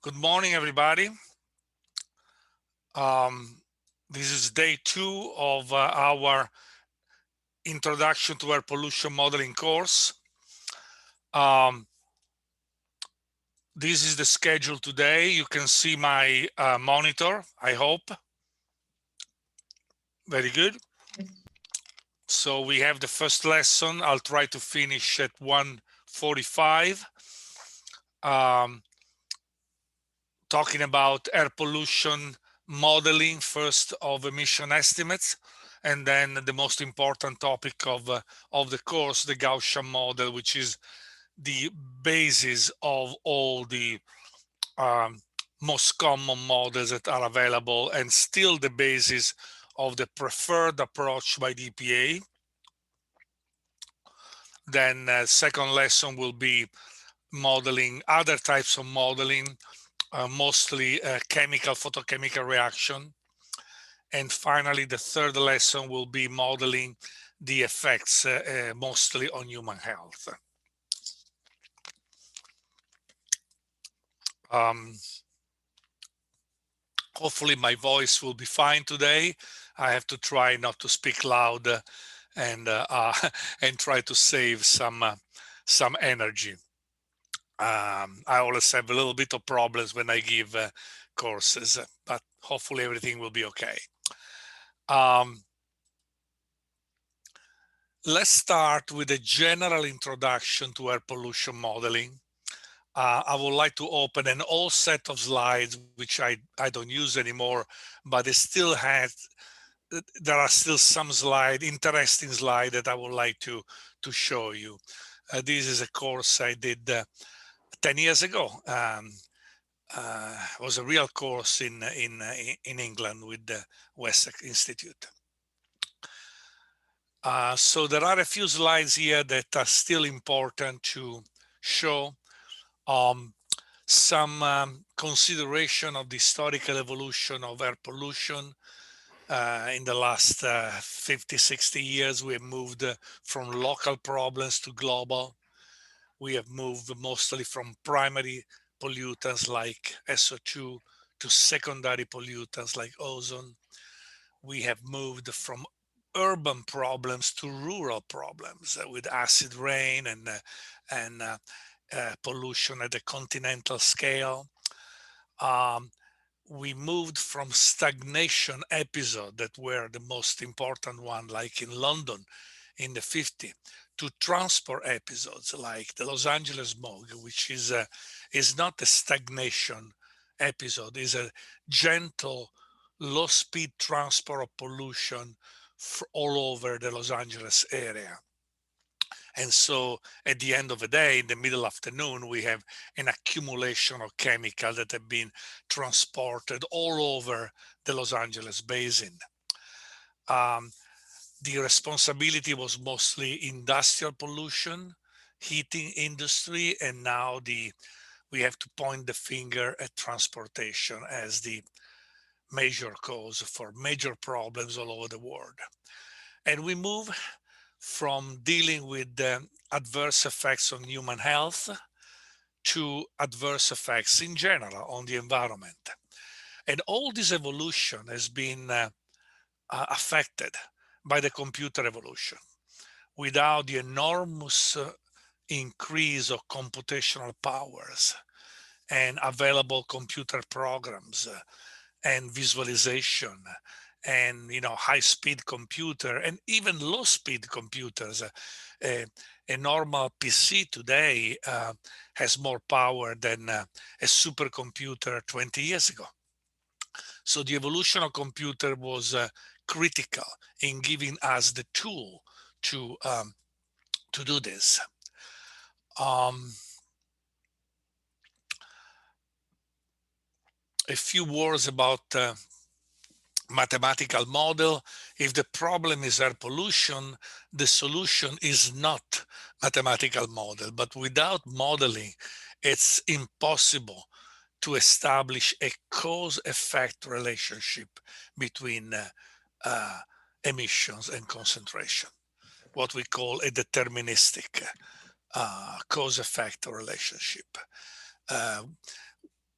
Good morning, everybody. This is day 2 of our Introduction to Air Pollution Modeling course. This is the schedule today. You can see my monitor, I hope. Very good. So we have the first lesson. I'll try to finish at 1:45. Talking about air pollution modeling, first of emission estimates, and then the most important topic of the course, the Gaussian model, which is the basis of all the most common models that are available and still the basis of the preferred approach by the EPA. Then second lesson will be modeling, other types of modeling, mostly chemical, photochemical reaction. And finally, the third lesson will be modeling the effects mostly on human health. Hopefully my voice will be fine today. I have to try not to speak loud and try to save some energy. I always have a little bit of problems when I give courses, but hopefully everything will be okay. Let's start with a general introduction to air pollution modeling. I would like to open an old set of slides, which I don't use anymore, but it still has, there are still some interesting slides that I would like to show you. This is a course I did 10 years ago. It was a real course in England with the Wessex Institute. So there are a few slides here that are still important to show. Some consideration of the historical evolution of air pollution. In the last 50, 60 years, we have moved from local problems to global. We have moved mostly from primary pollutants like SO2 to secondary pollutants like ozone. We have moved from urban problems to rural problems with acid rain and pollution at the continental scale. We moved from stagnation episodes that were the most important one, like in London in the 50s, to transport episodes like the Los Angeles smog, which is not a stagnation episode, is a gentle, low-speed transport of pollution all over the Los Angeles area. And so at the end of the day, in the middle afternoon, we have an accumulation of chemicals that have been transported all over the Los Angeles basin. The responsibility was mostly industrial pollution, heating industry, and now we have to point the finger at transportation as the major cause for major problems all over the world. And we move from dealing with the adverse effects on human health to adverse effects in general on the environment. And all this evolution has been affected by the computer evolution. Without the enormous increase of computational powers and available computer programs and visualization and high-speed computer and even low-speed computers. A normal PC today has more power than a supercomputer 20 years ago. So the evolution of computer was critical in giving us the tool to do this. A few words about mathematical model. If the problem is air pollution, the solution is not mathematical model, but without modeling, it's impossible to establish a cause-effect relationship between emissions and concentration, what we call a deterministic cause-effect relationship.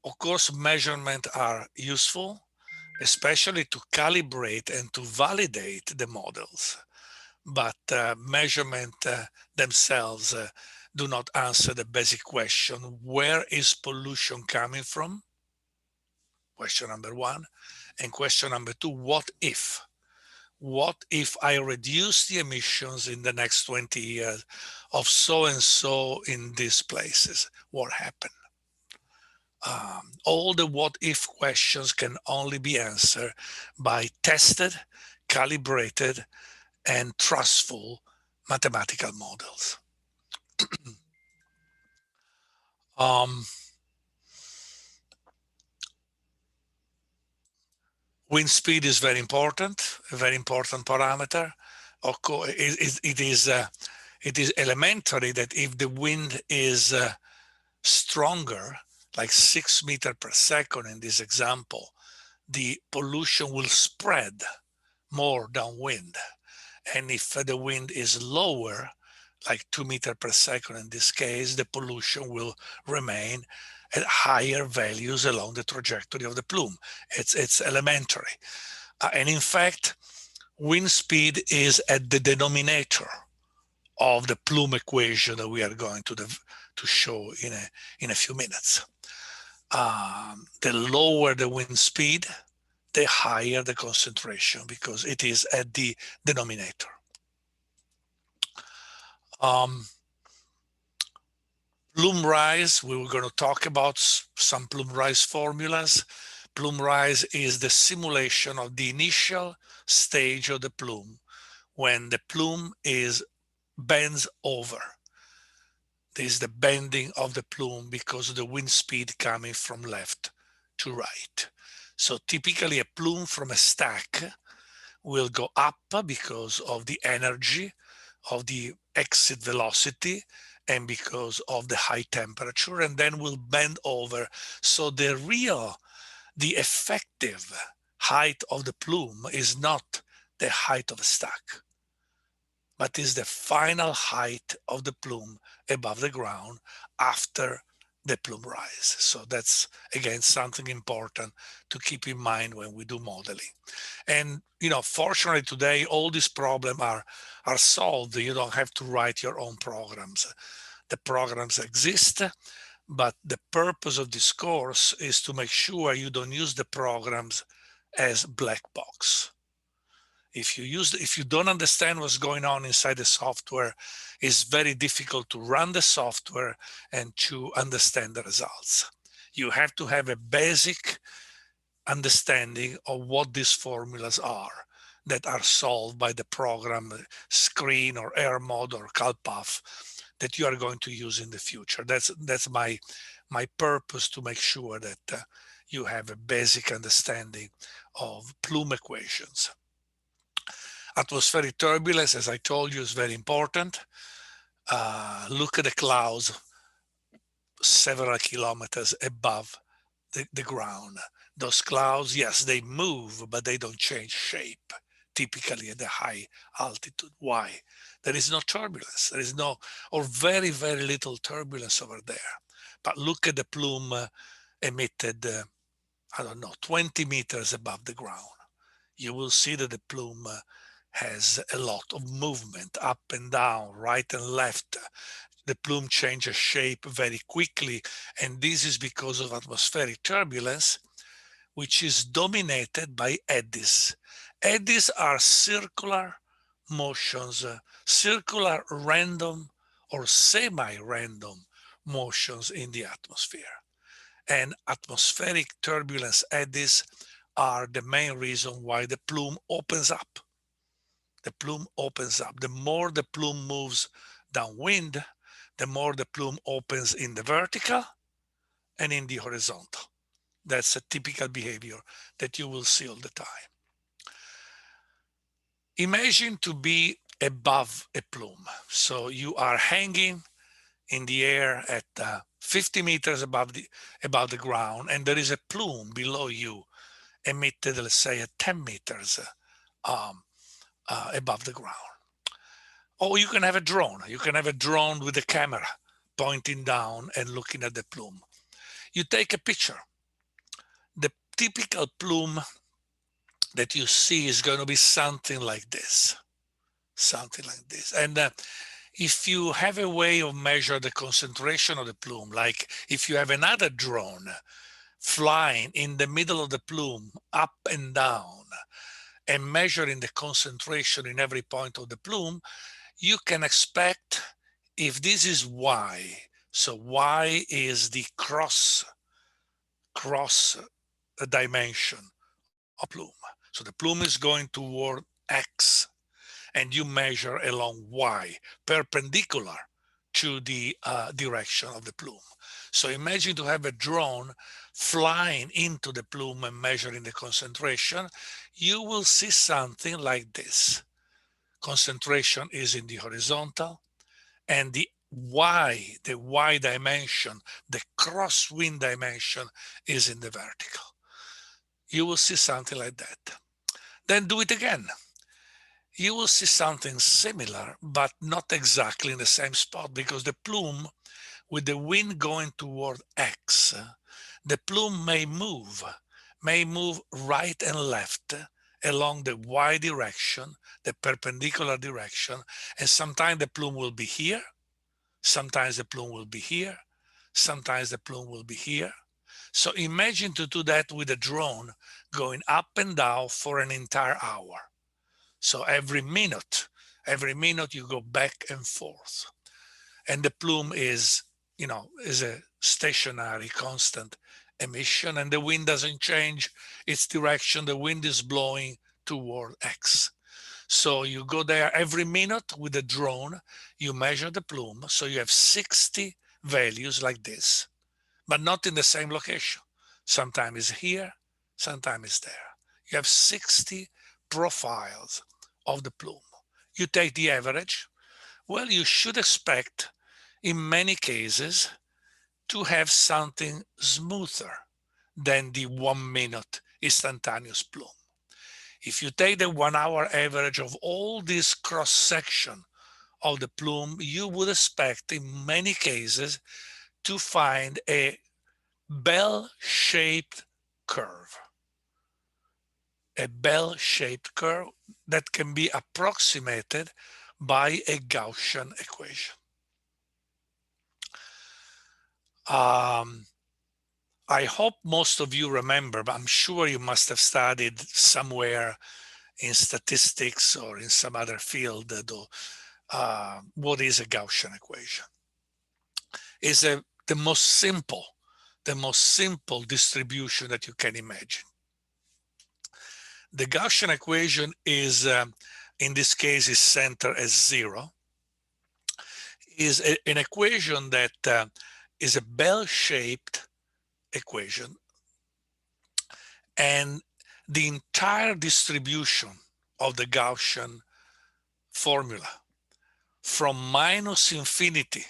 Of course, measurements are useful, especially to calibrate and to validate the models. But measurement themselves do not answer the basic question: where is pollution coming from? Question number one. And question number two, what if? What if I reduce the emissions in the next 20 years of so and so in these places? What happened? All the what if questions can only be answered by tested, calibrated, and trustful mathematical models. Um, Wind speed is very important, a very important parameter. Of course, it is elementary that if the wind is stronger, like 6 meters per second in this example, the pollution will spread more downwind. And if the wind is lower, like 2 meters per second in this case, the pollution will remain at higher values along the trajectory of the plume. It's elementary. And in fact, wind speed is at the denominator of the plume equation that we are going to show in a few minutes. The lower the wind speed, the higher the concentration, because it is at the denominator. Plume rise, we were going to talk about some plume rise formulas. Plume rise is the simulation of the initial stage of the plume when the plume bends over. This is the bending of the plume because of the wind speed coming from left to right. So typically a plume from a stack will go up because of the energy of the exit velocity and because of the high temperature, and then will bend over. So the effective height of the plume is not the height of a stack, but is the final height of the plume above the ground after the plume rise. So that's, again, something important to keep in mind when we do modeling. And, fortunately today, all these problems are solved. You don't have to write your own programs. The programs exist, but the purpose of this course is to make sure you don't use the programs as black box. If you don't understand what's going on inside the software, it's very difficult to run the software and to understand the results. You have to have a basic understanding of what these formulas are that are solved by the program screen or air mod or CalPath that you are going to use in the future. That's my purpose, to make sure that you have a basic understanding of plume equations. Atmospheric turbulence, as I told you, is very important. Look at the clouds several kilometers above the ground. Those clouds, yes, they move, but they don't change shape, typically at the high altitude. Why? There is no turbulence. There is no, or very, very little turbulence over there. But look at the plume emitted, 20 meters above the ground. You will see that the plume has a lot of movement up and down, right and left. The plume changes shape very quickly, and this is because of atmospheric turbulence, which is dominated by eddies. Eddies are circular motions, circular random or semi-random motions in the atmosphere. And atmospheric turbulence eddies are the main reason why the plume opens up. The plume opens up. The more the plume moves downwind, the more the plume opens in the vertical and in the horizontal. That's a typical behavior that you will see all the time. Imagine to be above a plume. So you are hanging in the air at 50 meters above the ground, and there is a plume below you emitted, let's say, at 10 meters above the ground. Or you can have a drone. You can have a drone with a camera pointing down and looking at the plume. You take a picture typical plume that you see is going to be something like this, And if you have a way of measure the concentration of the plume, like if you have another drone flying in the middle of the plume up and down and measuring the concentration in every point of the plume, you can expect, if this is Y, so Y is the cross dimension of plume. So the plume is going toward X and you measure along Y, perpendicular to the direction of the plume. So imagine to have a drone flying into the plume and measuring the concentration. You will see something like this. Concentration is in the horizontal, and the Y dimension, the crosswind dimension is in the vertical. You will see something like that. Then do it again. You will see something similar, but not exactly in the same spot, because the plume, with the wind going toward X, the plume may move right and left along the Y direction, the perpendicular direction, and sometimes the plume will be here, sometimes the plume will be here, sometimes the plume will be here. So imagine to do that with a drone going up and down for an entire hour. So every minute you go back and forth. And the plume is a stationary, constant emission, and the wind doesn't change its direction. The wind is blowing toward X. So you go there every minute with a drone, you measure the plume. So you have 60 values like this, but not in the same location. Sometimes it's here, sometimes it's there. You have 60 profiles of the plume. You take the average. Well, you should expect, in many cases, to have something smoother than the 1 minute instantaneous plume. If you take the 1 hour average of all this cross section of the plume, you would expect, in many cases, to find a bell-shaped curve. A bell-shaped curve that can be approximated by a Gaussian equation. I hope most of you remember, but I'm sure you must have studied somewhere in statistics or in some other field, what is a Gaussian equation? It's the most simple distribution that you can imagine. The Gaussian equation is, in this case, is centered as 0. Is an equation that is a bell-shaped equation, and the entire distribution of the Gaussian formula from minus infinity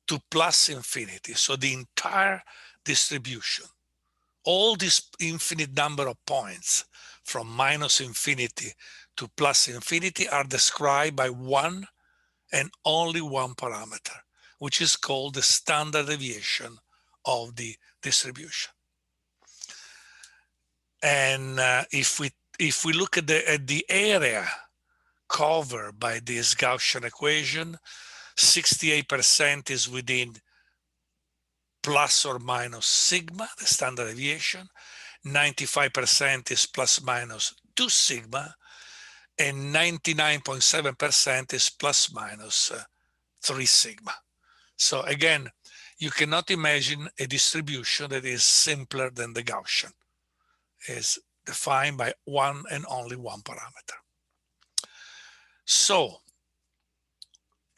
to plus infinity, so the entire distribution, all this infinite number of points from minus infinity to plus infinity are described by one and only one parameter, which is called the standard deviation of the distribution. And if we look at the area covered by this Gaussian equation, 68% is within plus or minus sigma, the standard deviation. 95% is plus minus 2 sigma, and 99.7% is plus minus 3 sigma. So again, you cannot imagine a distribution that is simpler than the Gaussian. It's defined by one and only one parameter. So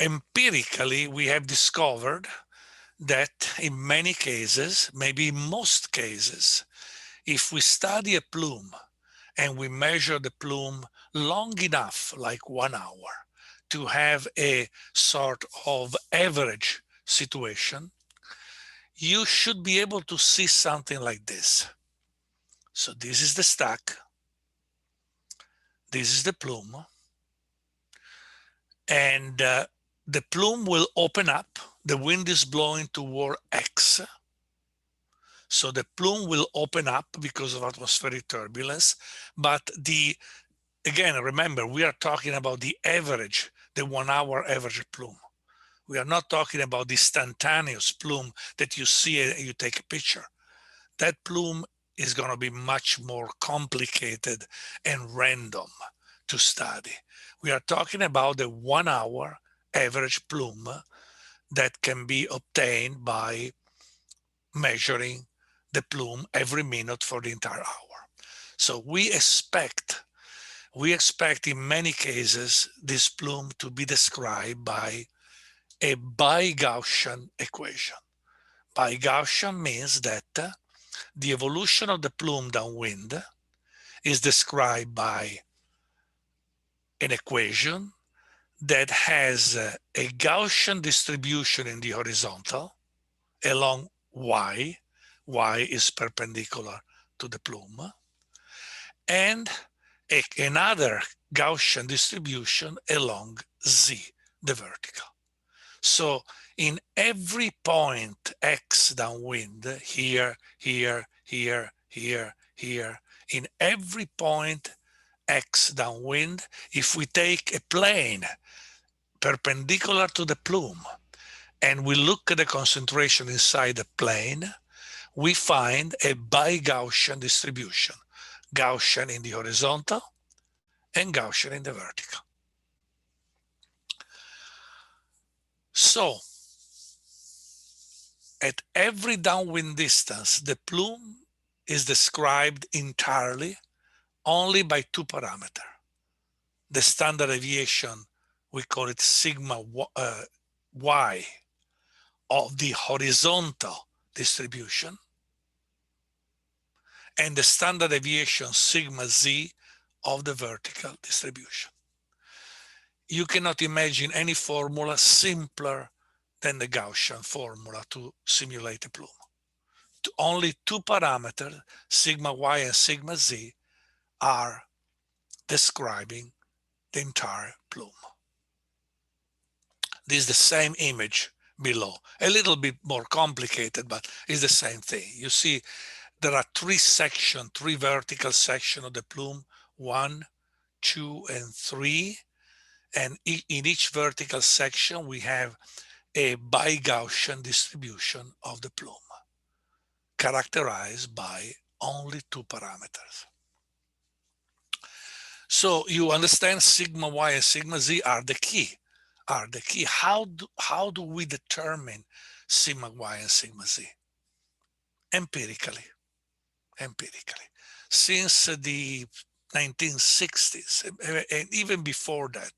empirically, we have discovered that in many cases, maybe in most cases, if we study a plume and we measure the plume long enough, like 1 hour, to have a sort of average situation, you should be able to see something like this. So this is the stack, this is the plume, and the plume will open up, the wind is blowing toward X, So the plume will open up because of atmospheric turbulence, but again, remember, we are talking about the average, the 1 hour average plume. We are not talking about the instantaneous plume that you see and you take a picture. That plume is going to be much more complicated and random to study. We are talking about the 1 hour average plume that can be obtained by measuring the plume every minute for the entire hour. So we expect in many cases this plume to be described by a bi-Gaussian equation. Bi-Gaussian means that the evolution of the plume downwind is described by an equation that has a Gaussian distribution in the horizontal along y. Y is perpendicular to the plume, and another Gaussian distribution along z, the vertical. So in every point x downwind, here, here, here, here, here, in every point x downwind, if we take a plane perpendicular to the plume and we look at the concentration inside the plane, we find a bi-Gaussian distribution, Gaussian in the horizontal and Gaussian in the vertical. So at every downwind distance, the plume is described entirely only by two parameters. The standard deviation, we call it sigma y of the horizontal distribution, and the standard deviation sigma z of the vertical distribution. You cannot imagine any formula simpler than the Gaussian formula to simulate a plume. Only two parameters, sigma y and sigma z, are describing the entire plume. This is the same image below, a little bit more complicated, but it's the same thing. You see, there are three vertical sections of the plume, 1, 2, and 3. And in each vertical section, we have a bi-Gaussian distribution of the plume, characterized by only two parameters. So you understand sigma y and sigma z are the key. How do we determine sigma y and sigma z? Empirically. Since the 1960s, and even before that,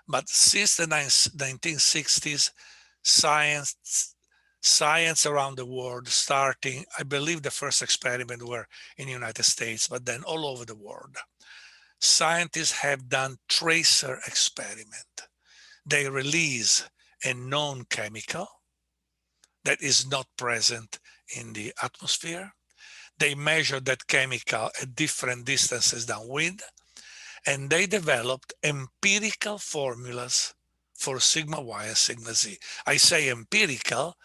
but since the 1960s, science around the world, starting, I believe the first experiment were in the United States, but then all over the world, scientists have done tracer experiment. They release a known chemical that is not present in the atmosphere. They measure that chemical at different distances downwind, and they developed empirical formulas for sigma y and sigma z. I say empirical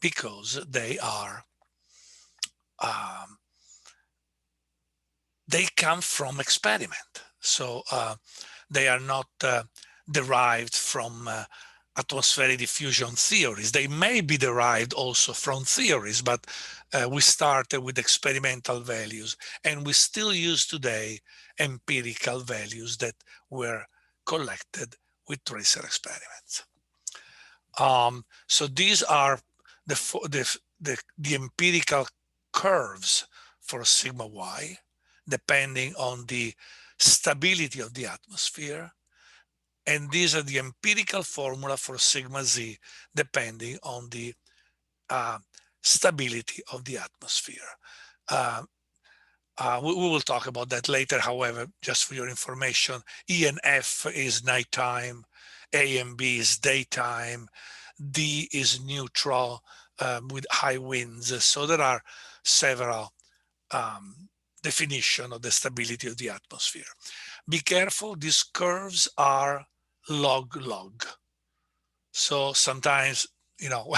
because they come from experiment. So they are not derived from atmospheric diffusion theories. They may be derived also from theories, but we started with experimental values, and we still use today empirical values that were collected with tracer experiments. So these are the empirical curves for sigma y, depending on the stability of the atmosphere. And these are the empirical formula for sigma z, depending on the stability of the atmosphere. We will talk about that later. However, just for your information, E and F is nighttime, A and B is daytime, D is neutral with high winds. So there are several definitions of the stability of the atmosphere. Be careful, these curves are log. So sometimes You know,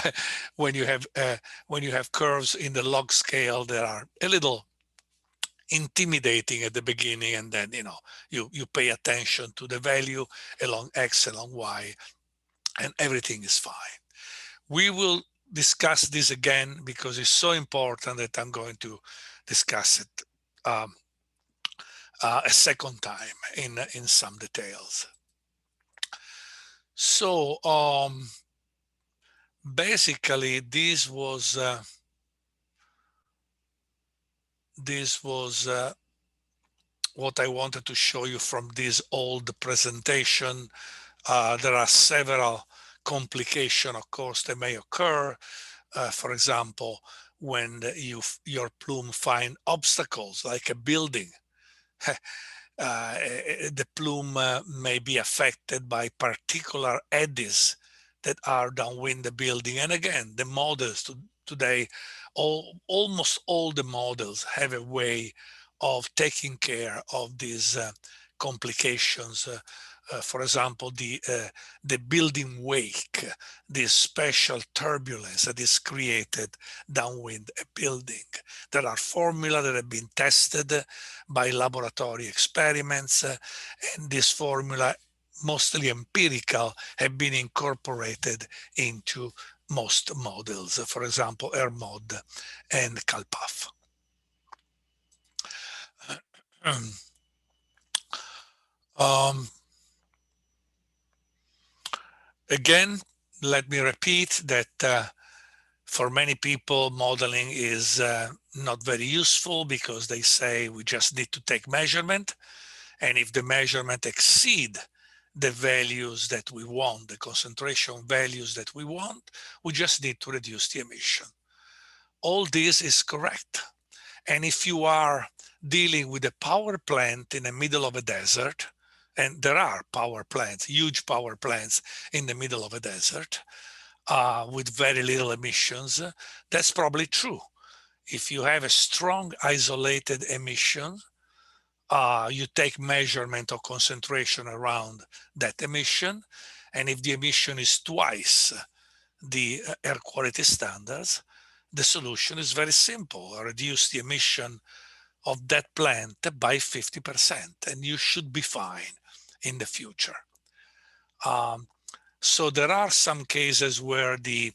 when you have curves in the log scale that are a little intimidating at the beginning, and then you pay attention to the value along x, along y, and everything is fine. We will discuss this again because it's so important that I'm going to discuss it a second time in some details. So basically this was what I wanted to show you from this old presentation. There are several complications, of course, that may occur. For example, when your plume find obstacles like a building, the plume may be affected by particular eddies that are downwind the building. And again, the models today, almost all the models have a way of taking care of these complications. For example, the building wake, this special turbulence that is created downwind a building. There are formulas that have been tested by laboratory experiments, and this formula, mostly empirical, have been incorporated into most models, for example, ERMOD and CalPAF. Again, let me repeat that for many people, modeling is not very useful because they say we just need to take measurement. And if the measurement exceed the values that we want, the concentration values that we want, we just need to reduce the emission. All this is correct. And if you are dealing with a power plant in the middle of a desert, and there are power plants, huge power plants in the middle of a desert with very little emissions, that's probably true. If you have a strong isolated emission, you take measurement of concentration around that emission. And if the emission is twice the air quality standards, the solution is very simple. Reduce the emission of that plant by 50%, and you should be fine in the future. So there are some cases where the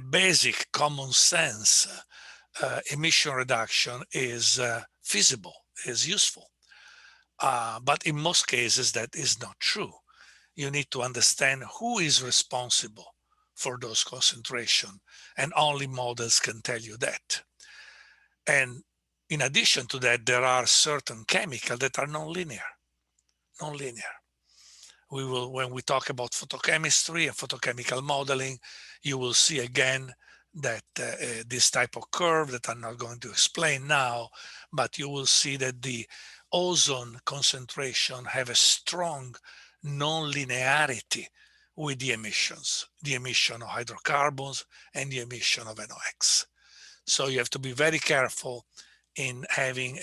basic common sense emission reduction is feasible, is useful. But in most cases, that is not true. You need to understand who is responsible for those concentration, and only models can tell you that. And in addition to that, there are certain chemicals that are nonlinear. When we talk about photochemistry and photochemical modeling, you will see again that this type of curve that I'm not going to explain now, but you will see that the ozone concentration have a strong non-linearity with the emissions, the emission of hydrocarbons and the emission of NOx. So you have to be very careful in having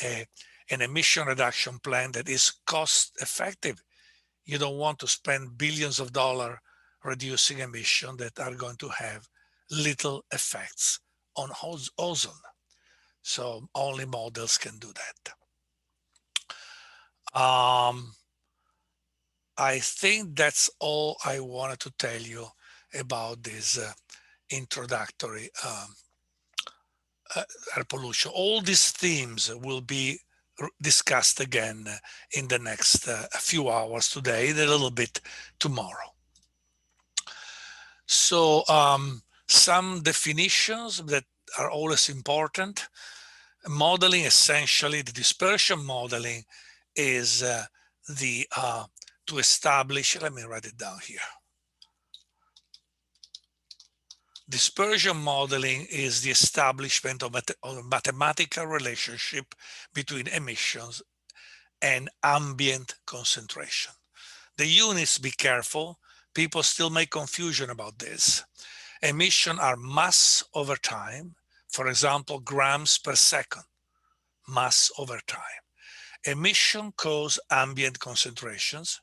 an emission reduction plan that is cost effective. You don't want to spend billions of dollars reducing emissions that are going to have little effects on ozone. So only models can do that. I think that's all I wanted to tell you about this introductory air pollution. All these themes will be discussed again in the next few hours today, and a little bit tomorrow. So some definitions that are always important. Modeling, essentially, the dispersion modeling is to establish, let me write it down here. Dispersion modeling is the establishment of a mathematical relationship between emissions and ambient concentration. The units, be careful, people still make confusion about this. Emissions are mass over time, for example, grams per second, mass over time. Emission cause ambient concentrations.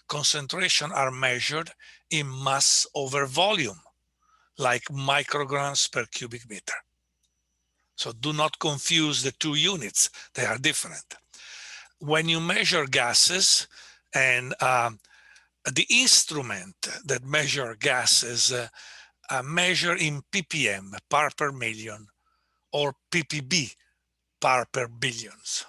Concentration are measured in mass over volume. like micrograms per cubic meter. So do not confuse the two units, they are different. When you measure gases, and the instrument that measure gases measure in ppm, part per million, or ppb, part per billions.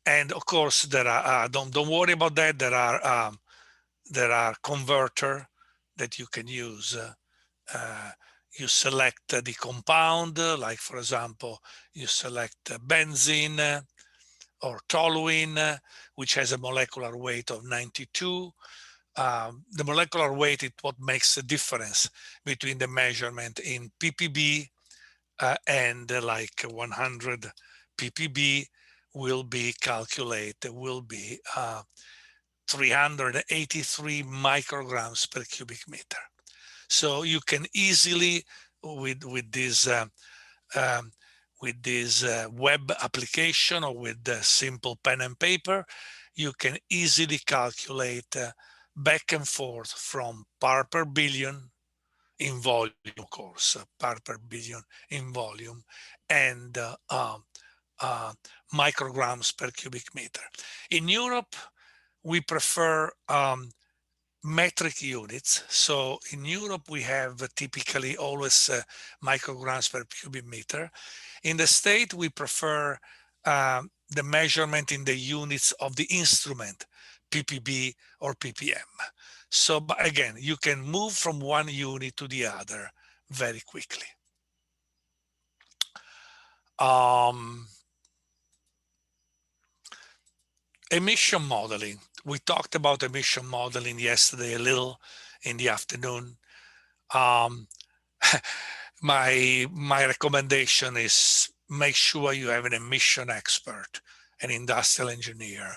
And of course, there are don't worry about that. There are converter that you can use. You select the compound, like for example, you select benzene or toluene, which has a molecular weight of 92. The molecular weight is what makes the difference between the measurement in ppb and like 100 ppb will be calculated, will be 383 micrograms per cubic meter. So you can easily, with this web application, or with the simple pen and paper, you can easily calculate back and forth from part per billion in volume, of course, part per billion in volume, and micrograms per cubic meter. In Europe, we prefer metric units. So in Europe, we have typically always micrograms per cubic meter. In the state, we prefer the measurement in the units of the instrument, ppb or ppm. So, but again, you can move from one unit to the other very quickly. Emission modeling. We talked about emission modeling yesterday a little in the afternoon. My recommendation is make sure you have an emission expert, an industrial engineer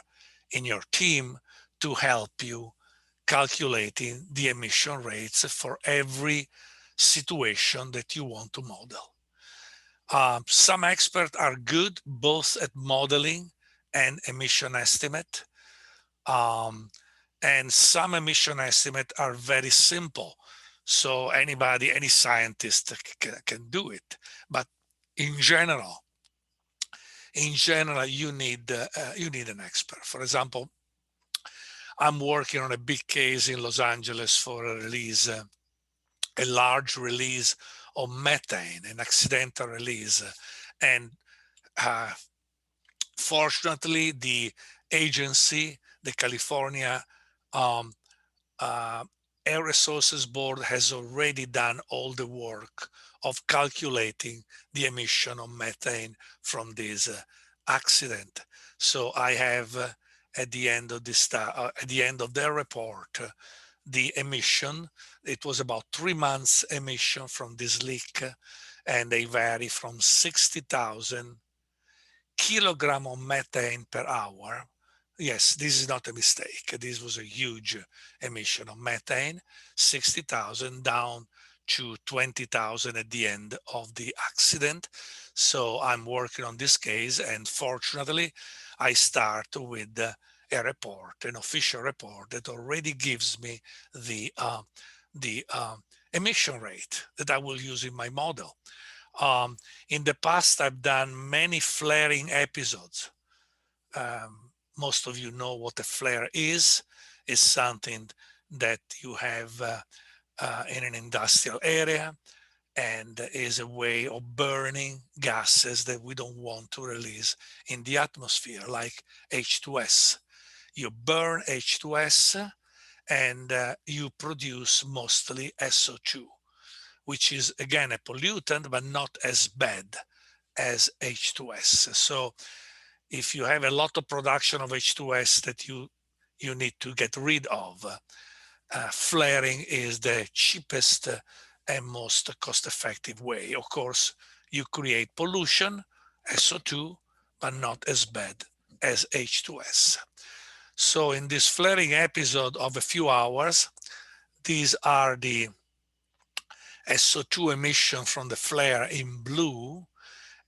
in your team to help you calculating the emission rates for every situation that you want to model. Some experts are good both at modeling and emission estimate. And some emission estimates are very simple. So anybody, any scientist can do it. But in general, you need an expert. For example, I'm working on a big case in Los Angeles for a release, a large release of methane, an accidental release. And fortunately, the agency, the California Air Resources Board, has already done all the work of calculating the emission of methane from this accident. So I have at the end of their report, the emission. It was about 3 months emission from this leak, and they vary from 60,000 kilogram of methane per hour. Yes, this is not a mistake. This was a huge emission of methane, 60,000 down to 20,000 at the end of the accident. So I'm working on this case, and fortunately, I start with a report, an official report that already gives me the emission rate that I will use in my model. In the past, I've done many flaring episodes. Most of you know what a flare is. It's something that you have in an industrial area, and is a way of burning gases that we don't want to release in the atmosphere, like H2S. You burn H2S and you produce mostly SO2, which is again a pollutant, but not as bad as H2S. So if you have a lot of production of H2S that you need to get rid of, flaring is the cheapest and most cost-effective way. Of course, you create pollution, SO2, but not as bad as H2S. So in this flaring episode of a few hours, these are the SO2 emission from the flare in blue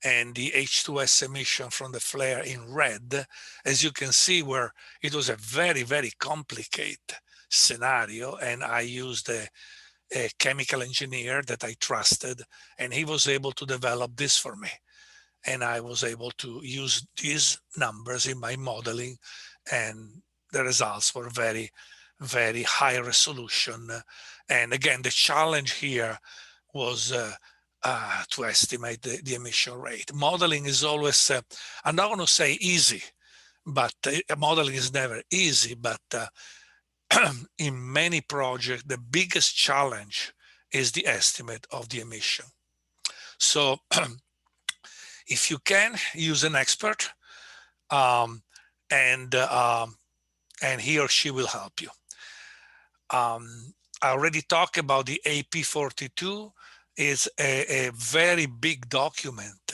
and the H2S emission from the flare in red. As you can see, where it was a very, very complicated scenario, and I used a a chemical engineer that I trusted, and he was able to develop this for me. And I was able to use these numbers in my modeling, and the results were very, very high resolution. And again, the challenge here was to estimate the emission rate. Modeling is always, I'm not going to say easy, but modeling is never easy, but in many projects, the biggest challenge is the estimate of the emission. So if you can, use an expert, um, and he or she will help you. I already talked about the AP42. It's a very big document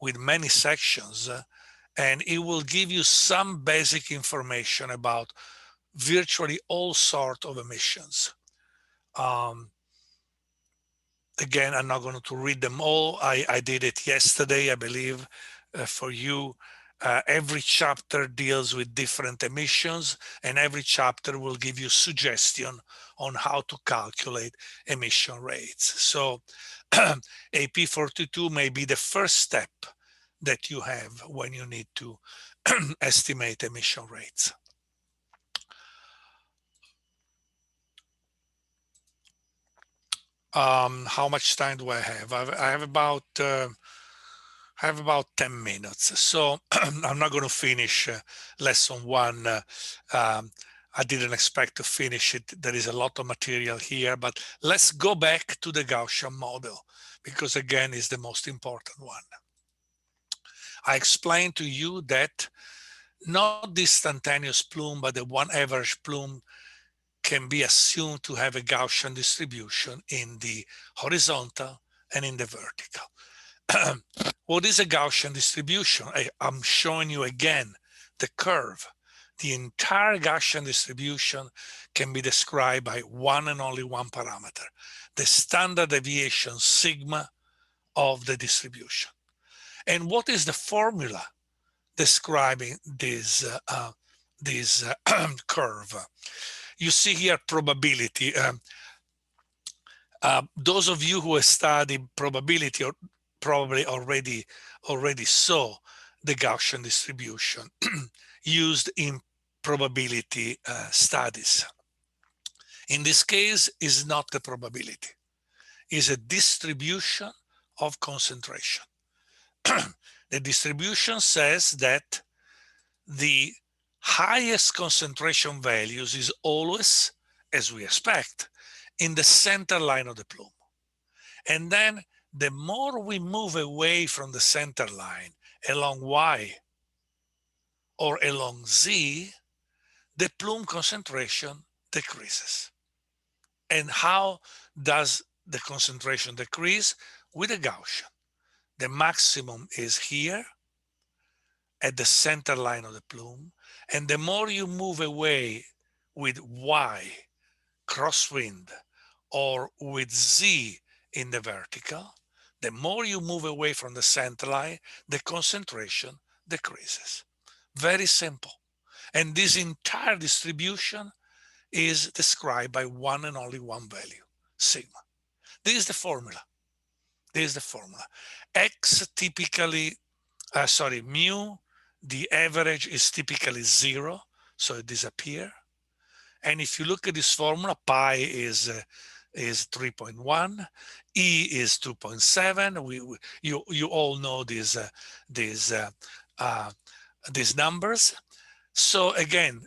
with many sections, and it will give you some basic information about virtually all sorts of emissions. Again, I'm not going to read them all. I did it yesterday, I believe, for you. Every chapter deals with different emissions, and every chapter will give you suggestion on how to calculate emission rates. So AP42 may be the first step that you have when you need to estimate emission rates. How much time do I have? I have about 10 minutes. So I'm not going to finish lesson one. I didn't expect to finish it. There is a lot of material here, but let's go back to the Gaussian model, because again, it's the most important one. I explained to you that not the instantaneous plume, but the one average plume can be assumed to have a Gaussian distribution in the horizontal and in the vertical. What is a Gaussian distribution? I'm showing you again the curve. The entire Gaussian distribution can be described by one and only one parameter, the standard deviation sigma of the distribution. And what is the formula describing this curve? You see here probability. Those of you who have studied probability or probably already saw the Gaussian distribution used in probability studies. In this case, is not the probability, is a distribution of concentration. The distribution says that the highest concentration values is always, as we expect, in the center line of the plume. And then the more we move away from the center line along Y or along Z, the plume concentration decreases. And how does the concentration decrease? With a Gaussian. The maximum is here at the center line of the plume. And the more you move away with Y, crosswind, or with Z in the vertical, the more you move away from the center line, the concentration decreases. Very simple. And this entire distribution is described by one and only one value, sigma. This is the formula. This is the formula. X typically, mu, the average is typically 0, so it disappears. And if you look at this formula, pi is 3.1, E is 2.7. You all know these numbers. So again,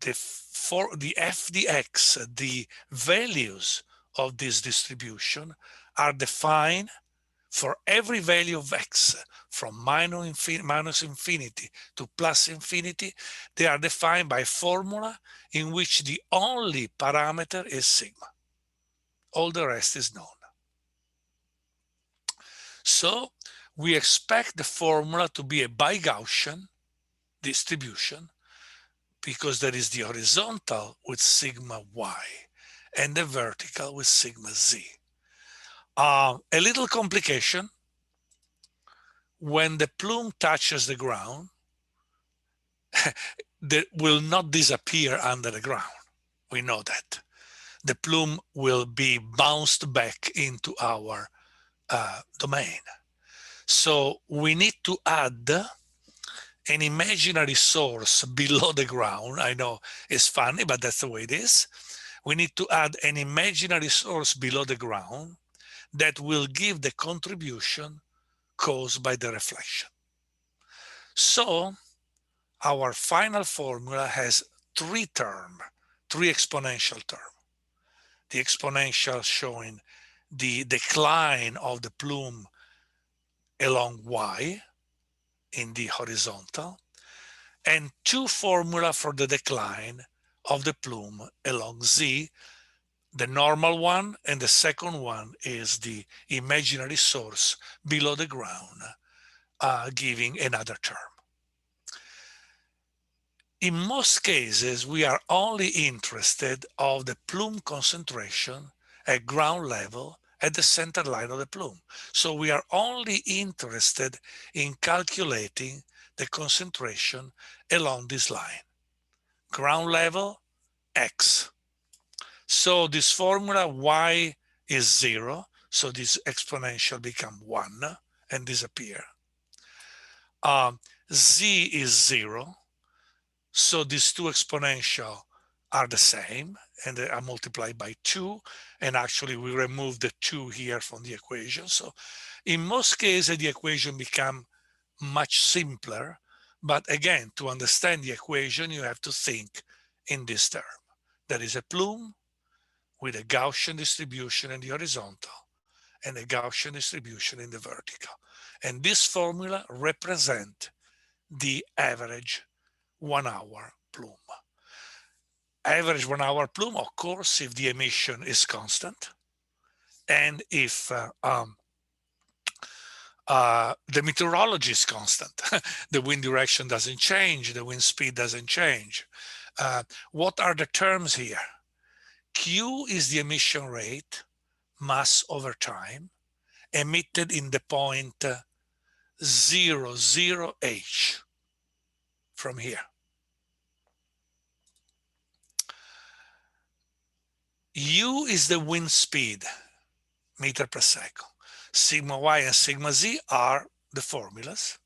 for the FDX, the values of this distribution are defined for every value of x from minus infinity to plus infinity. They are defined by a formula in which the only parameter is sigma. All the rest is known. So we expect the formula to be a bi-Gaussian distribution, because there is the horizontal with sigma y and the vertical with sigma z. A little complication: when the plume touches the ground, it will not disappear under the ground. We know that. the plume will be bounced back into our domain. So we need to add an imaginary source below the ground. I know it's funny, but that's the way it is. We need to add an imaginary source below the ground that will give the contribution caused by the reflection. So our final formula has three exponential terms. The exponential showing the decline of the plume along y in the horizontal, and two formula for the decline of the plume along z. The normal one, and the second one is the imaginary source below the ground, giving another term. In most cases, we are only interested of the plume concentration at ground level at the center line of the plume. So we are only interested in calculating the concentration along this line. Ground level, x. So this formula y is 0, so this exponential become 1 and disappear. Z is 0, so these two exponential are the same, and they are multiplied by 2, and actually we remove the 2 here from the equation. So in most cases, the equation become much simpler, but again, to understand the equation, you have to think in this term. There is a plume with a Gaussian distribution in the horizontal and a Gaussian distribution in the vertical. And this formula represents the average 1 hour plume. Average 1 hour plume, of course, if the emission is constant and if the meteorology is constant. The wind direction doesn't change, the wind speed doesn't change. What are the terms here? Q is the emission rate, mass over time, emitted in the point 0, 0 h from here. U is the wind speed, meter per second. Sigma y and sigma z are the formulas.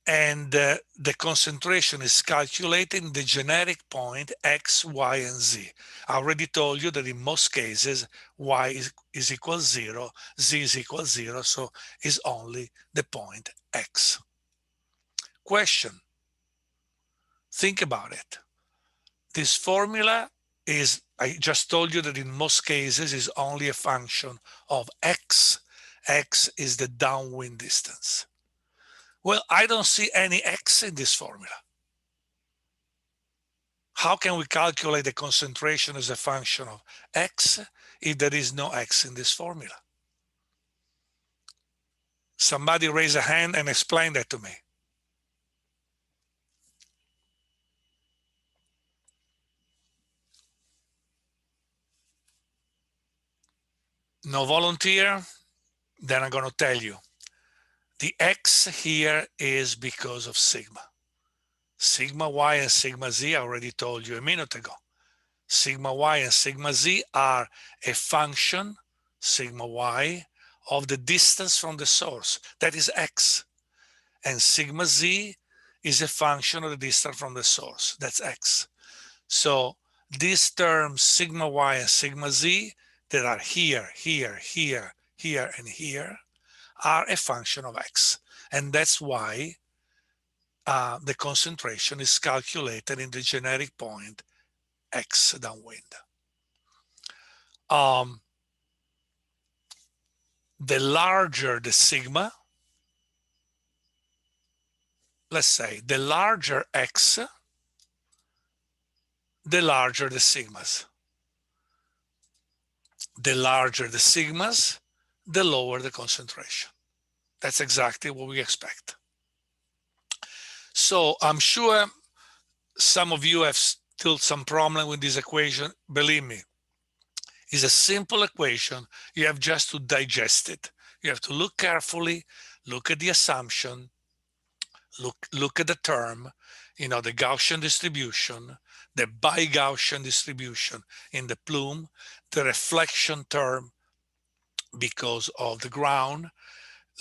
And the concentration is calculated in the generic point x, y, and z. I already told you that in most cases, y is equal 0, z is equal 0, so it's only the point x. Question, think about it. This formula is, I just told you that in most cases is only a function of x. X is the downwind distance. Well, I don't see any x in this formula. How can we calculate the concentration as a function of x if there is no x in this formula? Somebody raise a hand and explain that to me. No volunteer? Then I'm going to tell you. The x here is because of sigma. Sigma y and sigma z, I already told you a minute ago. Sigma y and sigma z are a function, sigma y, of the distance from the source. That is x. And sigma z is a function of the distance from the source. That's x. So these terms, sigma y and sigma z, that are here, here, here, here, and here, are a function of x. And that's why the concentration is calculated in the generic point x downwind. The larger the sigma, let's say the larger x, the larger the sigmas. The larger the sigmas, the lower the concentration. That's exactly what we expect. So I'm sure some of you have still some problem with this equation. Believe me, it's a simple equation. You have just to digest it. You have to look carefully, look at the assumption, look at the term, you know, the Gaussian distribution, the bi-Gaussian distribution in the plume, the reflection term because of the ground.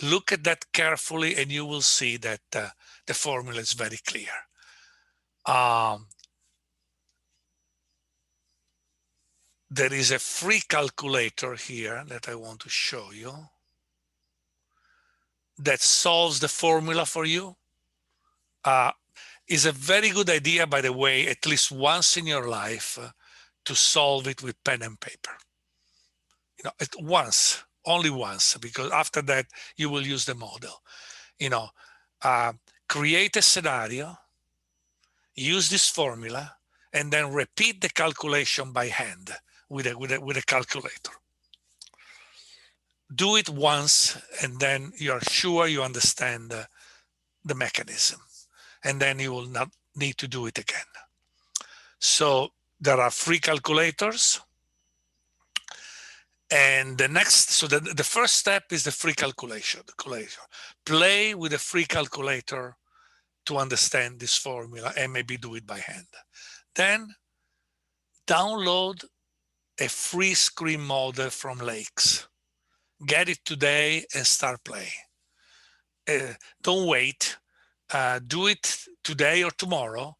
Look at that carefully and you will see that the formula is very clear. There is a free calculator here that I want to show you that solves the formula for you. Is a very good idea, by the way, at least once in your life to solve it with pen and paper. You know, once, only once, because after that you will use the model. You know, create a scenario, use this formula, and then repeat the calculation by hand with a calculator. Do it once, and then you're sure you understand the mechanism, and then you will not need to do it again. So there are free calculators. And the next, so the first step is the free calculation. Play with the free calculator to understand this formula and maybe do it by hand. Then download a free screen model from Lakes. Get it today and start playing. Don't wait. Do it today or tomorrow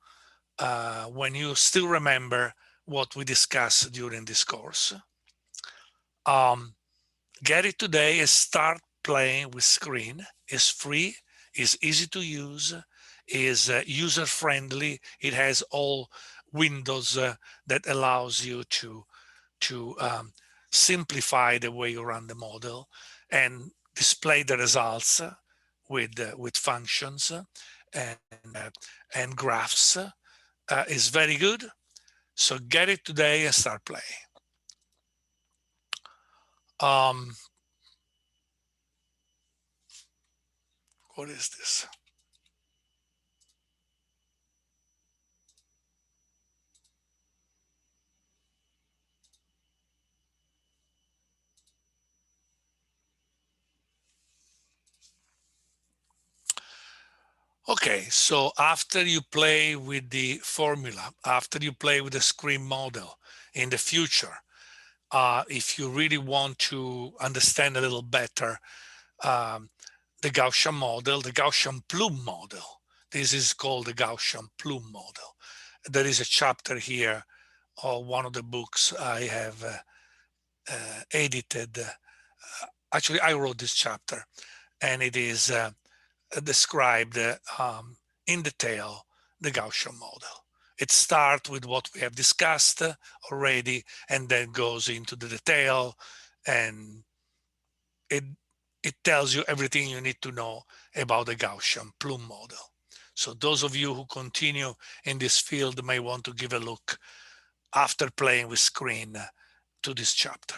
when you still remember what we discussed during this course. Get it today and start playing with screen. It's free, it's easy to use, is user-friendly. It has all windows that allows you to simplify the way you run the model and display the results with functions and graphs. Is very good. So get it today and start playing. What is this? Okay, so after you play with the formula, after you play with the screen model in the future, if you really want to understand a little better the Gaussian model, the Gaussian plume model, this is called the Gaussian plume model. There is a chapter here of one of the books I have edited. Actually, I wrote this chapter, and it is described in detail the Gaussian model. It starts with what we have discussed already and then goes into the detail, and it tells you everything you need to know about the Gaussian plume model. So those of you who continue in this field may want to give a look after playing with screen to this chapter.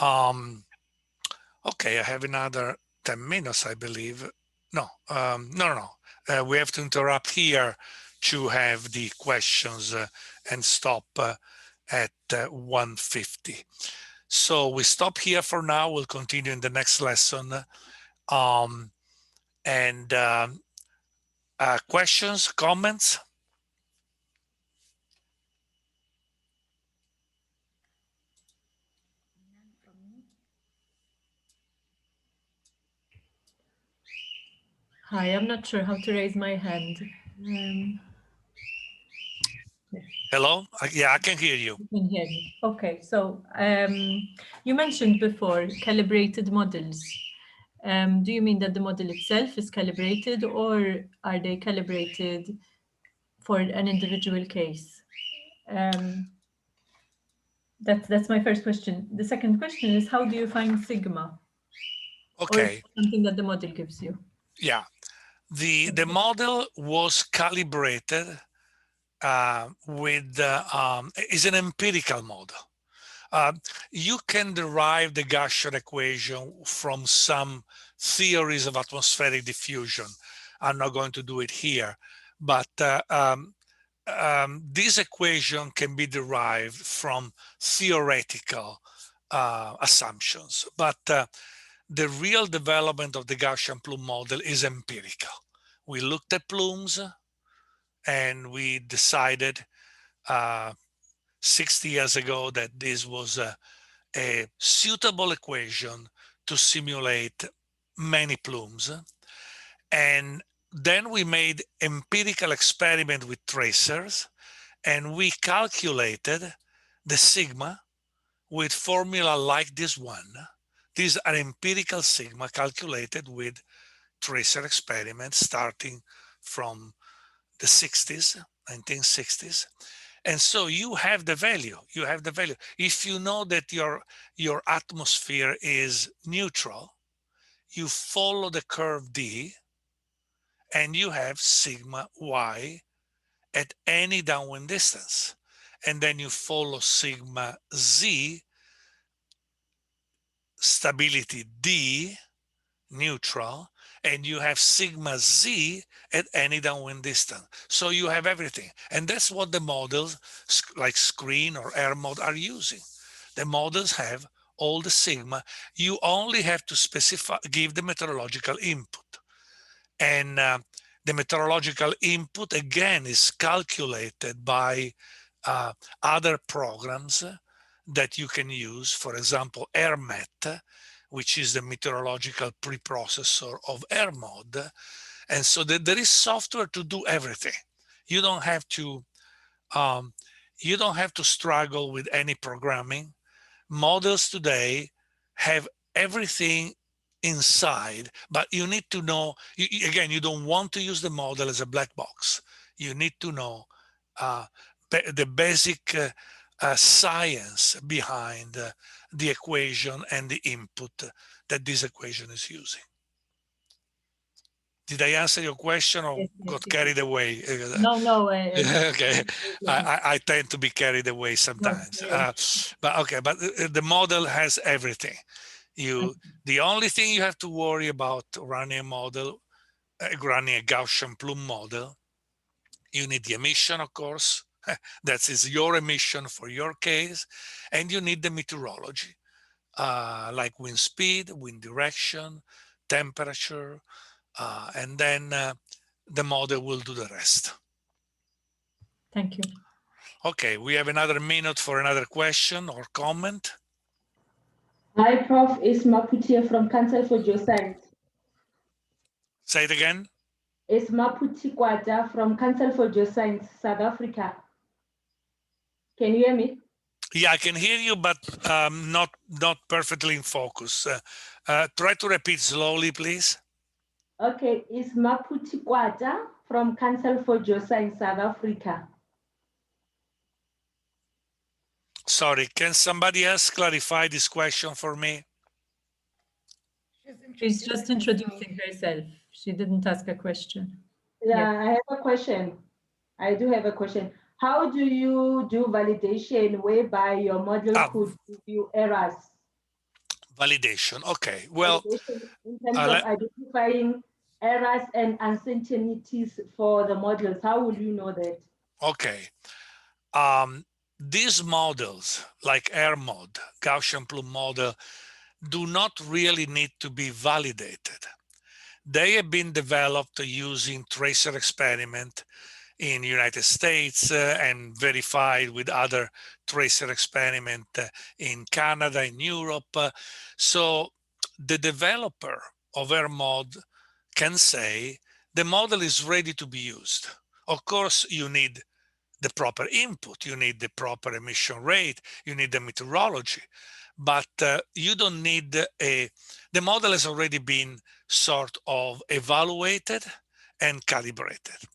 Okay, I have another 10 minutes, I believe. No, we have to interrupt here to have the questions and stop at 1:50. So we stop here for now. We'll continue in the next lesson. Questions, comments? Hi, I'm not sure how to raise my hand. Hello? Yeah, I can hear you. You can hear me. Okay, so you mentioned before calibrated models. Do you mean that the model itself is calibrated, or are they calibrated for an individual case? That's my first question. The second question is, how do you find sigma? Okay. Or is it something that the model gives you? Yeah, the model was calibrated is an empirical model. You can derive the Gaussian equation from some theories of atmospheric diffusion. I'm not going to do it here, but this equation can be derived from theoretical assumptions. But the real development of the Gaussian plume model is empirical. We looked at plumes and we decided 60 years ago that this was a suitable equation to simulate many plumes. And then we made empirical experiment with tracers, and we calculated the sigma with formula like this one. These are empirical sigma calculated with tracer experiments starting from the 60s, 1960s. And so you have the value. You have the value. If you know that your atmosphere is neutral, you follow the curve D, and you have sigma y at any downwind distance. And then you follow sigma z, stability D, neutral, and you have sigma z at any downwind distance. So you have everything. And that's what the models like screen or air mod are using. The models have all the sigma. You only have to specify, give the meteorological input. And the meteorological input again is calculated by other programs that you can use. For example, AirMet, which is the meteorological preprocessor of AirMod. And so there is software to do everything. You don't have to struggle with any programming. Models today have everything inside, but you need to know, again, you don't want to use the model as a black box. You need to know the basic science behind the equation and the input that this equation is using. Did I answer your question or Yes, got yes. carried away? No, Okay, I tend to be carried away no, sometimes. no. But okay, but the model has everything. The only thing you have to worry about running a model, running a Gaussian plume model, you need the emission, of course. That is your emission for your case, and you need the meteorology, like wind speed, wind direction, temperature, and then the model will do the rest. Thank you. Okay, we have another minute for another question or comment. Hi, Prof. It's Maputia from Council for Geoscience. Say it again. It's Maputi Kwata from Council for Geoscience, South Africa. Can you hear me? Yeah, I can hear you, but not perfectly in focus. Try to repeat slowly, please. Okay, it's Maputi Kwata from Council for Geoscience, South Africa. Sorry, can somebody else clarify this question for me? She's just introducing herself. She didn't ask a question. Yeah, I have a question. I do have a question. How do you do validation whereby your model could give you errors? Validation. Okay. Well, validation in terms of identifying errors and uncertainties for the models. How will you know that? Okay. These models, like AirMod, Gaussian plume model, do not really need to be validated. They have been developed using tracer experiment in the United States and verified with other tracer experiment in Canada, in Europe. So the developer of AirMod can say the model is ready to be used. Of course, you need the proper input, you need the proper emission rate, you need the meteorology, but you don't need the model has already been sort of evaluated and calibrated.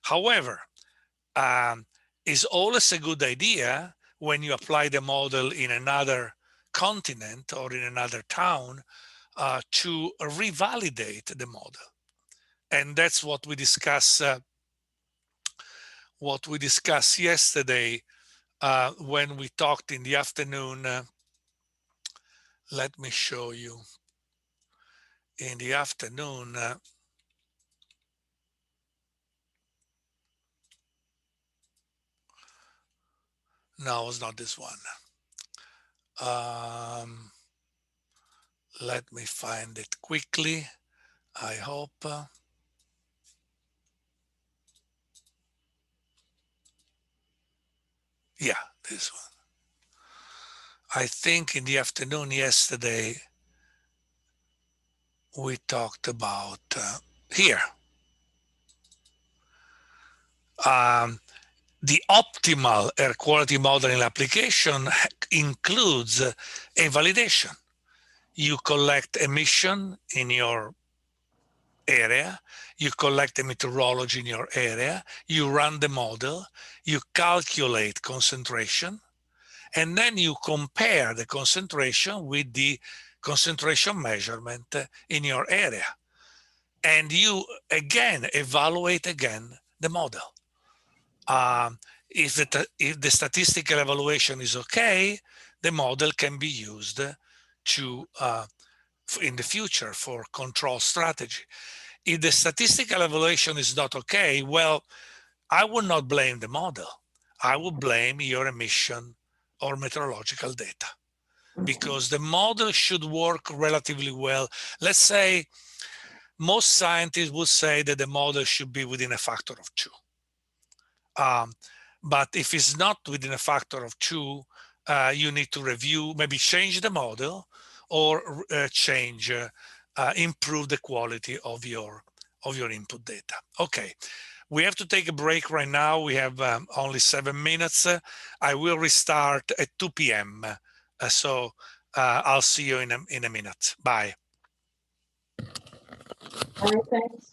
However, it's always a good idea when you apply the model in another continent or in another town to revalidate the model. And that's what we discussed yesterday when we talked in the afternoon. Let me show you. In the afternoon, no, it's not this one. Let me find it quickly, I hope. Yeah, this one. I think in the afternoon yesterday, we talked about here. The optimal air quality modeling application includes a validation. You collect emission in your area, you collect the meteorology in your area, you run the model, you calculate concentration, and then you compare the concentration with the concentration measurement in your area. And you again evaluate again the model. If the statistical evaluation is okay, the model can be used to in the future for control strategy. If the statistical evaluation is not okay, well, I would not blame the model. I would blame your emission or meteorological data, because the model should work relatively well. Let's say most scientists would say that the model should be within a factor of 2. But if it's not within a factor of 2, you need to review, maybe change the model, or improve the quality of your input data. Okay, we have to take a break right now. We have only 7 minutes. I will restart at 2 p.m. So I'll see you in a minute. Bye. All right, thanks.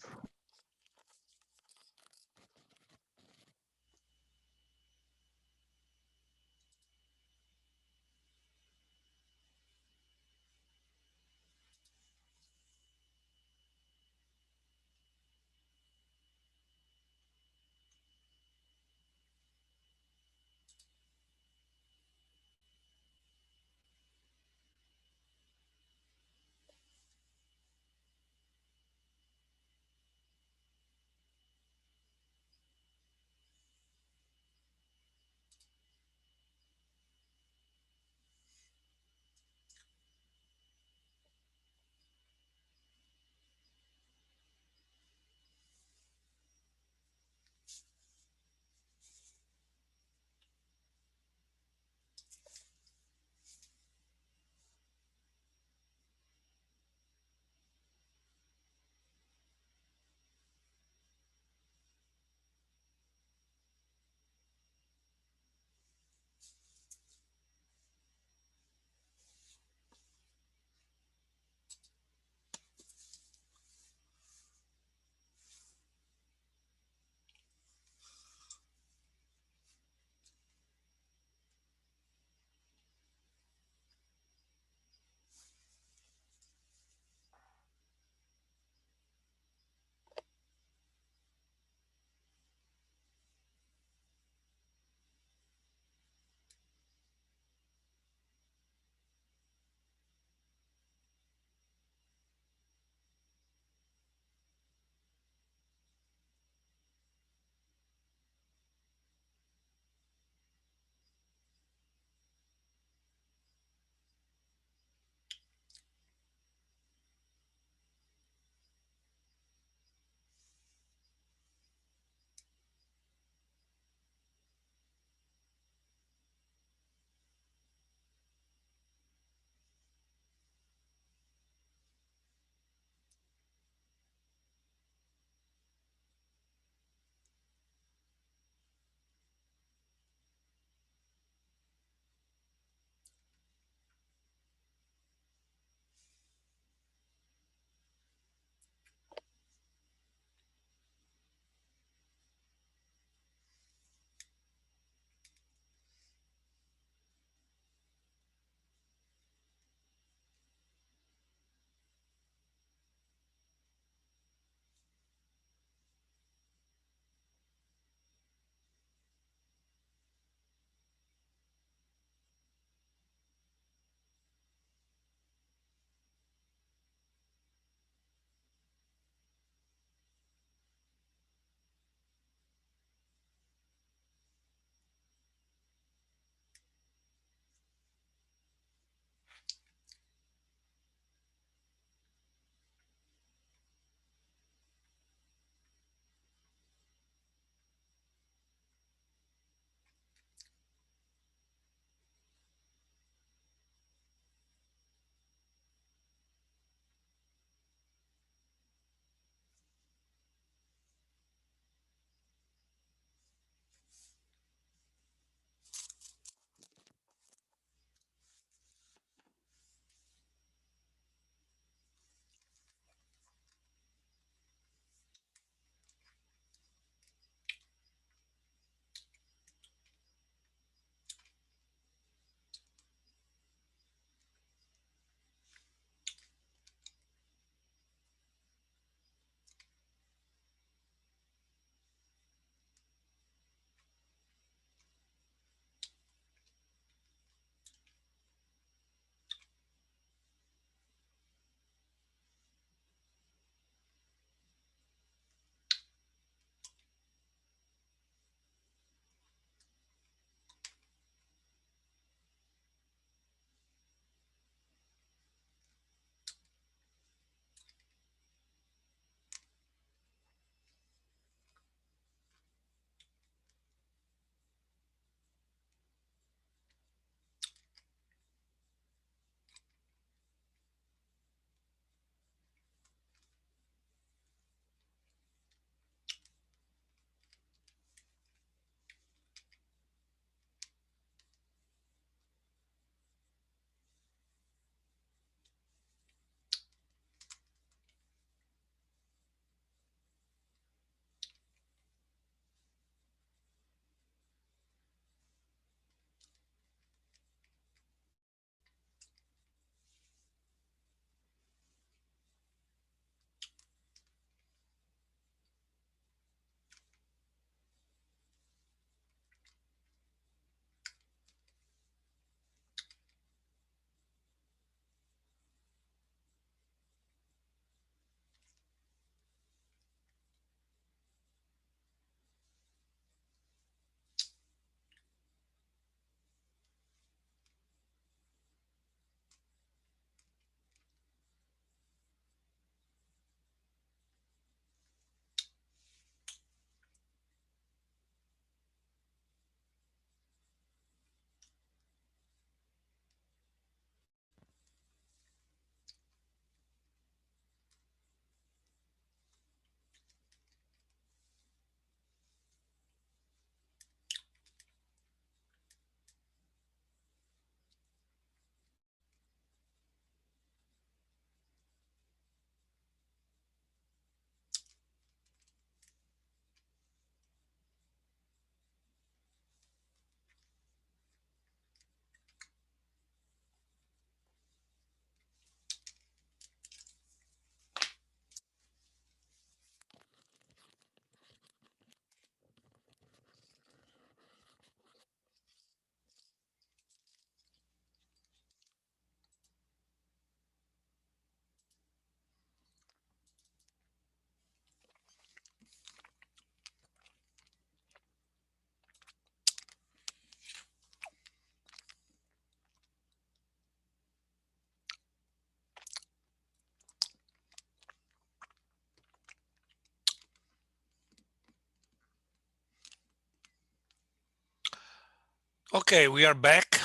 Okay, we are back.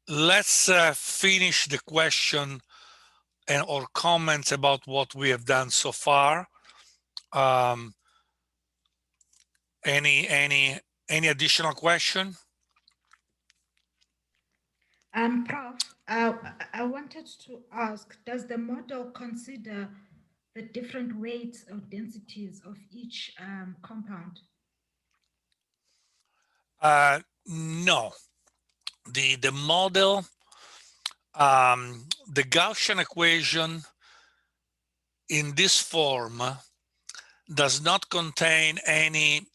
Let's finish the question and or comments about what we have done so far. Any additional question? Prof, I wanted to ask, does the model consider the different weights or densities of each compound? No, the model, the Gaussian equation in this form does not contain any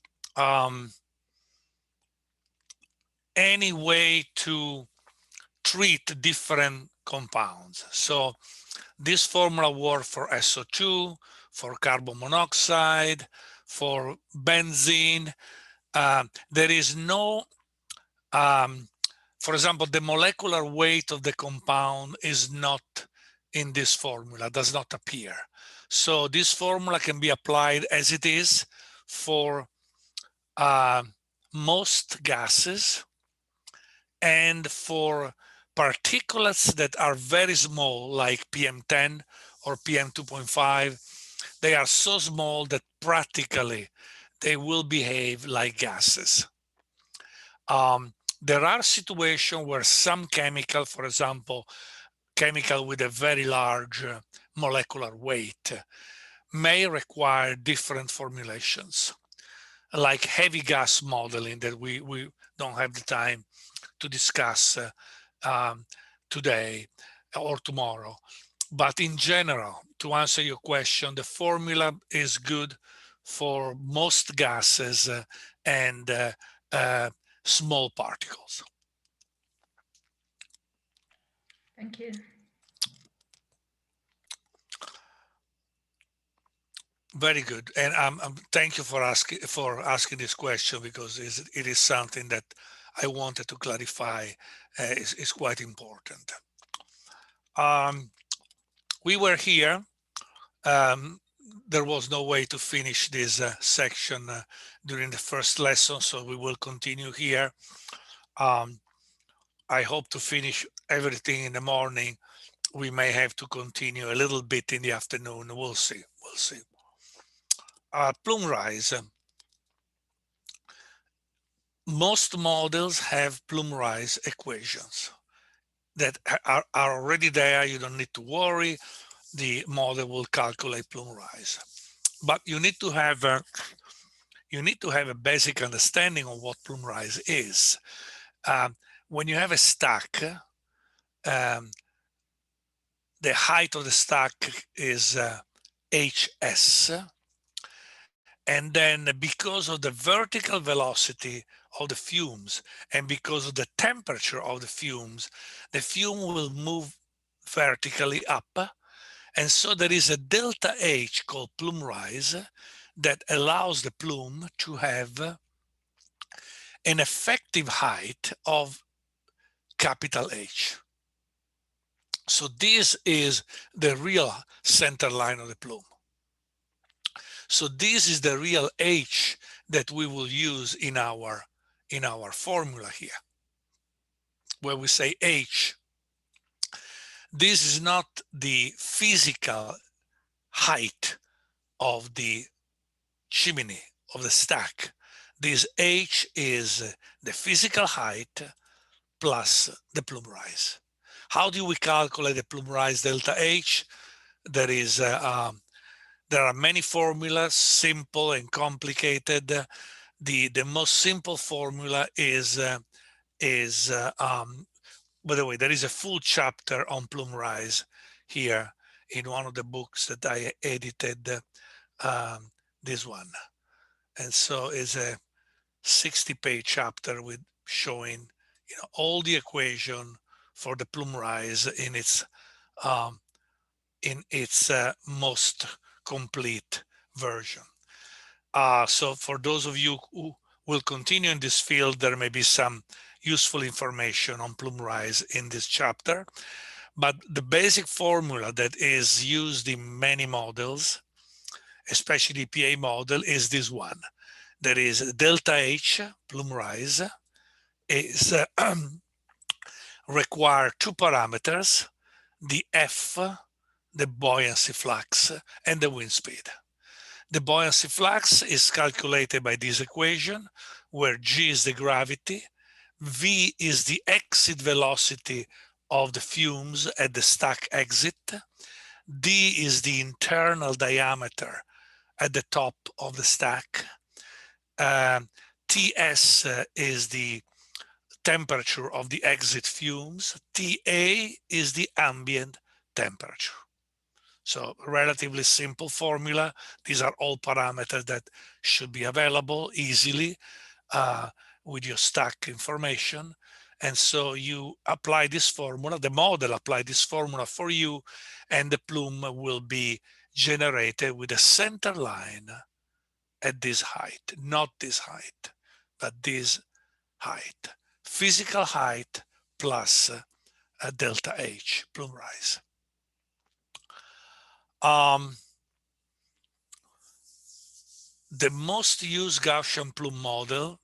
way to treat different compounds. So this formula works for SO2, for carbon monoxide, for benzene. There is no, for example, the molecular weight of the compound is not in this formula, does not appear. So this formula can be applied as it is for most gases, and for particulates that are very small, like PM10 or PM2.5, they are so small that practically they will behave like gases. There are situations where some chemical, for example, chemical with a very large molecular weight, may require different formulations, like heavy gas modeling that we don't have the time to discuss today or tomorrow. But in general, to answer your question, the formula is good for most gases and small particles. Thank you. Very good, and thank you for asking this question, because it is something that I wanted to clarify. Is quite important. We were here. There was no way to finish this section during the first lesson, so we will continue here. I hope to finish everything in the morning. We may have to continue a little bit in the afternoon. We'll see. We'll see. Plume rise. Most models have plume rise equations that are already there. You don't need to worry. The model will calculate plume rise, but you need to have a basic understanding of what plume rise is. When you have a stack, the height of the stack is hs, and then because of the vertical velocity of the fumes and because of the temperature of the fume will move vertically up, and so there is a delta H called plume rise that allows the plume to have an effective height of capital H. So this is the real center line of the plume. So this is the real H that we will use in our formula here, where we say H. This is not the physical height of the chimney, of the stack. This H is the physical height plus the plume rise. How do we calculate the plume rise delta H? There are many formulas, simple and complicated. The most simple formula is by the way, there is a full chapter on plume rise here in one of the books that I edited, this one. And so it's a 60-page chapter with showing all the equation for the plume rise in its most complete version. So for those of you who will continue in this field, there may be some useful information on plume rise in this chapter. But the basic formula that is used in many models, especially PA model, is this one. There is delta H, plume rise, is require two parameters, the F, the buoyancy flux, and the wind speed. The buoyancy flux is calculated by this equation, where G is the gravity, V is the exit velocity of the fumes at the stack exit, D is the internal diameter at the top of the stack, TS is the temperature of the exit fumes, TA is the ambient temperature. So relatively simple formula. These are all parameters that should be available easily with your stack information. And so you apply this formula, the model apply this formula for you, and the plume will be generated with a center line at this height, not this height, but this height, physical height plus delta H, plume rise. The most used Gaussian plume model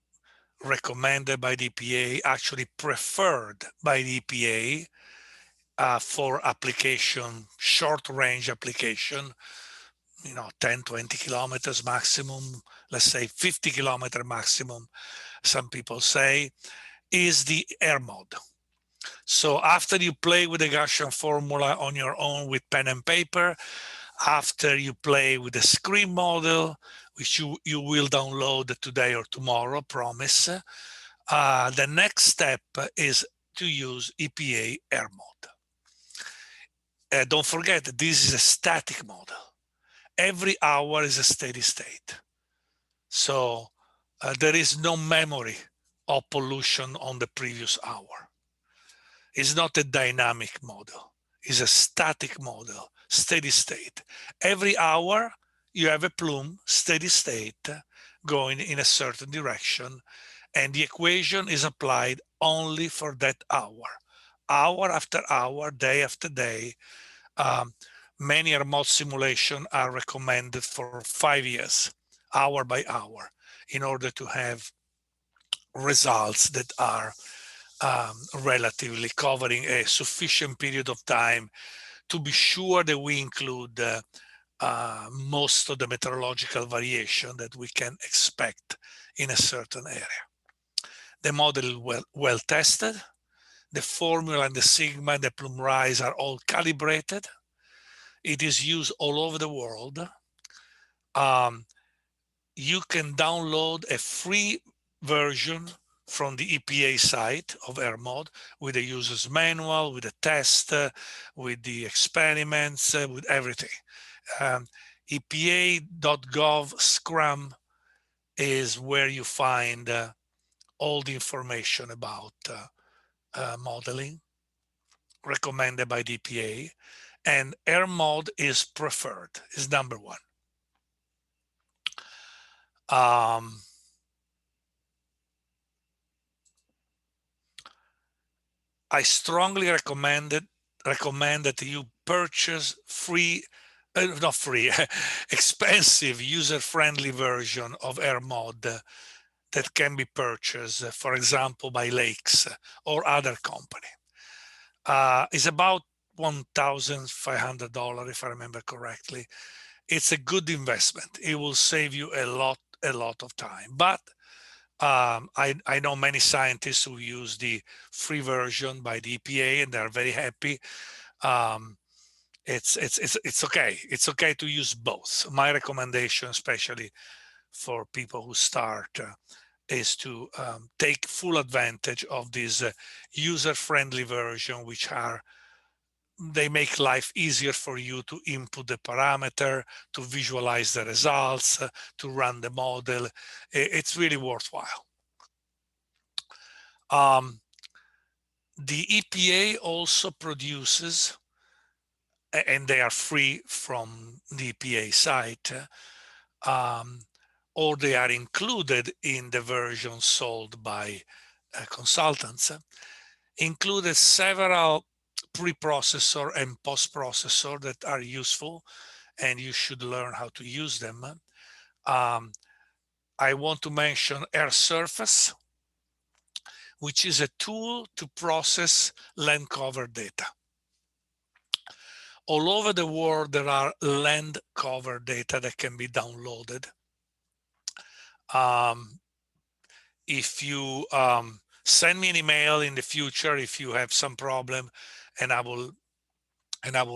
recommended by the EPA, actually preferred by the EPA for application, short range application, 10, 20 kilometers maximum, let's say 50 kilometer maximum, some people say, is the air mode. So after you play with the Gaussian formula on your own with pen and paper, after you play with the screen model, which you will download today or tomorrow, promise, the next step is to use EPA air mode. Don't forget, this is a static model. Every hour is a steady state. So there is no memory of pollution on the previous hour. It's not a dynamic model. It's a static model, steady state. Every hour you have a plume, steady state, going in a certain direction, and the equation is applied only for that hour after hour, day after day. Many remote simulations are recommended for 5 years, hour by hour, in order to have results that are relatively covering a sufficient period of time to be sure that we include most of the meteorological variation that we can expect in a certain area. The model is well tested. The formula and the sigma and the plume rise are all calibrated. It is used all over the world. You can download a free version from the EPA site of AirMod with the user's manual, with the test, with the experiments, with everything. EPA.gov Scrum is where you find all the information about modeling recommended by the EPA, and AirMod is preferred, is number one. I strongly recommend that you purchase expensive user-friendly version of AirMod that can be purchased, for example, by Lakes or other company. It's about $1,500 if I remember correctly. It's a good investment. It will save you a lot of time. But I know many scientists who use the free version by the EPA and they're very happy. It's okay. It's okay to use both. My recommendation, especially for people who start, is to take full advantage of this user-friendly version, which they make life easier for you to input the parameter, to visualize the results, to run the model. It's really worthwhile. The EPA also produces, and they are free from the EPA site, or they are included in the version sold by consultants, included several preprocessor and post-processor that are useful, and you should learn how to use them. I want to mention Air Surface, which is a tool to process land cover data. All over the world, there are land cover data that can be downloaded. If you send me an email in the future if you have some problem, and I will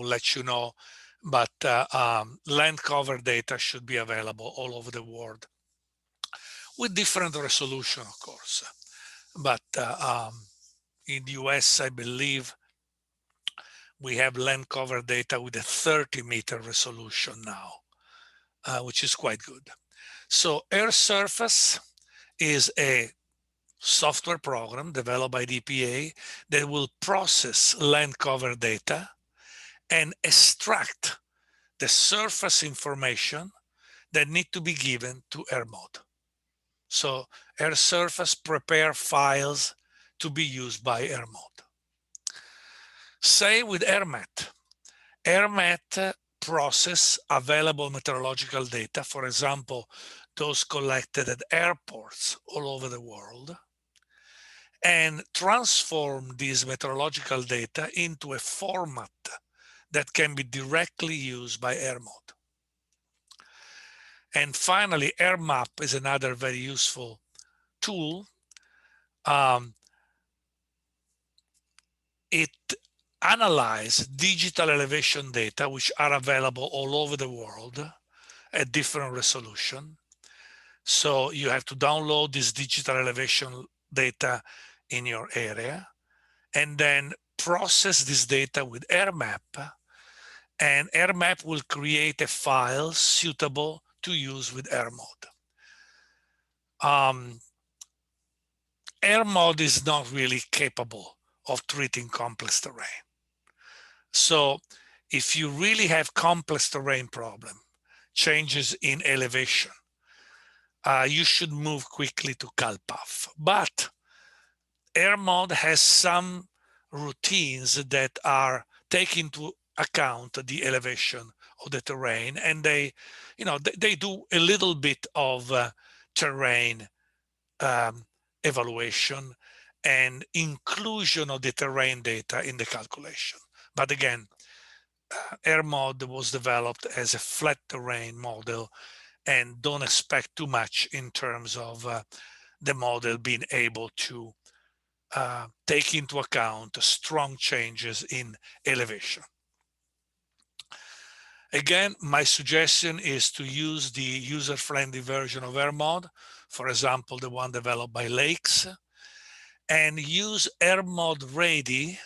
let you know. But land cover data should be available all over the world with different resolution, of course. But in the US, I believe we have land cover data with a 30-meter resolution now, which is quite good. So Air Surface is a software program developed by the EPA that will process land cover data and extract the surface information that need to be given to AirMod. So Air Surface prepare files to be used by AirMod. Same with AirMat. AirMat process available meteorological data, for example, those collected at airports all over the world, and transform these meteorological data into a format that can be directly used by AirMod. And finally, AirMap is another very useful tool. It analyzes digital elevation data, which are available all over the world at different resolution. So you have to download this digital elevation data in your area and then process this data with AirMap, and AirMap will create a file suitable to use with AirMod. AirMod is not really capable of treating complex terrain. So if you really have complex terrain problem, changes in elevation, you should move quickly to CalPAF. But AirMod has some routines that are taking into account the elevation of the terrain, and they do a little bit of terrain evaluation and inclusion of the terrain data in the calculation. But again, AirMod was developed as a flat terrain model, and don't expect too much in terms of the model being able to take into account strong changes in elevation. Again, my suggestion is to use the user-friendly version of AirMod, for example, the one developed by Lakes, and use AirMod ready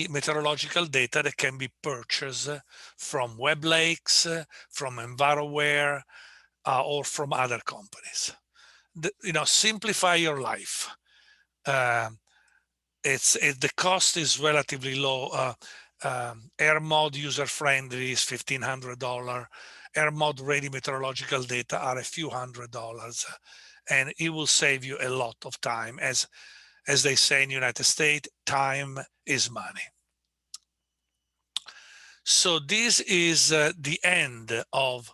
meteorological data that can be purchased from WebLakes, from EnviroWare, or from other companies. Simplify your life. The cost is relatively low. AirMod user-friendly is $1,500. AirMod ready meteorological data are a few $100s, and it will save you a lot of time. As they say in the United States, time is money. So this is the end of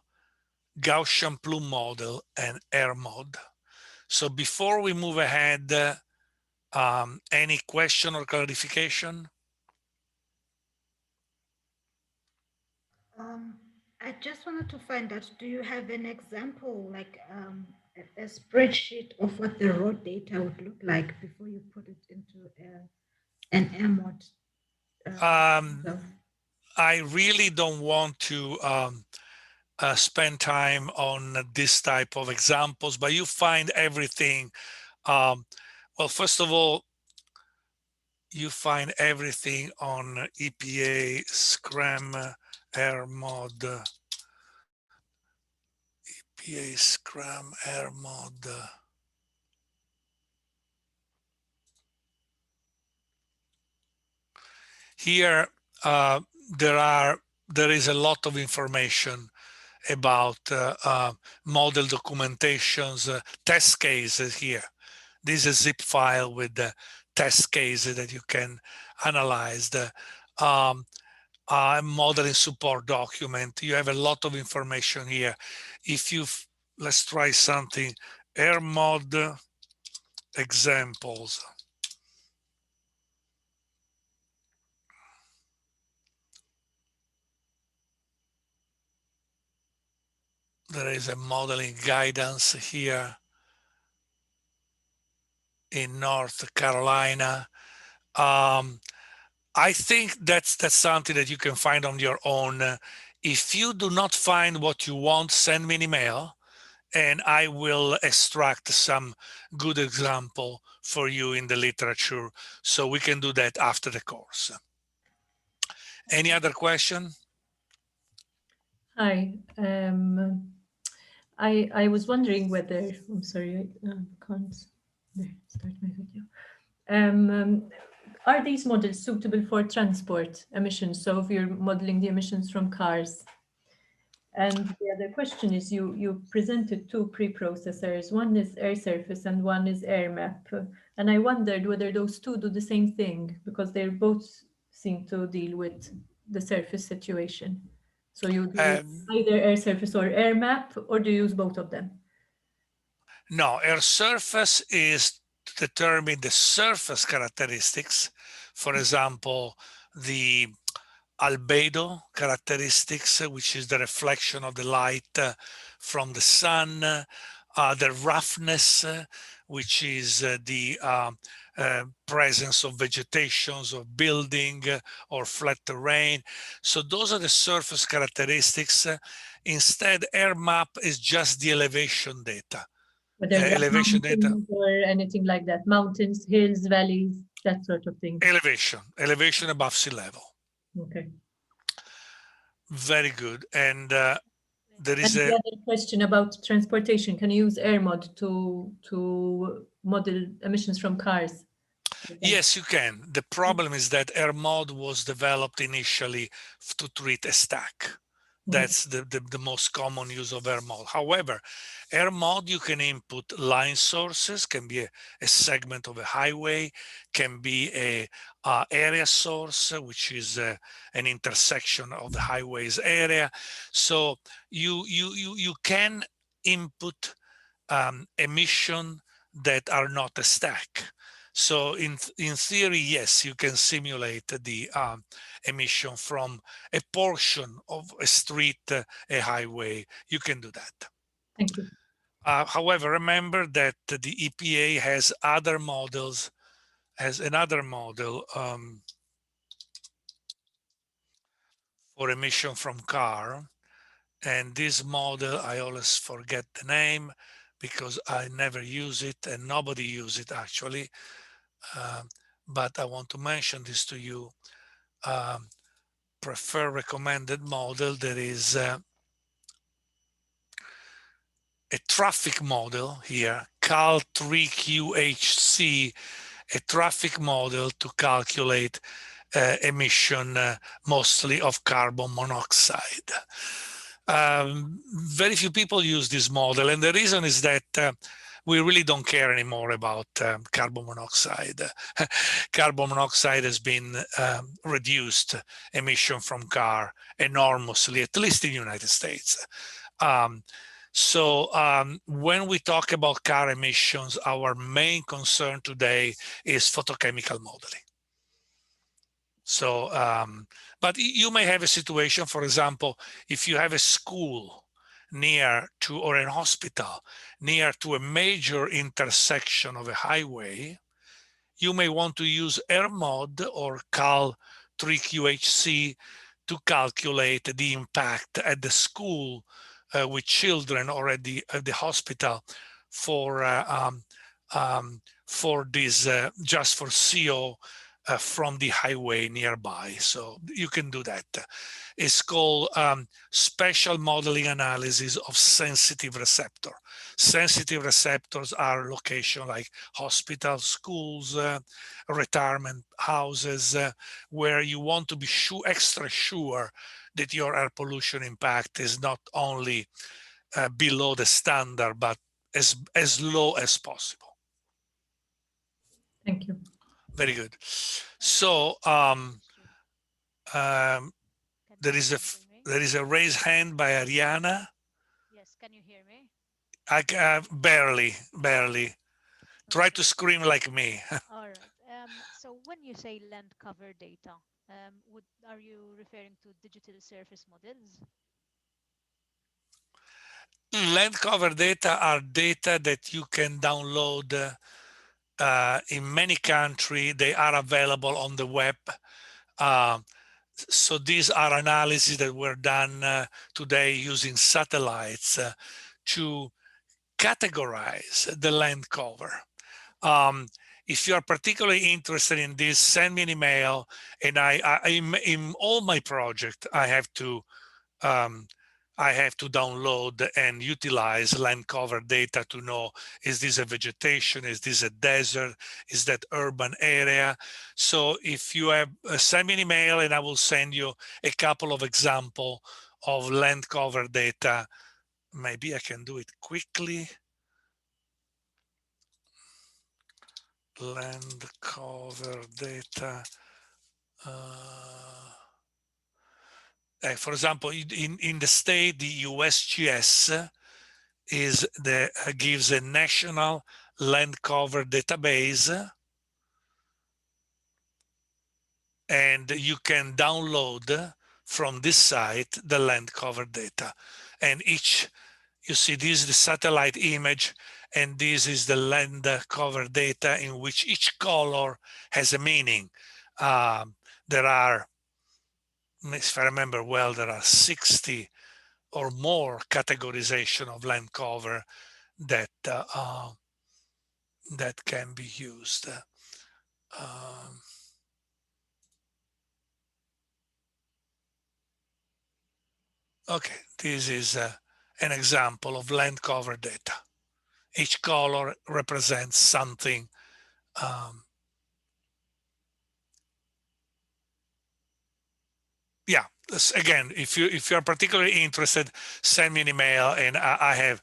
Gaussian plume model and AirMod. So before we move ahead, any question or clarification? I just wanted to find out, do you have an example, like a spreadsheet of what the raw data would look like before you put it into an AirMod? I really don't want to spend time on this type of examples, but you find everything. Well, first of all, you find everything on EPA Scram AirMod. EPA Scram AirMod. Here, there is a lot of information about model documentations, test cases here. This is a zip file with the test cases that you can analyze. modeling support document. You have a lot of information here. If you, let's try something, air mod examples. There is a modeling guidance here in North Carolina. I think that's something that you can find on your own. If you do not find what you want, send me an email and I will extract some good example for you in the literature. So we can do that after the course. Any other question? Hi. I was wondering whether, I'm sorry, I can't start my video. Are these models suitable for transport emissions? So if you're modeling the emissions from cars. And the other question is, you presented two preprocessors. One is air surface and one is air map. And I wondered whether those two do the same thing, because they both seem to deal with the surface situation. So you do either air surface or air map, or do you use both of them? No, air surface is to determine the surface characteristics. For example, the albedo characteristics, which is the reflection of the light from the sun, the roughness, which is the presence of vegetations or building or flat terrain. So those are the surface characteristics. Instead, air map is just the elevation data. Whether Elevation data or anything like that, mountains, hills, valleys, that sort of thing. Elevation above sea level. Okay. Very good. And there is the other question about transportation. Can you use AirMod to model emissions from cars? Yes, you can. The problem is that AirMod was developed initially to treat a stack. That's the most common use of AirMod. However, AirMod, you can input line sources, can be a segment of a highway, can be a area source, which is an intersection of the highway's area. So you can input emission that are not a stack. So in theory, yes, you can simulate the emission from a portion of a street, a highway. You can do that. Thank you. However, remember that the EPA has other models, has another model for emission from car. And this model, I always forget the name because I never use it and nobody use it actually. But I want to mention this to you. Preferred recommended model, there is a traffic model here, Cal3QHC, a traffic model to calculate emission mostly of carbon monoxide. Very few people use this model, and the reason is that we really don't care anymore about carbon monoxide. Carbon monoxide has been reduced emission from car enormously, at least in the United States. When we talk about car emissions, our main concern today is photochemical modeling. So, but you may have a situation, for example, if you have a school near to, or a hospital near to a major intersection of a highway, you may want to use AirMod or Cal3QHC to calculate the impact at the school with children or at the hospital for this, just for CO from the highway nearby. So you can do that. It's called special modeling analysis of sensitive receptor. Sensitive receptors are locations like hospitals, schools, retirement houses, where you want to be extra sure that your air pollution impact is not only below the standard, but as low as possible. Thank you. Very good. So There is a raised hand by Ariana. Yes, can you hear me? Barely. Try Okay. to scream like me. All right. So when you say land cover data, are you referring to digital surface models? Land cover data are data that you can download in many countries. They are available on the web. So these are analyses that were done today using satellites to categorize the land cover. If you are particularly interested in this, send me an email. And in all my project, I have to download and utilize land cover data to know, is this a vegetation? Is this a desert? Is that urban area? So if you have, send me an email and I will send you a couple of examples of land cover data. Maybe I can do it quickly. Land cover data. For example, in the state, the USGS gives a national land cover database, and you can download from this site the land cover data. And you see, this is the satellite image, and this is the land cover data in which each color has a meaning. There are, if I remember well, there are 60 or more categorization of land cover that that can be used. Okay, this is an example of land cover data. Each color represents something. Yeah, again, if you're particularly interested, send me an email, and I have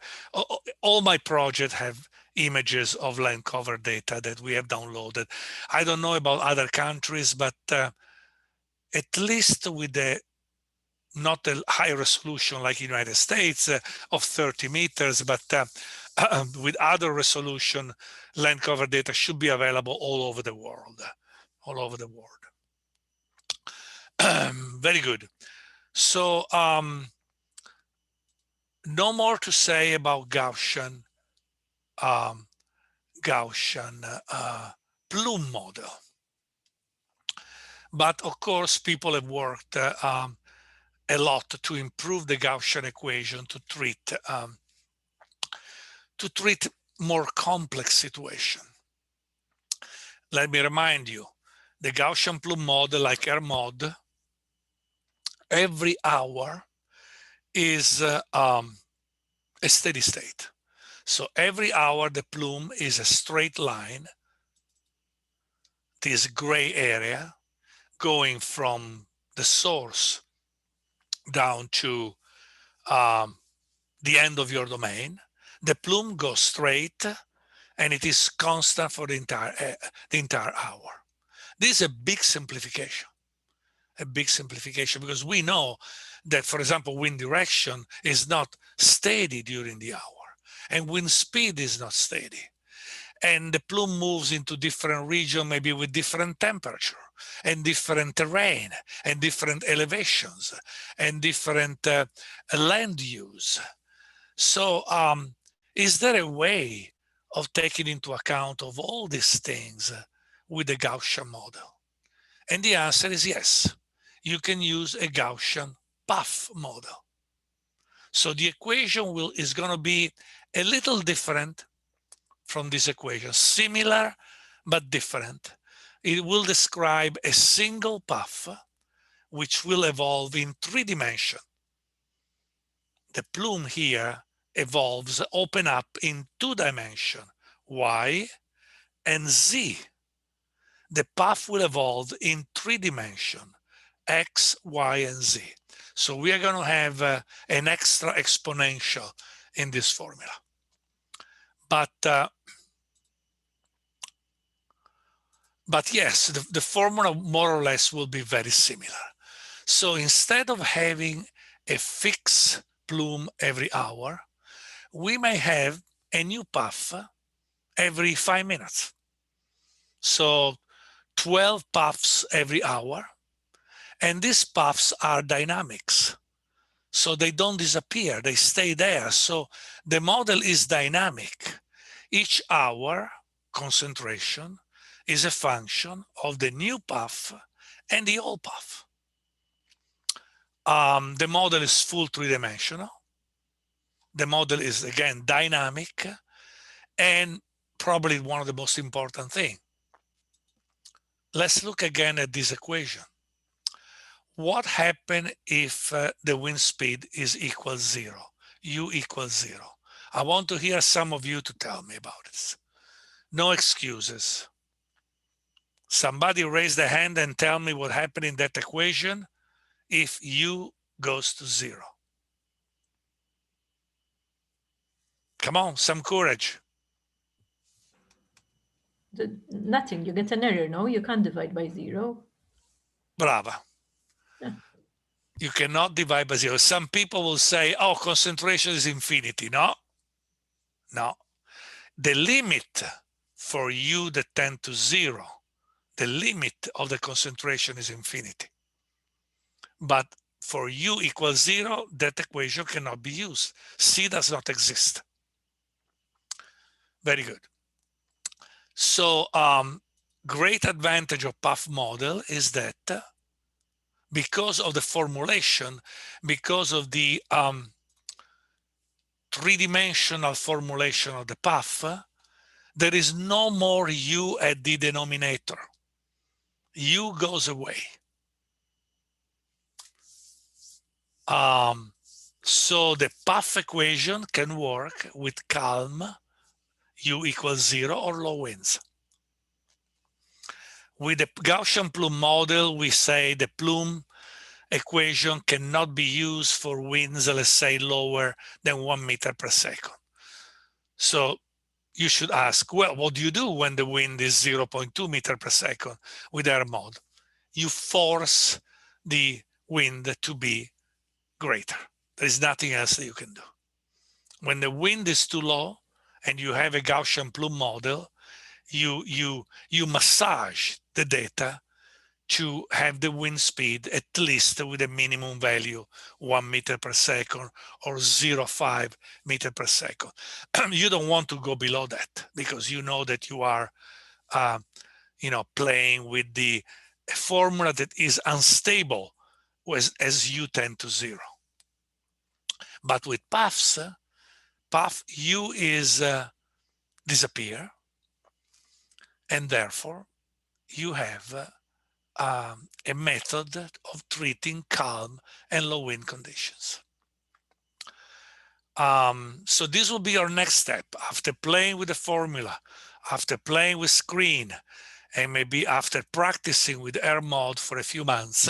all my projects have images of land cover data that we have downloaded. I don't know about other countries, but at least with the not a high resolution like United States of 30 meters, but with other resolution, land cover data should be available all over the world, Very good. So no more to say about Gaussian plume model. But of course, people have worked a lot to improve the Gaussian equation to treat more complex situation. Let me remind you, the Gaussian plume model, like RMOD, every hour is a steady state. So every hour the plume is a straight line, this gray area, going from the source down to the end of your domain. The plume goes straight, and it is constant for the entire hour. This is a big simplification. Because we know that, for example, wind direction is not steady during the hour, and wind speed is not steady. And the plume moves into different regions, maybe with different temperature and different terrain and different elevations and different land use. So is there a way of taking into account of all these things with the Gaussian model? And the answer is yes. You can use a Gaussian path model. So the equation is going to be a little different from this equation, similar but different. It will describe a single path which will evolve in 3 dimensions. The plume here evolves, open up in 2 dimensions, y and z. The path will evolve in 3 dimensions, x, y, and z. So we are going to have an extra exponential in this formula. But yes, the formula more or less will be very similar. So instead of having a fixed plume every hour, we may have a new puff every 5 minutes. So 12 puffs every hour. And these puffs are dynamics. So they don't disappear, they stay there. So the model is dynamic. Each hour concentration is a function of the new puff and the old puff. The model is full three-dimensional. The model is, again, dynamic, and probably one of the most important things. Let's look again at this equation. What happens if the wind speed is equal 0, u equals 0? I want to hear some of you to tell me about this. No excuses. Somebody raise their hand and tell me what happened in that equation if u goes to 0. Come on, some courage. Nothing, you get an error, no? You can't divide by 0. Brava. Yeah. You cannot divide by 0. Some people will say, oh, concentration is infinity. No, no. The limit for u that tend to 0, the limit of the concentration is infinity. But for u equals 0, that equation cannot be used. C does not exist. Very good. So great advantage of puff model is that because of the formulation, because of the three-dimensional formulation of the puff, there is no more u at the denominator. U goes away. So the puff equation can work with calm, u equals 0 or low winds. With the Gaussian plume model, we say the plume equation cannot be used for winds, let's say, lower than 1 meter per second. So you should ask, well, what do you do when the wind is 0.2 meter per second with air mod? You force the wind to be greater. There is nothing else that you can do. When the wind is too low and you have a Gaussian plume model, you massage the data to have the wind speed at least with a minimum value 1 meter per second or 0.5 meter per second. You don't want to go below that because you know that you are playing with the formula that is unstable as u tend to 0. But with puffs, puff u is disappear, and therefore you have a method of treating calm and low wind conditions. So this will be our next step. After playing with the formula, after playing with screen, and maybe after practicing with air mod for a few months,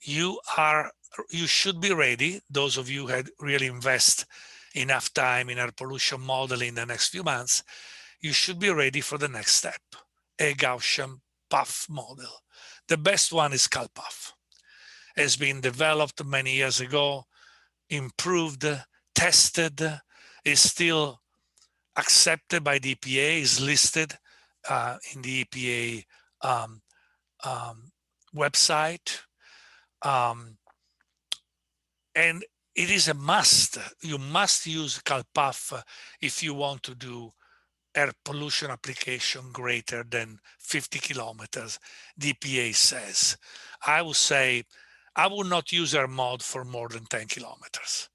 you should be ready. Those of you who had really invest enough time in air pollution modeling in the next few months, you should be ready for the next step, a Gaussian puff model. The best one is CalPuff. Has been developed many years ago, improved, tested, is still accepted by the EPA, is listed in the EPA website. And it is a must. You must use CalPuff if you want to do air pollution application greater than 50 kilometers, the EPA says. I would say I would not use air mod for more than 10 kilometers.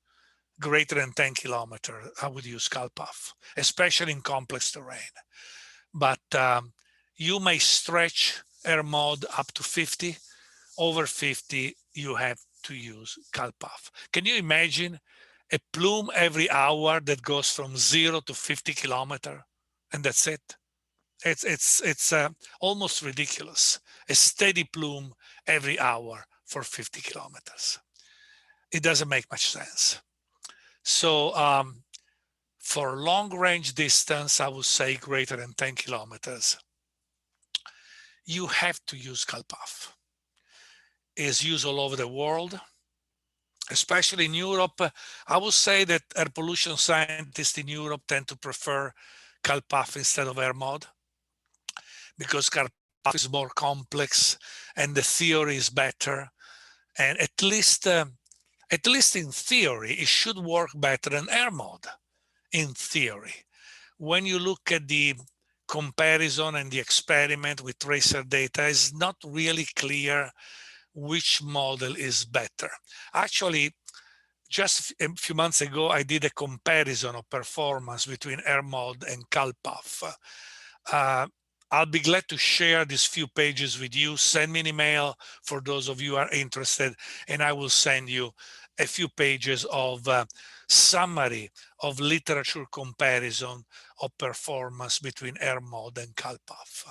Greater than 10 kilometers, I would use CalPuff, especially in complex terrain. But you may stretch air mod up to 50. Over 50, you have to use CalPuff. Can you imagine a plume every hour that goes from 0 to 50 kilometers? And that's it. It's almost ridiculous. A steady plume every hour for 50 kilometers. It doesn't make much sense. So for long range distance, I would say greater than 10 kilometers, you have to use CalPuff. is used all over the world, especially in Europe. I would say that air pollution scientists in Europe tend to prefer CalPAF instead of AirMod, because CalPAF is more complex and the theory is better. And at least in theory, it should work better than AirMod, in theory. When you look at the comparison and the experiment with tracer data, it's not really clear which model is better. Actually, just a few months ago, I did a comparison of performance between AirMod and CalPAF. I'll be glad to share these few pages with you. Send me an email for those of you who are interested, and I will send you a few pages of summary of literature comparison of performance between AirMod and CalPAF.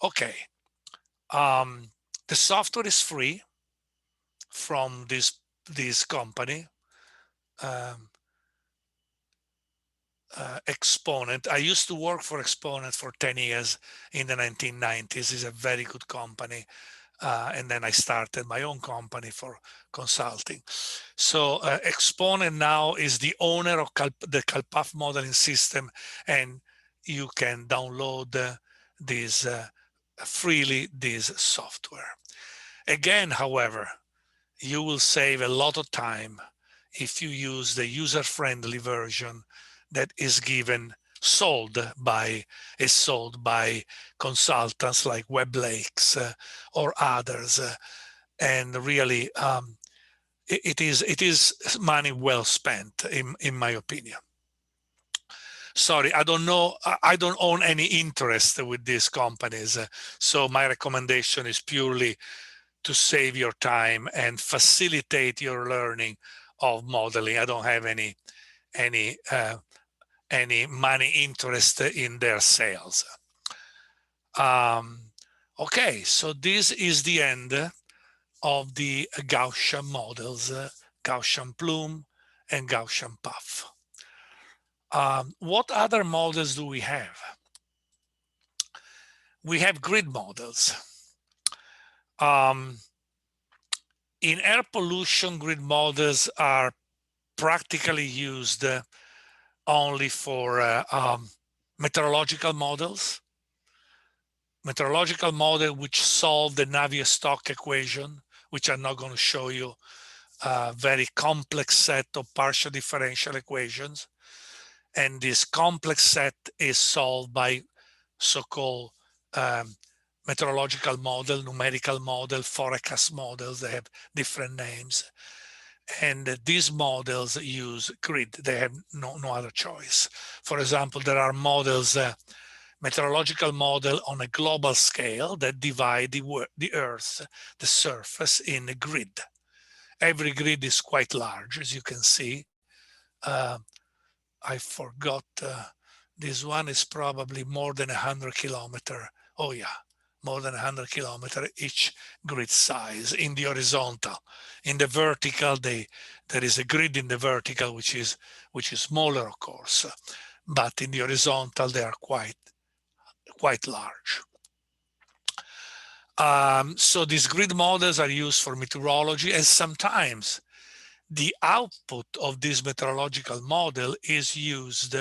Okay, the software is free from this company, Exponent. I used to work for Exponent for 10 years in the 1990s. It's a very good company. And then I started my own company for consulting. So Exponent now is the owner of the CalPAF modeling system, and you can download freely this software. Again, however, you will save a lot of time if you use the user-friendly version that is sold by consultants like WebLakes or others, and really it is money well spent, in my opinion. Sorry, I don't know. I don't own any interest with these companies, so my recommendation is purely to save your time and facilitate your learning of modeling. I don't have any money interest in their sales. Okay, so this is the end of the Gaussian models, Gaussian plume and Gaussian puff. What other models do we have? We have grid models. In air pollution, grid models are practically used only for meteorological models. Meteorological model which solve the Navier-Stokes equation, which I'm not going to show you, a very complex set of partial differential equations. And this complex set is solved by so-called meteorological model, numerical model, forecast models. They have different names. And these models use grid. They have no other choice. For example, there are models, meteorological model on a global scale that divide the Earth, the surface, in a grid. Every grid is quite large, as you can see. I forgot, this one is probably more than 100 kilometers. Oh yeah, more than 100 kilometers each grid size in the horizontal. In the vertical, there is a grid in the vertical, which is smaller, of course, but in the horizontal, they are quite large. So these grid models are used for meteorology, and sometimes the output of this meteorological model is used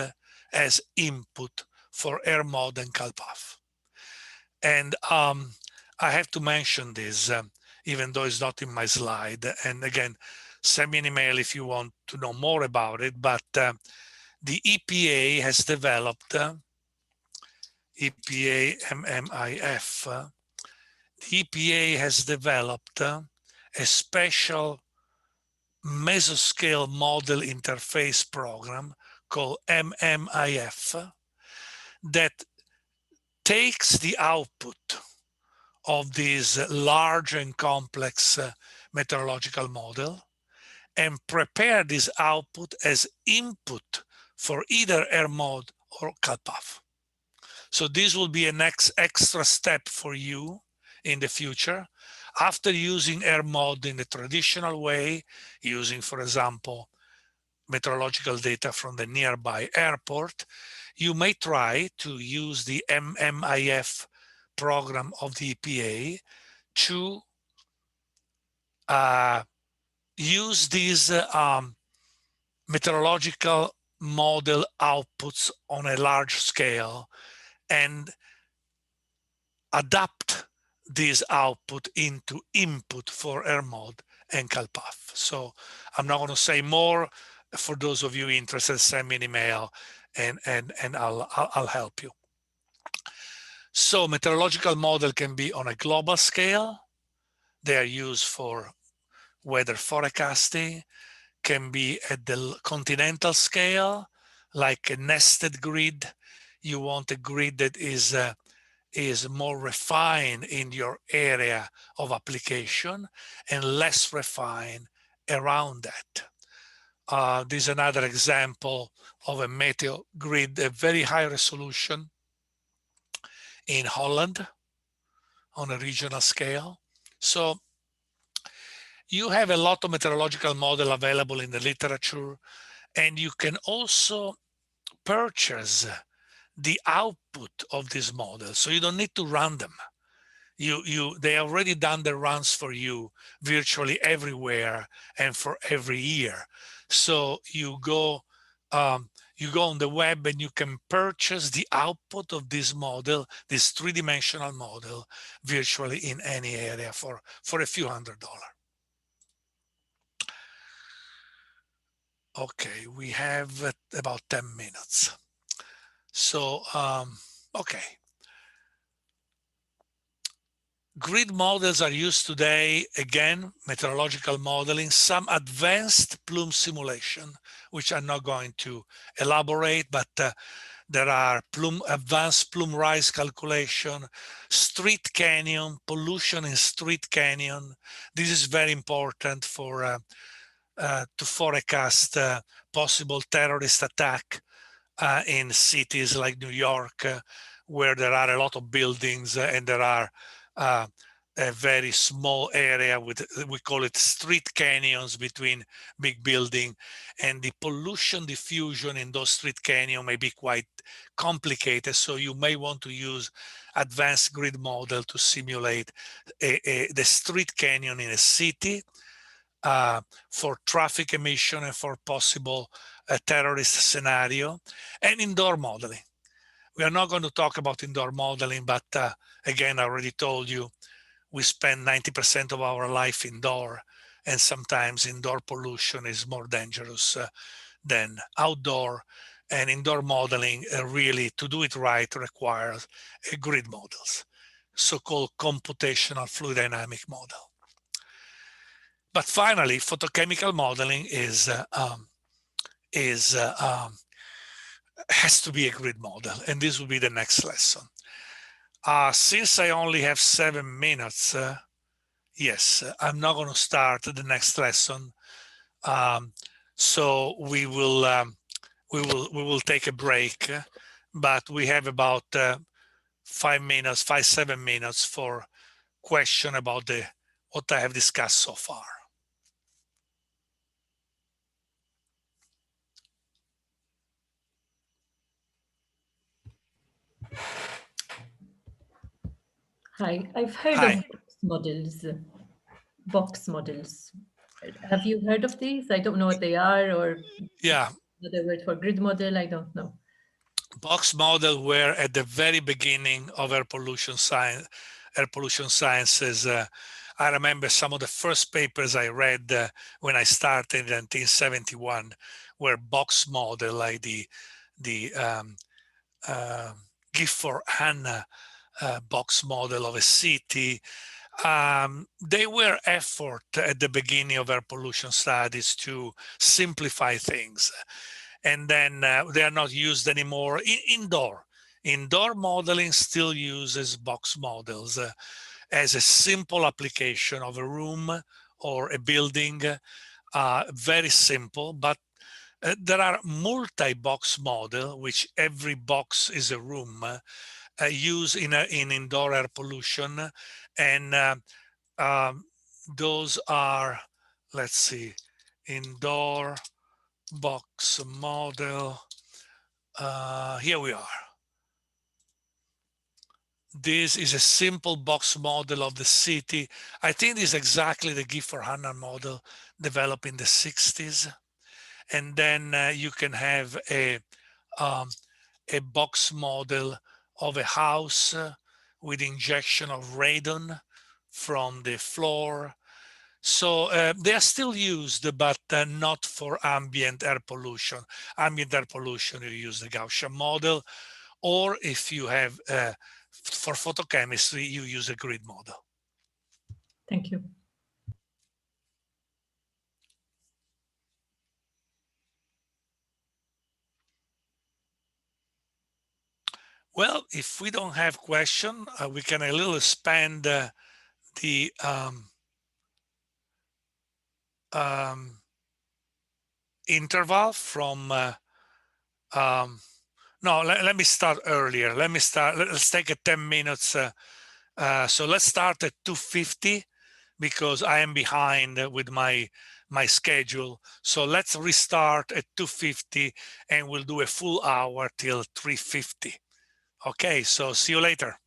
as input for AirMod and CalPAF. And I have to mention this, even though it's not in my slide. And again, send me an email if you want to know more about it. But the EPA has developed, EPA MMIF, the EPA has developed a special mesoscale model interface program called MMIF that takes the output of this large and complex meteorological model and prepare this output as input for either AirMod or CalPAF. So this will be a next extra step for you in the future. After using AirMod in the traditional way, using, for example, meteorological data from the nearby airport, you may try to use the MMIF program of the EPA to use these meteorological model outputs on a large scale and adapt this output into input for ERMOD and CalPAF. So I'm not going to say more. For those of you interested, send me an email and I'll help you. So meteorological model can be on a global scale. They are used for weather forecasting, can be at the continental scale, like a nested grid. You want a grid that is more refined in your area of application and less refined around that. This is another example of a meteo grid, a very high resolution in Holland on a regional scale. So you have a lot of meteorological model available in the literature, and you can also purchase the output of this model. So you don't need to run them. They already done the runs for you virtually everywhere and for every year. So you go on the web and you can purchase the output of this model, this three-dimensional model, virtually in any area for a few $100s. Okay, we have about 10 minutes. So, okay. Grid models are used today, again, meteorological modeling, some advanced plume simulation, which I'm not going to elaborate, but there are advanced plume rise calculation, street canyon, pollution in street canyon. This is very important for to forecast possible terrorist attack in cities like New York, where there are a lot of buildings and there are a very small area with, we call it street canyons between big building, and the pollution diffusion in those street canyon may be quite complicated. So you may want to use advanced grid model to simulate the street canyon in a city for traffic emission and for possible terrorist scenario, and indoor modeling. We are not going to talk about indoor modeling, but again, I already told you, we spend 90% of our life indoor, and sometimes indoor pollution is more dangerous than outdoor. And indoor modeling really, to do it right, requires grid models, so-called computational fluid dynamic model. But finally, photochemical modeling has to be a grid model, and this will be the next lesson. Since I only have 7 minutes, yes, I'm not going to start the next lesson. So we will take a break, but we have about 7 minutes for question about what I have discussed so far. Hi, I've heard Hi. of box models. Have you heard of these? I don't know what they are, or Yeah, another word for grid model, I don't know. box model were at the very beginning of air pollution sciences. I remember some of the first papers I read when I started in 1971 were box model, like the Gifford Hanna box model of a city. They were effort at the beginning of air pollution studies to simplify things, and then they are not used anymore. Indoor modeling still uses box models as a simple application of a room or a building, very simple, but there are multi-box model, which every box is a room, used in indoor air pollution. And those are, let's see, indoor box model. Here we are. This is a simple box model of the city. I think this is exactly the Gifford-Hanna model developed in the 60s. And then you can have a box model of a house with injection of radon from the floor. So they are still used, but not for ambient air pollution. Ambient air pollution, you use the Gaussian model, or if you have, for photochemistry, you use a grid model. Thank you. Well, if we don't have question, we can a little expand the interval from no, let me start earlier. Let's take a 10 minutes. So let's start at 2:50 because I am behind with my schedule. So let's restart at 2:50 and we'll do a full hour till 3:50. Okay, so see you later.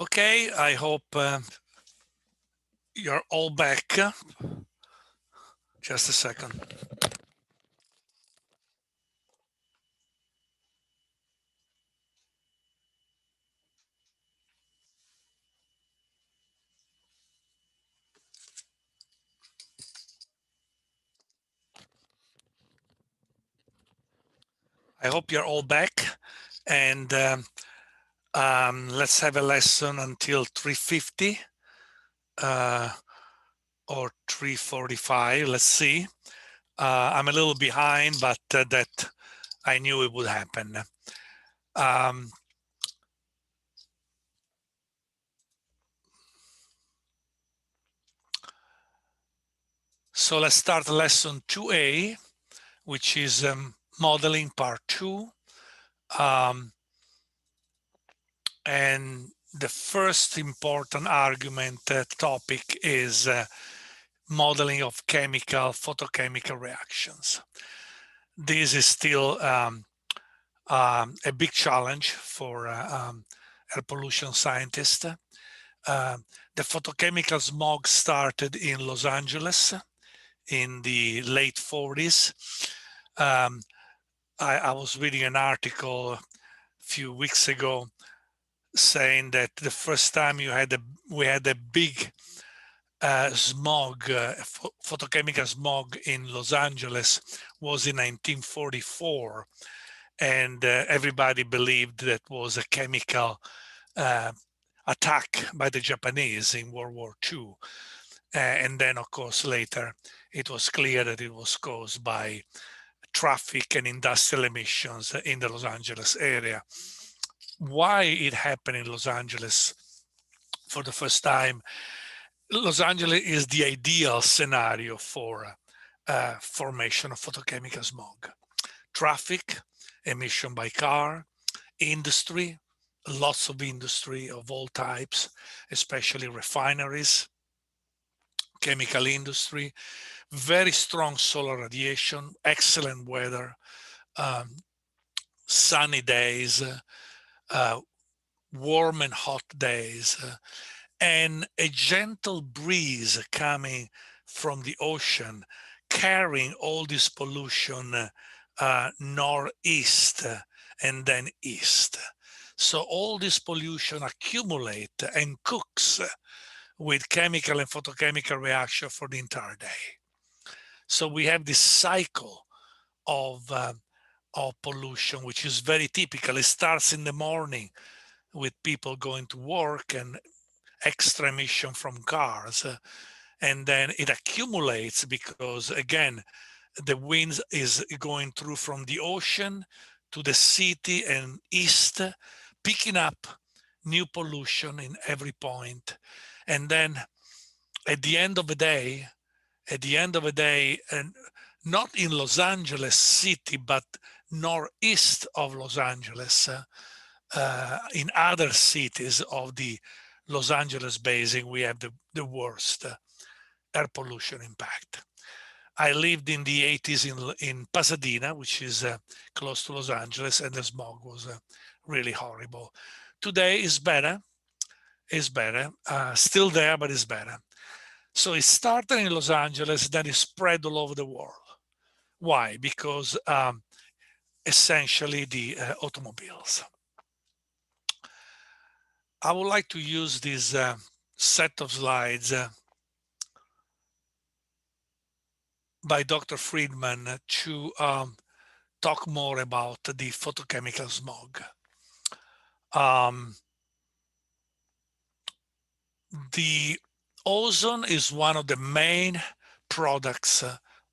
Okay, I hope you're all back. Just a second. I hope you're all back, and let's have a lesson until 3:50 or 3:45. Let's see. I'm a little behind, but that I knew it would happen. So let's start lesson 2A, which is modeling part 2. And the first important argument topic is modeling of photochemical reactions. This is still a big challenge for air pollution scientists. The photochemical smog started in Los Angeles in the late 40s. I was reading an article a few weeks ago saying that the first time we had a big photochemical smog in Los Angeles was in 1944, and everybody believed that was a chemical attack by the Japanese in World War II. And then, of course, later it was clear that it was caused by traffic and industrial emissions in the Los Angeles area. Why it happened in Los Angeles for the first time? Los Angeles is the ideal scenario for formation of photochemical smog. Traffic, emission by car, industry, lots of industry of all types, especially refineries, chemical industry, very strong solar radiation, excellent weather, sunny days, warm and hot days, and a gentle breeze coming from the ocean, carrying all this pollution northeast and then east. So all this pollution accumulate and cooks with chemical and photochemical reaction for the entire day. So we have this cycle of pollution, which is very typical. It starts in the morning with people going to work and extra emission from cars, and then it accumulates because, again, the wind is going through from the ocean to the city and east, picking up new pollution in every point. And then at the end of the day, and not in Los Angeles city, but northeast of Los Angeles, in other cities of the Los Angeles basin, we have the worst air pollution impact. I lived in the 80s in Pasadena, which is close to Los Angeles, and the smog was really horrible. Today is better, still there, but it's better. So it started in Los Angeles, then it spread all over the world. Why? Because essentially the automobiles. I would like to use this set of slides by Dr. Friedman to talk more about the photochemical smog. The ozone is one of the main products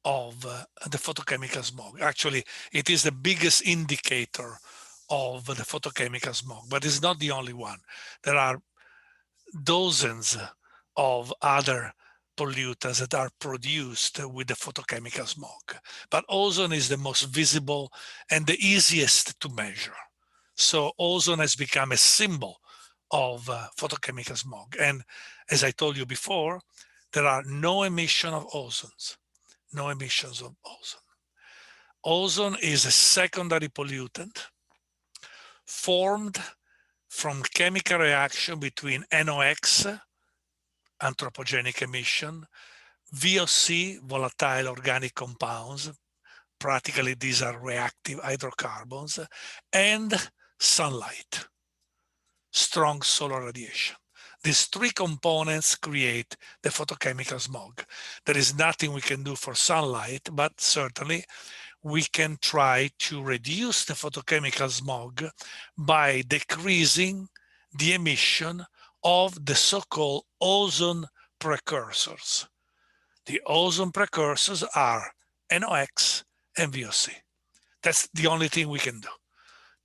of the photochemical smog. Actually, it is the biggest indicator of the photochemical smog, but it's not the only one. There are dozens of other pollutants that are produced with the photochemical smog. But ozone is the most visible and the easiest to measure. So ozone has become a symbol of photochemical smog. And as I told you before, there are no emission of ozones, no emissions of ozone. Ozone is a secondary pollutant formed from chemical reaction between NOx, anthropogenic emission, VOC, volatile organic compounds, practically these are reactive hydrocarbons, and sunlight, strong solar radiation. These three components create the photochemical smog. There is nothing we can do for sunlight, but certainly we can try to reduce the photochemical smog by decreasing the emission of the so-called ozone precursors. The ozone precursors are NOx and VOC. That's the only thing we can do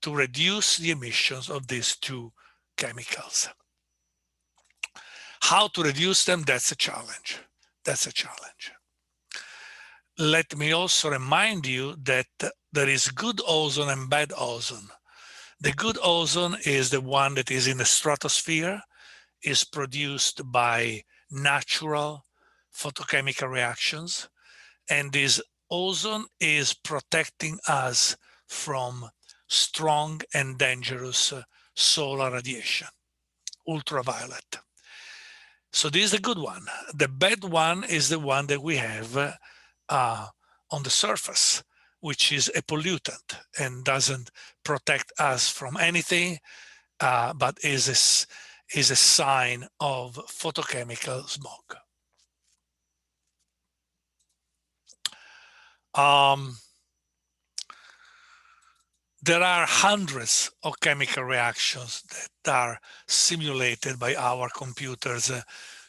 to reduce the emissions of these two chemicals. How to reduce them, that's a challenge. That's a challenge. Let me also remind you that there is good ozone and bad ozone. The good ozone is the one that is in the stratosphere, is produced by natural photochemical reactions, and this ozone is protecting us from strong and dangerous solar radiation, ultraviolet. So this is the good one. The bad one is the one that we have on the surface, which is a pollutant and doesn't protect us from anything, but is a sign of photochemical smog. There are hundreds of chemical reactions that are simulated by our computers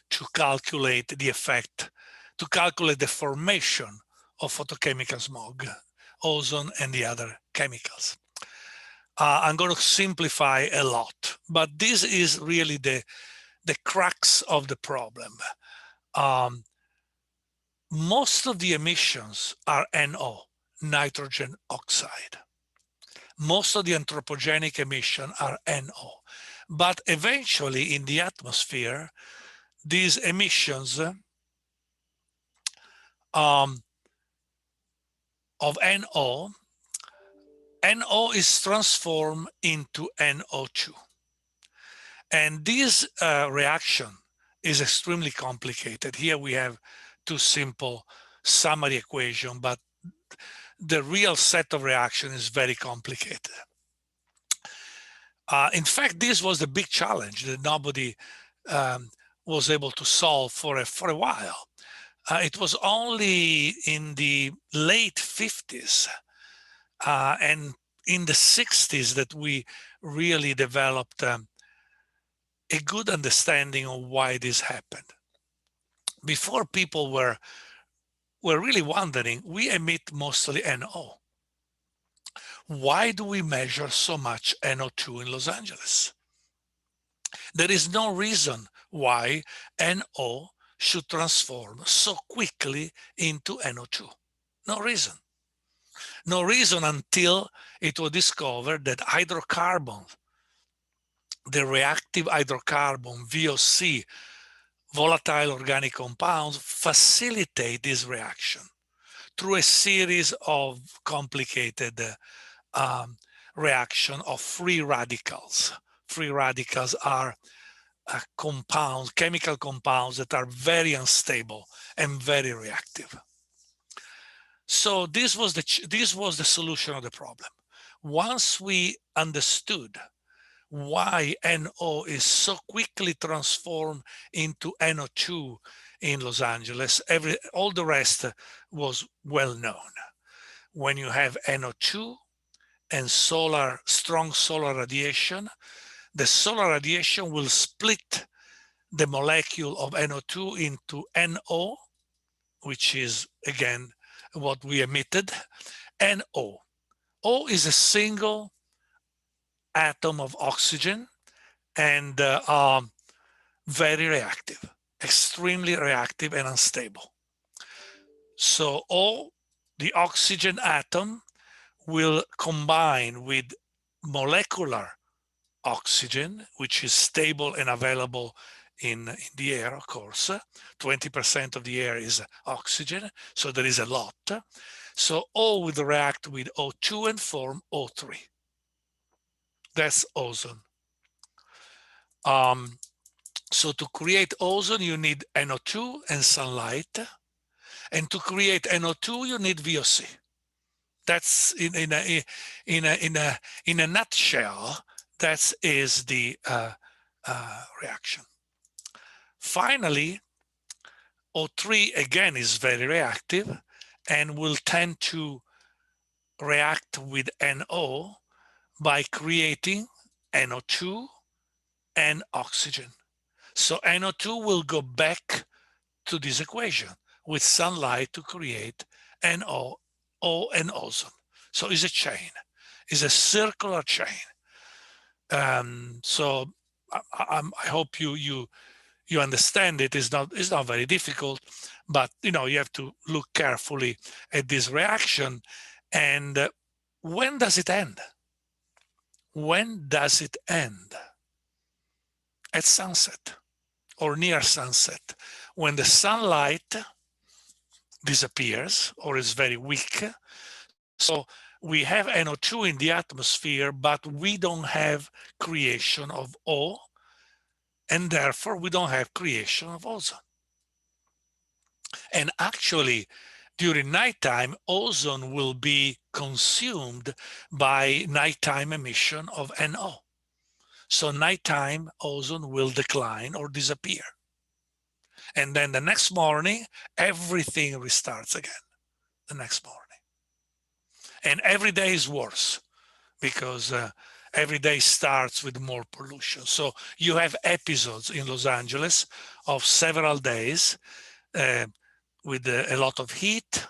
to calculate the effect, to calculate the formation of photochemical smog, ozone, and the other chemicals. I'm going to simplify a lot, but this is really the crux of the problem. Most of the emissions are NO, nitrogen oxide. Most of the anthropogenic emission are NO. But eventually in the atmosphere, these emissions of NO is transformed into NO2. And this reaction is extremely complicated. Here we have two simple summary equations, but the real set of reaction is very complicated. In fact, this was the big challenge that nobody was able to solve for a while. It was only in the late 50s and in the 60s that we really developed a good understanding of why this happened. Before, people were really wondering, we emit mostly NO. Why do we measure so much NO2 in Los Angeles? There is no reason why NO should transform so quickly into NO2. No reason. No reason until it was discovered that hydrocarbons, the reactive hydrocarbon, VOC, volatile organic compounds, facilitate this reaction through a series of complicated reaction of free radicals. Free radicals are compounds, chemical compounds that are very unstable and very reactive. So this was the solution of the problem. Once we understood why NO is so quickly transformed into NO2 in Los Angeles, all the rest was well known. When you have NO2 and strong solar radiation, the solar radiation will split the molecule of NO2 into NO, which is again what we emitted, and O. O is a single atom of oxygen and very reactive, extremely reactive and unstable. So O, the oxygen atom, will combine with molecular oxygen, which is stable and available in the air, of course. 20% of the air is oxygen, so there is a lot. So O will react with O2 and form O3. That's ozone. So to create ozone, you need NO2 and sunlight. And to create NO2, you need VOC. That's in a nutshell, that is the reaction. Finally, O3 again is very reactive and will tend to react with NO by creating NO2 and oxygen. So NO2 will go back to this equation with sunlight to create NO, O and ozone. So it's a chain, it's a circular chain. So I hope you understand it. It's not very difficult, but you have to look carefully at this reaction. And when does it end? When does it end? At sunset or near sunset, when the sunlight disappears or is very weak. So we have NO2 in the atmosphere, but we don't have creation of O, and therefore we don't have creation of ozone. And actually, during nighttime, ozone will be consumed by nighttime emission of NO. So nighttime ozone will decline or disappear. And then the next morning, everything restarts again the next morning. And every day is worse because every day starts with more pollution. So you have episodes in Los Angeles of several days with a lot of heat,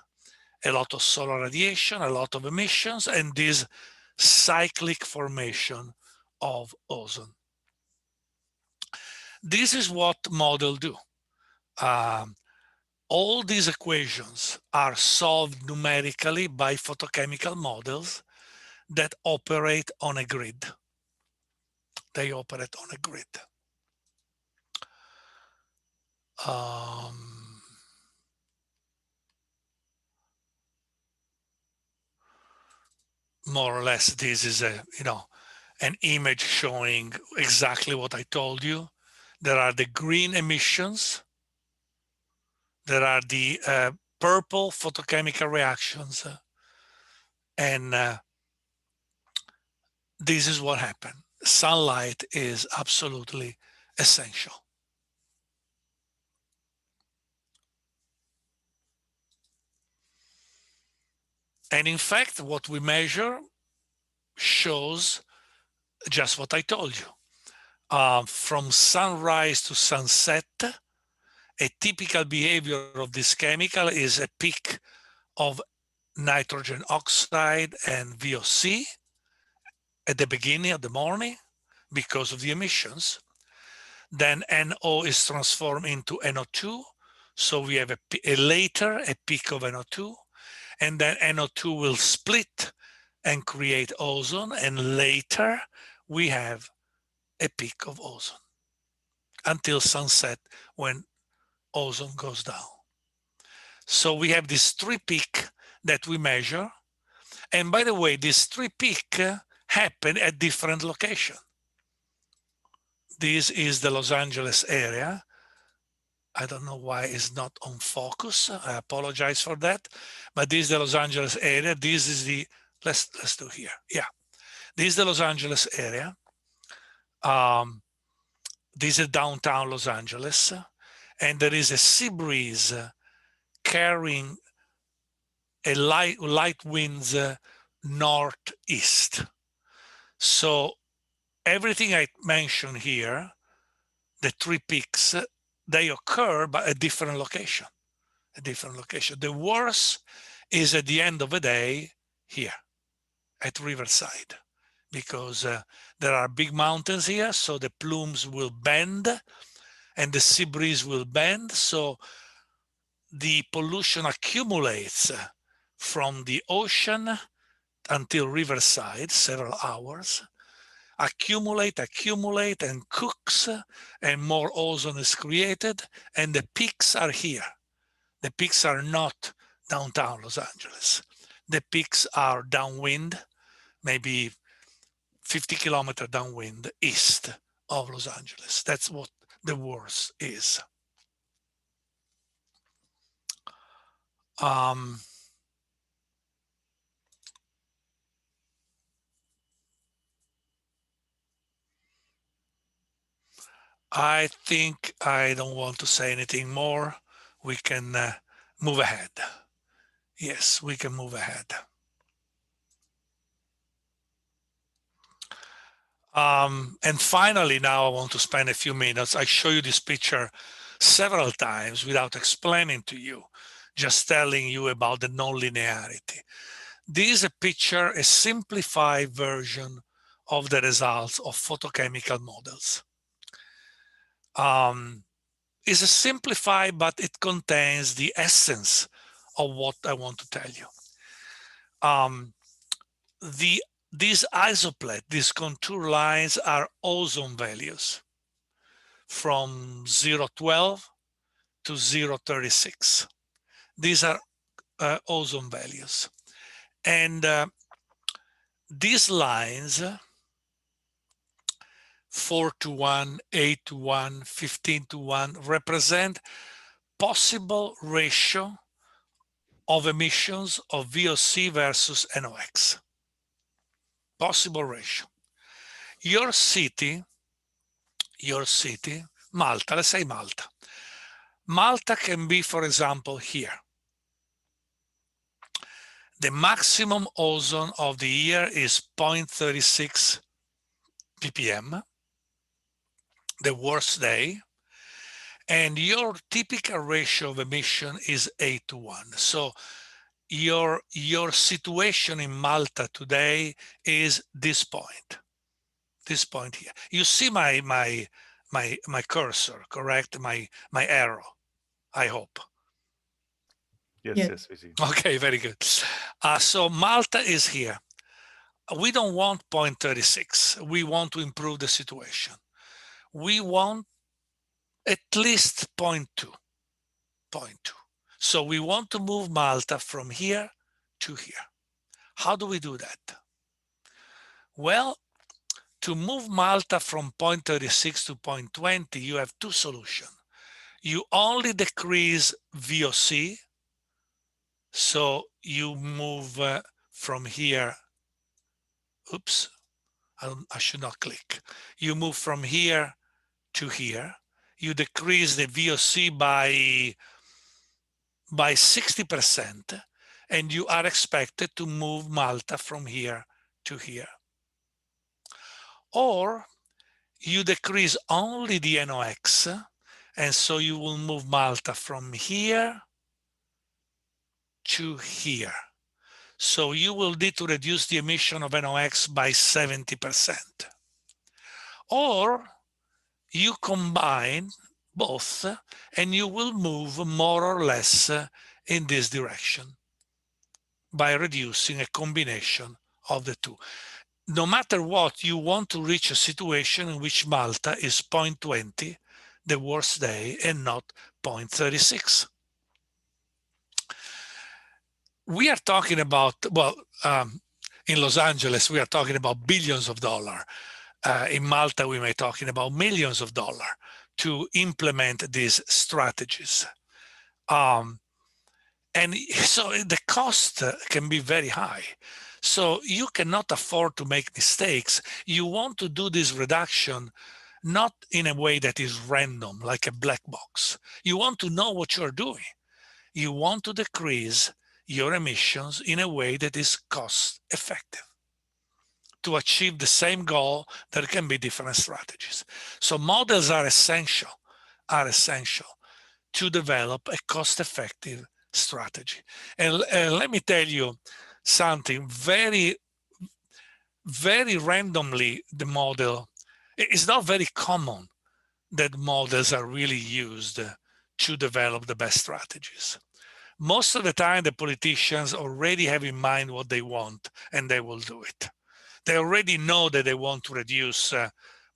a lot of solar radiation, a lot of emissions, and this cyclic formation of ozone. This is what models do. All these equations are solved numerically by photochemical models that operate on a grid. They operate on a grid. More or less, this is an image showing exactly what I told you. There are the green emissions. There are the purple photochemical reactions. And this is what happened. Sunlight is absolutely essential. And in fact, what we measure shows just what I told you. From sunrise to sunset, a typical behavior of this chemical is a peak of nitrogen oxide and VOC at the beginning of the morning because of the emissions. Then NO is transformed into NO2. So we have later a peak of NO2, and then NO2 will split and create ozone, and later we have a peak of ozone until sunset when ozone goes down. So we have these three peaks that we measure. And by the way, these three peaks happen at different locations. This is the Los Angeles area. I don't know why it's not on focus. I apologize for that. But this is the Los Angeles area. This is the, let's do here. Yeah. This is the Los Angeles area. This is downtown Los Angeles. And there is a sea breeze carrying a light winds northeast. So everything I mentioned here, the three peaks, they occur but at different location, The worst is at the end of the day here at Riverside, because there are big mountains here, so the plumes will bend and the sea breeze will bend. So the pollution accumulates from the ocean until Riverside, several hours, accumulate and cooks, and more ozone is created, and the peaks are here. The peaks are not downtown Los Angeles. The peaks are downwind, maybe 50 kilometers downwind east of Los Angeles. That's what the worst is. I think I don't want to say anything more. We can move ahead. Yes, we can move ahead. And finally, now I want to spend a few minutes. I show you this picture several times without explaining to you, just telling you about the nonlinearity. This is a picture, a simplified version of the results of photochemical models. It's a simplified, but it contains the essence of what I want to tell you. These isoplate, these contour lines are ozone values from 012 to 036. These are ozone values. And these lines, 4 to 1, 8 to 1, 15 to 1, represent possible ratio of emissions of VOC versus NOx. Possible ratio. Your city, Malta, let's say Malta. Malta can be, for example, here. The maximum ozone of the year is 0.36 ppm, the worst day, and your typical ratio of emission is 8 to 1. So your situation in Malta today is this point here. You see my cursor, correct? My arrow, I hope. Yes, we see. Okay, very good. So Malta is here. We don't want 0.36. We want to improve the situation. We want at least 0.2. So we want to move Malta from here to here. How do we do that? Well, to move Malta from 0.36 to 0.20, you have two solutions. You only decrease VOC, so you move from here. Oops, I should not click. You move from here to here. You decrease the VOC by 60%, and you are expected to move Malta from here to here. Or you decrease only the NOx, and so you will move Malta from here to here. So you will need to reduce the emission of NOx by 70%. Or you combine both, and you will move more or less in this direction by reducing a combination of the two. No matter what, you want to reach a situation in which Malta is 0.20, the worst day, and not 0.36. We are talking about, well, in Los Angeles, we are talking about billions of dollars. In Malta, we may be talking about millions of dollars to implement these strategies. And so the cost can be very high. So you cannot afford to make mistakes. You want to do this reduction not in a way that is random, like a black box. You want to know what you're doing. You want to decrease your emissions in a way that is cost effective. To achieve the same goal, there can be different strategies. So models are essential to develop a cost-effective strategy. And let me tell you something, very randomly, the model, it's not very common that models are really used to develop the best strategies. Most of the time, the politicians already have in mind what they want, and they will do it. They already know that they want to reduce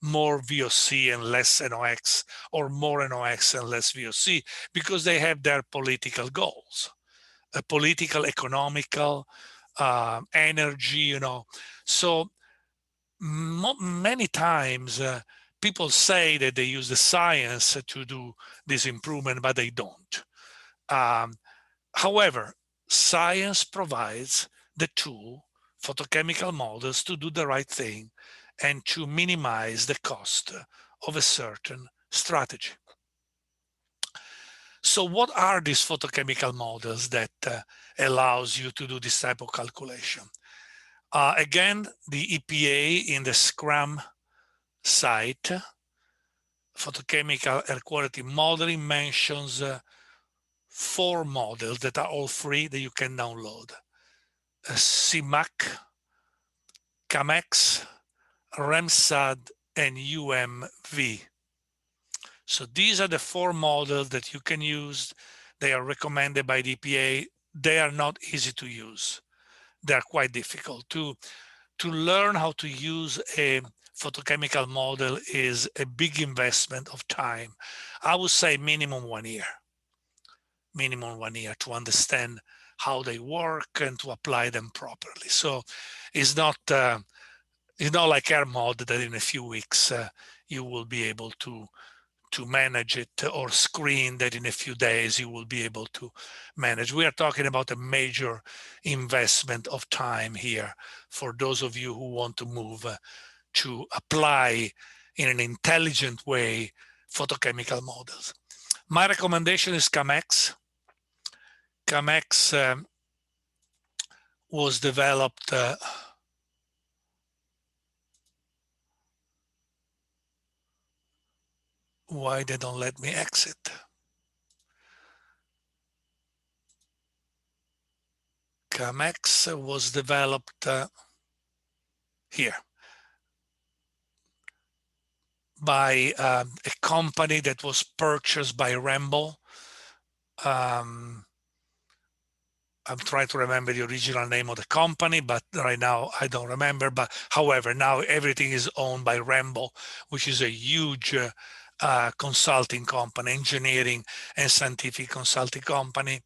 more VOC and less NOx, or more NOx and less VOC, because they have their political goals, political, economical, energy, So many times people say that they use the science to do this improvement, but they don't. However, science provides the tool, photochemical models, to do the right thing and to minimize the cost of a certain strategy. So what are these photochemical models that allows you to do this type of calculation? Again, the EPA in the Scrum site, photochemical air quality modeling, mentions 4 models that are all free that you can download. CMAC, CAMEX, REMSAD, and UMV. So these are the 4 models that you can use. They are recommended by the EPA. They are not easy to use. They are quite difficult. To learn how to use a photochemical model is a big investment of time. I would say minimum 1 year. Minimum 1 year to understand how they work and to apply them properly. So it's not like air mod that in a few weeks you will be able to manage it, or screen that in a few days you will be able to manage. We are talking about a major investment of time here for those of you who want to move to apply in an intelligent way photochemical models. My recommendation is CAMEX. CAMEX was developed why they don't let me exit? CAMEX was developed here by a company that was purchased by Rambo. I'm trying to remember the original name of the company, but right now I don't remember. But however, now everything is owned by Rambo, which is a huge consulting company, engineering and scientific consulting company.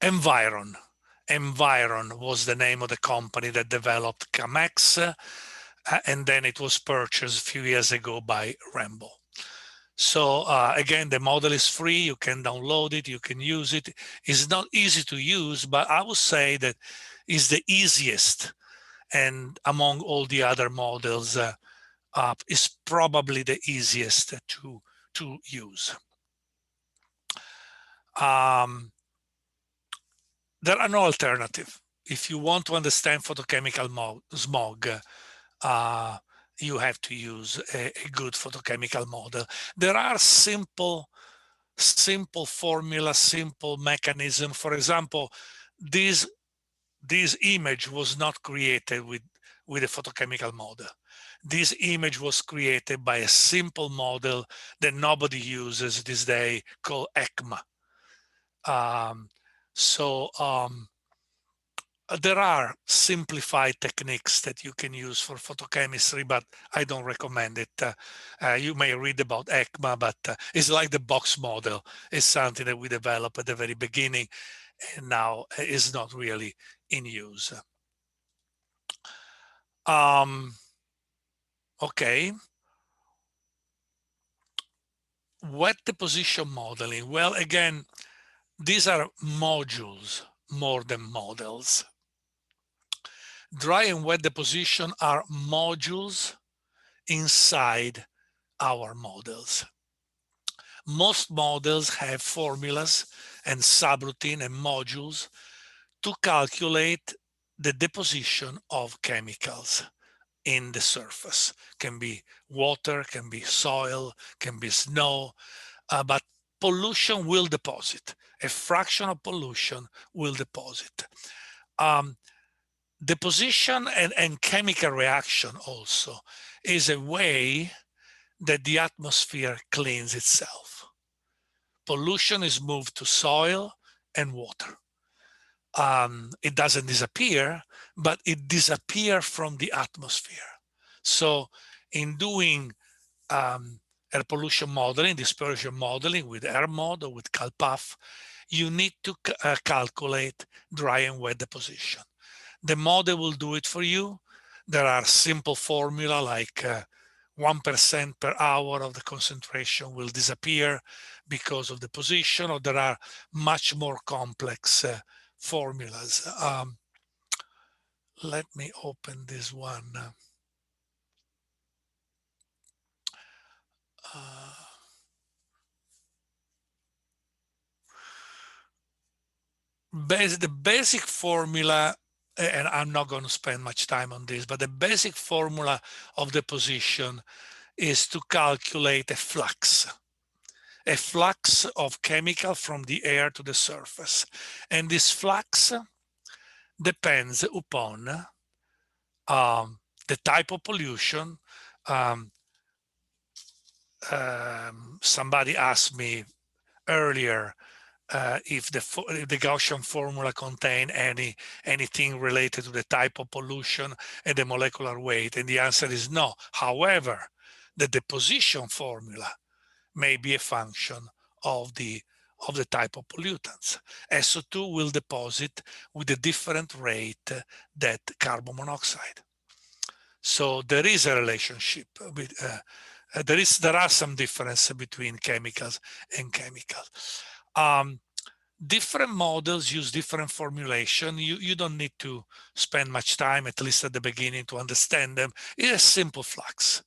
Environ was the name of the company that developed CAMEX, and then it was purchased a few years ago by Rambo. So again, the model is free. You can download it. You can use it. It's not easy to use, but I would say that it's the easiest. And among all the other models, is probably the easiest to use. There are no alternative. If you want to understand photochemical smog, you have to use a good photochemical model. There are simple formula, simple mechanism. For example, this image was not created with a photochemical model. This image was created by a simple model that nobody uses this day called ECMA. There are simplified techniques that you can use for photochemistry, but I don't recommend it. You may read about ECMA, but it's like the box model. It's something that we developed at the very beginning and now is not really in use. Okay. Wet deposition modeling. Well, again, these are modules more than models. Dry and wet deposition are modules inside our models. Most models have formulas and subroutine and modules to calculate the deposition of chemicals in the surface. Can be water, can be soil, can be snow, but pollution will deposit. A fraction of pollution will deposit. Deposition and chemical reaction also is a way that the atmosphere cleans itself. Pollution is moved to soil and water. It doesn't disappear, but it disappears from the atmosphere. So in doing air pollution modeling, dispersion modeling with AirMod or with CalPAF, you need to calculate dry and wet deposition. The model will do it for you. There are simple formula like 1% per hour of the concentration will disappear because of the position, or there are much more complex formulas. Let me open this one. The basic formula, and I'm not going to spend much time on this, but the basic formula of the position is to calculate a flux of chemical from the air to the surface. And this flux depends upon the type of pollution. Somebody asked me earlier if the Gaussian formula contain anything related to the type of pollution and the molecular weight, and the answer is no. However, the deposition formula may be a function of the type of pollutants. SO2 will deposit with a different rate that carbon monoxide. So there is a relationship with, there are some difference between chemicals and chemicals. Different models use different formulation. You don't need to spend much time, at least at the beginning, to understand them. It's a simple flux,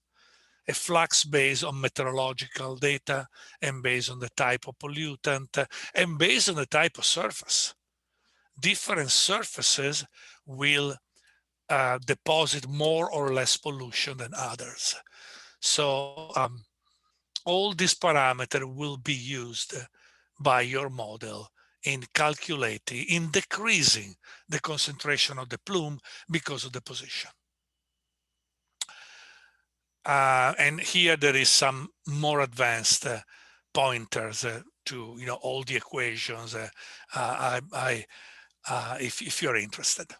a flux based on meteorological data and based on the type of pollutant and based on the type of surface. Different surfaces will deposit more or less pollution than others. So all these parameters will be used by your model in calculating, in decreasing the concentration of the plume because of the position. And here there is some more advanced pointers to all the equations if you're interested.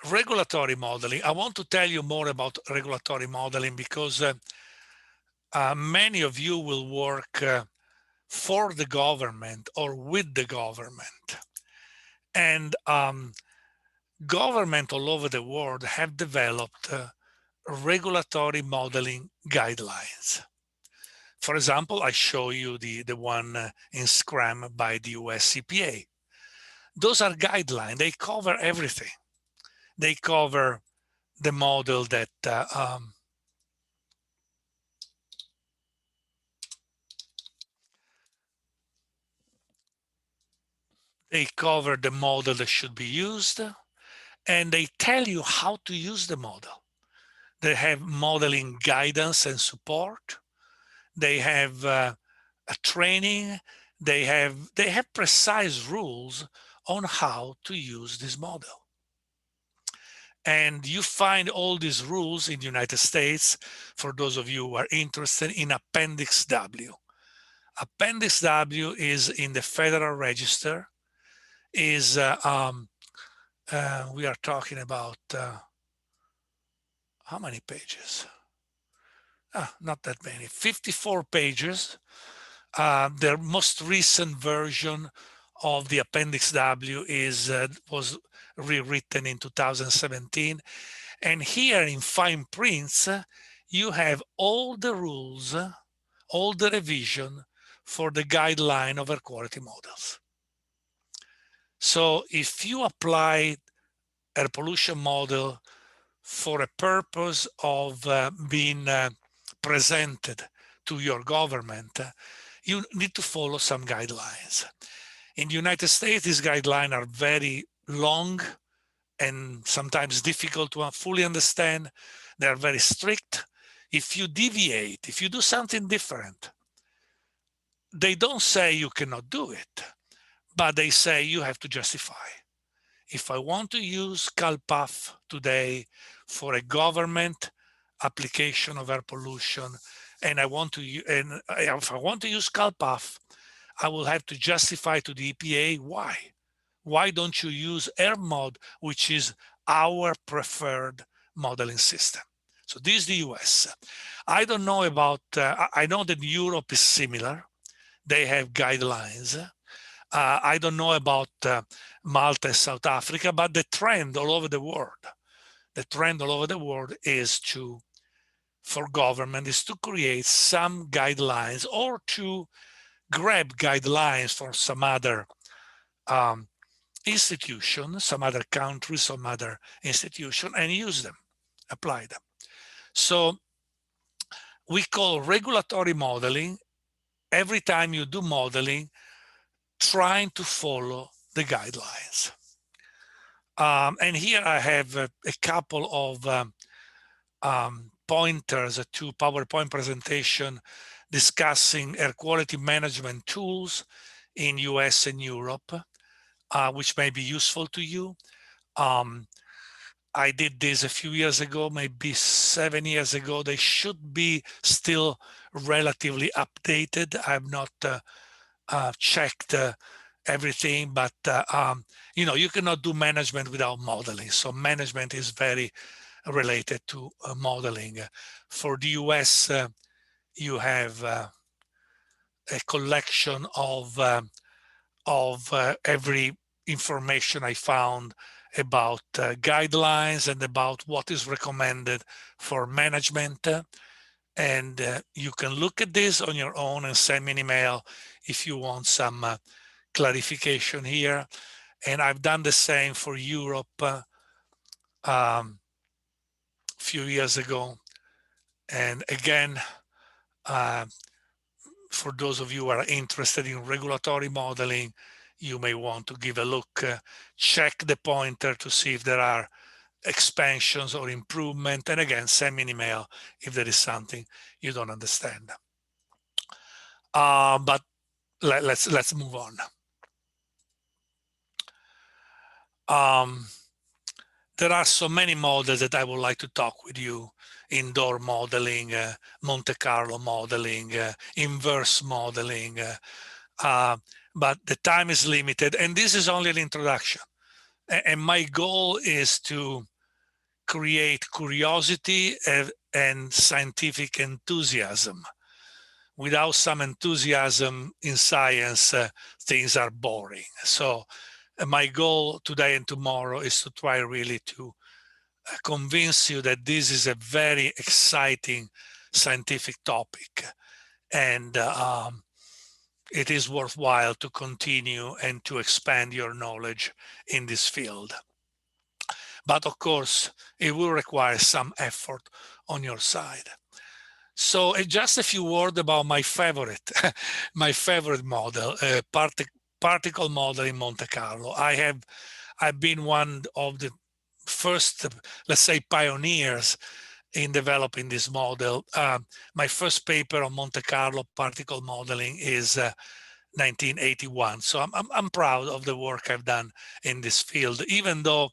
Regulatory modeling. I want to tell you more about regulatory modeling because many of you will work for the government or with the government. And government all over the world have developed regulatory modeling guidelines. For example, I show you the one in Scrum by the US EPA. Those are guidelines. They cover everything. They cover the model that they cover the model that should be used, and they tell you how to use the model. They have modeling guidance and support. They have a training. They have precise rules on how to use this model. And you find all these rules in the United States, for those of you who are interested, in Appendix W. Appendix W is in the Federal Register. We are talking about how many pages? Not that many, 54 pages. The most recent version of the Appendix W was rewritten in 2017. And here in fine prints, you have all the rules, all the revision for the guideline of air quality models. So if you apply air pollution model for a purpose of being presented to your government, you need to follow some guidelines. In the United States, these guidelines are very long and sometimes difficult to fully understand. They are very strict. If you deviate, if you do something different, they don't say you cannot do it, but they say you have to justify. If I want to use CalPAF today for a government application of air pollution, and if I want to use CalPAF, I will have to justify to the EPA why. Why don't you use AirMod, which is our preferred modeling system? So this is the US. I don't know about, I know that Europe is similar. they have guidelines. I don't know about Malta and South Africa, but the trend all over the world, is for government is to create some guidelines or to grab guidelines from some other institution, some other country, some other institution, and use them, apply them. So we call regulatory modeling, every time you do modeling, trying to follow the guidelines. And here I have a couple of pointers to PowerPoint presentation discussing air quality management tools in US and Europe, which may be useful to you. I did this a few years ago, maybe 7 years ago. They should be still relatively updated. I've not checked everything, but you cannot do management without modeling. So management is very related to modeling. For the US, you have a collection of every information I found about guidelines and about what is recommended for management. And you can look at this on your own and send me an email if you want some clarification here. And I've done the same for Europe a few years ago. And again, for those of you who are interested in regulatory modeling, you may want to give a look, check the pointer to see if there are expansions or improvement. And again, send me an email if there is something you don't understand. But let's move on. There are so many models that I would like to talk with you: indoor modeling, Monte Carlo modeling, inverse modeling, but the time is limited, and this is only an introduction. And my goal is to create curiosity and scientific enthusiasm. Without some enthusiasm in science, things are boring. So my goal today and tomorrow is to try really to convince you that this is a very exciting scientific topic, and it is worthwhile to continue and to expand your knowledge in this field. But of course, it will require some effort on your side. So just a few words about my favorite, my favorite model, particle model in Monte Carlo. I've been one of the first, let's say, pioneers in developing this model. My first paper on Monte Carlo particle modeling is 1981. So I'm proud of the work I've done in this field, even though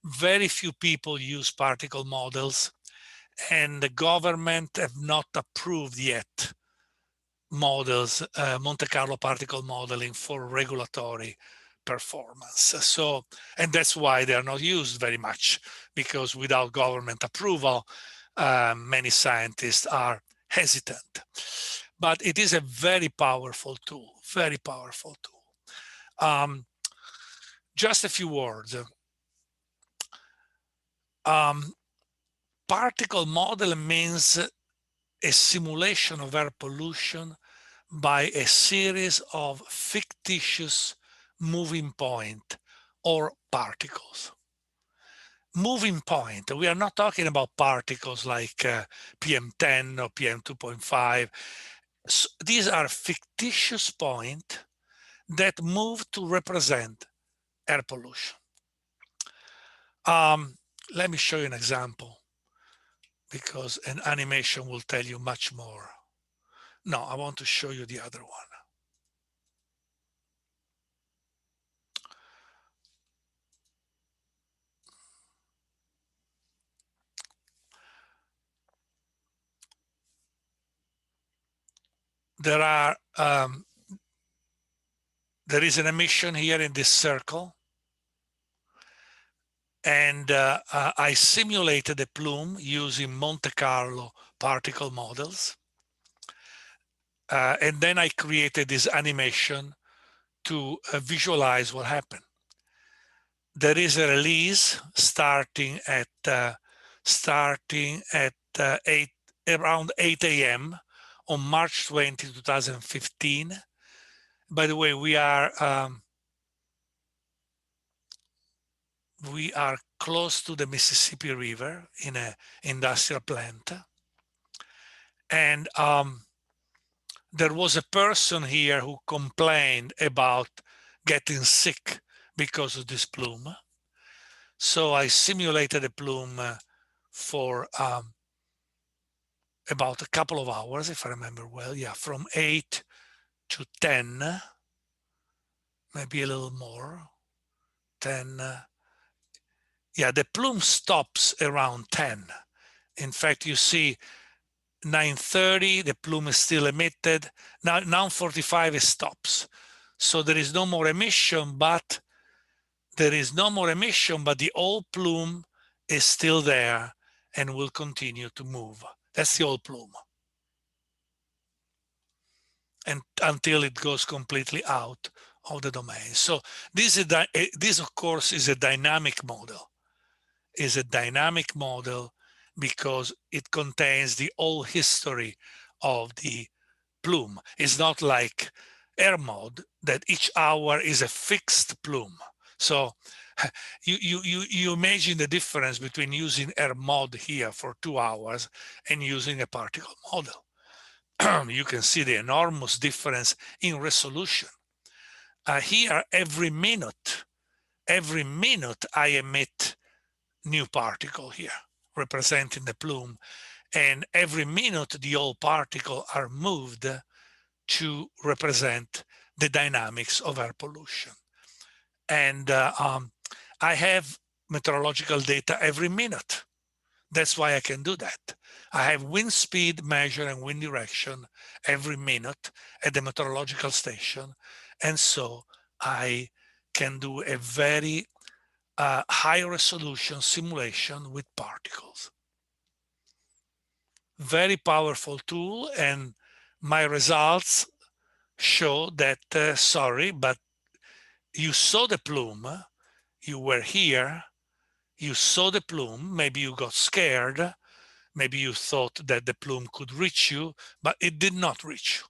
very few people use particle models, and the government have not approved yet models, Monte Carlo particle modeling for regulatory performance. So, and that's why they are not used very much, because without government approval, many scientists are hesitant. But it is a very powerful tool, very powerful tool. Just a few words. Particle model means a simulation of air pollution by a series of fictitious moving point or particles. Moving point, we are not talking about particles like PM10 or PM2.5. So these are fictitious points that move to represent air pollution. Let me show you an example, because an animation will tell you much more. No, I want to show you the other one. There is an emission here in this circle, and I simulated a plume using Monte Carlo particle models. And then I created this animation to visualize what happened. There is a release starting at 8, around 8 a.m. on March 20, 2015. By the way, we are close to the Mississippi River in an industrial plant. And there was a person here who complained about getting sick because of this plume. So I simulated a plume for about a couple of hours, if I remember well. Yeah, from 8 to 10, maybe a little more, 10. Yeah, the plume stops around 10. In fact, you see 9:30, the plume is still emitted. Now 9:45 it stops. So there is no more emission, but the old plume is still there and will continue to move. That's the old plume. And until it goes completely out of the domain. So this of course is a dynamic model. Is a dynamic model because it contains the whole history of the plume. It's not like air mode that each hour is a fixed plume. So you imagine the difference between using air mode here for 2 hours and using a particle model. You can see the enormous difference in resolution. Here, every minute I emit new particle here, representing the plume. And every minute, the old particle are moved to represent the dynamics of air pollution. And I have meteorological data every minute. That's why I can do that. I have wind speed measure and wind direction every minute at the meteorological station. And so I can do a very high resolution simulation with particles. Very powerful tool, and my results show that, sorry, but you saw the plume, you were here, you saw the plume, maybe you got scared, maybe you thought that the plume could reach you, but it did not reach you.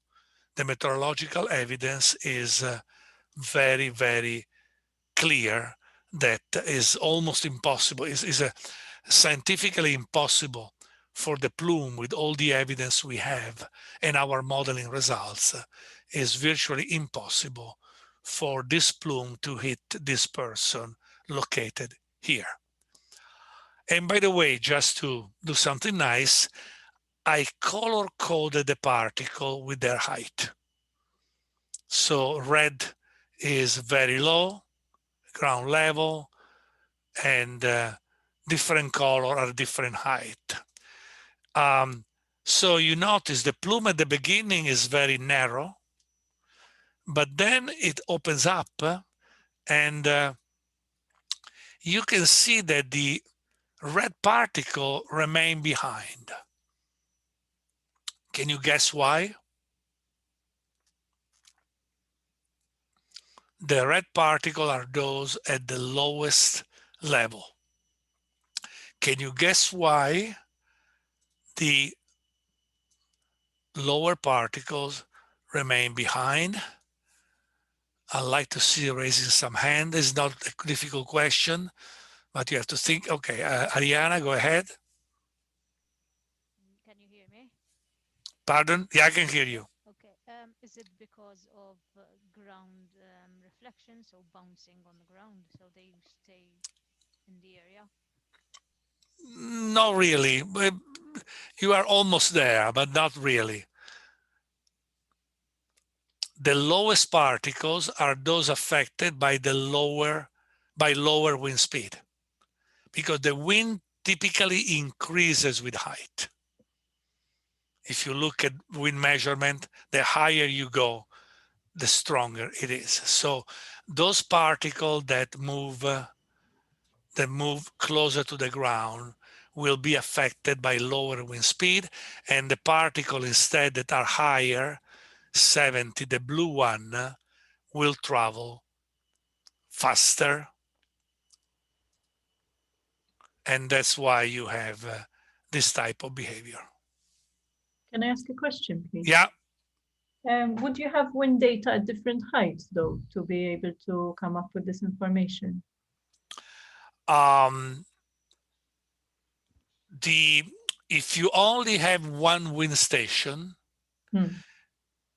The meteorological evidence is very, very clear that is almost impossible, is a scientifically impossible for the plume with all the evidence we have and our modeling results is virtually impossible for this plume to hit this person located here. And by the way, just to do something nice, I color coded the particle with their height. So red is very low, ground level, and different color at different height. So you notice the plume at the beginning is very narrow, but then it opens up and you can see that the red particle remain behind. Can you guess why? The red particle are those at the lowest level. Can you guess why the lower particles remain behind? I'd like to see you raising some hand. It's not a difficult question, but you have to think. Okay, Ariana, go ahead. Can you hear me? Pardon? Yeah, I can hear you. Okay. Is it because of ground reflection, so bouncing on the ground, so they stay in the area? Not really. You are almost there, but not really. The lowest particles are those affected by lower wind speed, because the wind typically increases with height. If you look at wind measurement, the higher you go, the stronger it is. So those particles that move closer to the ground will be affected by lower wind speed, and the particles instead that are higher 70, the blue one will travel faster, and that's why you have this type of behavior. Can I ask a question, please? Yeah. Would you have wind data at different heights, though, to be able to come up with this information? If you only have one wind station,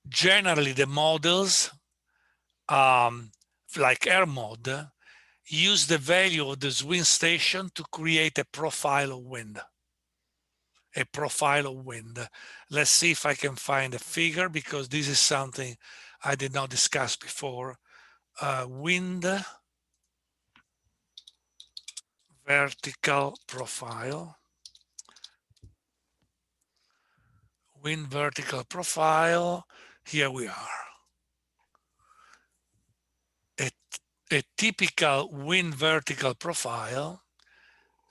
generally the models, like AirMod, use the value of this wind station to create a profile of wind. A profile of wind. Let's see if I can find a figure, because this is something I did not discuss before. Wind vertical profile. Wind vertical profile. Here we are. A typical wind vertical profile.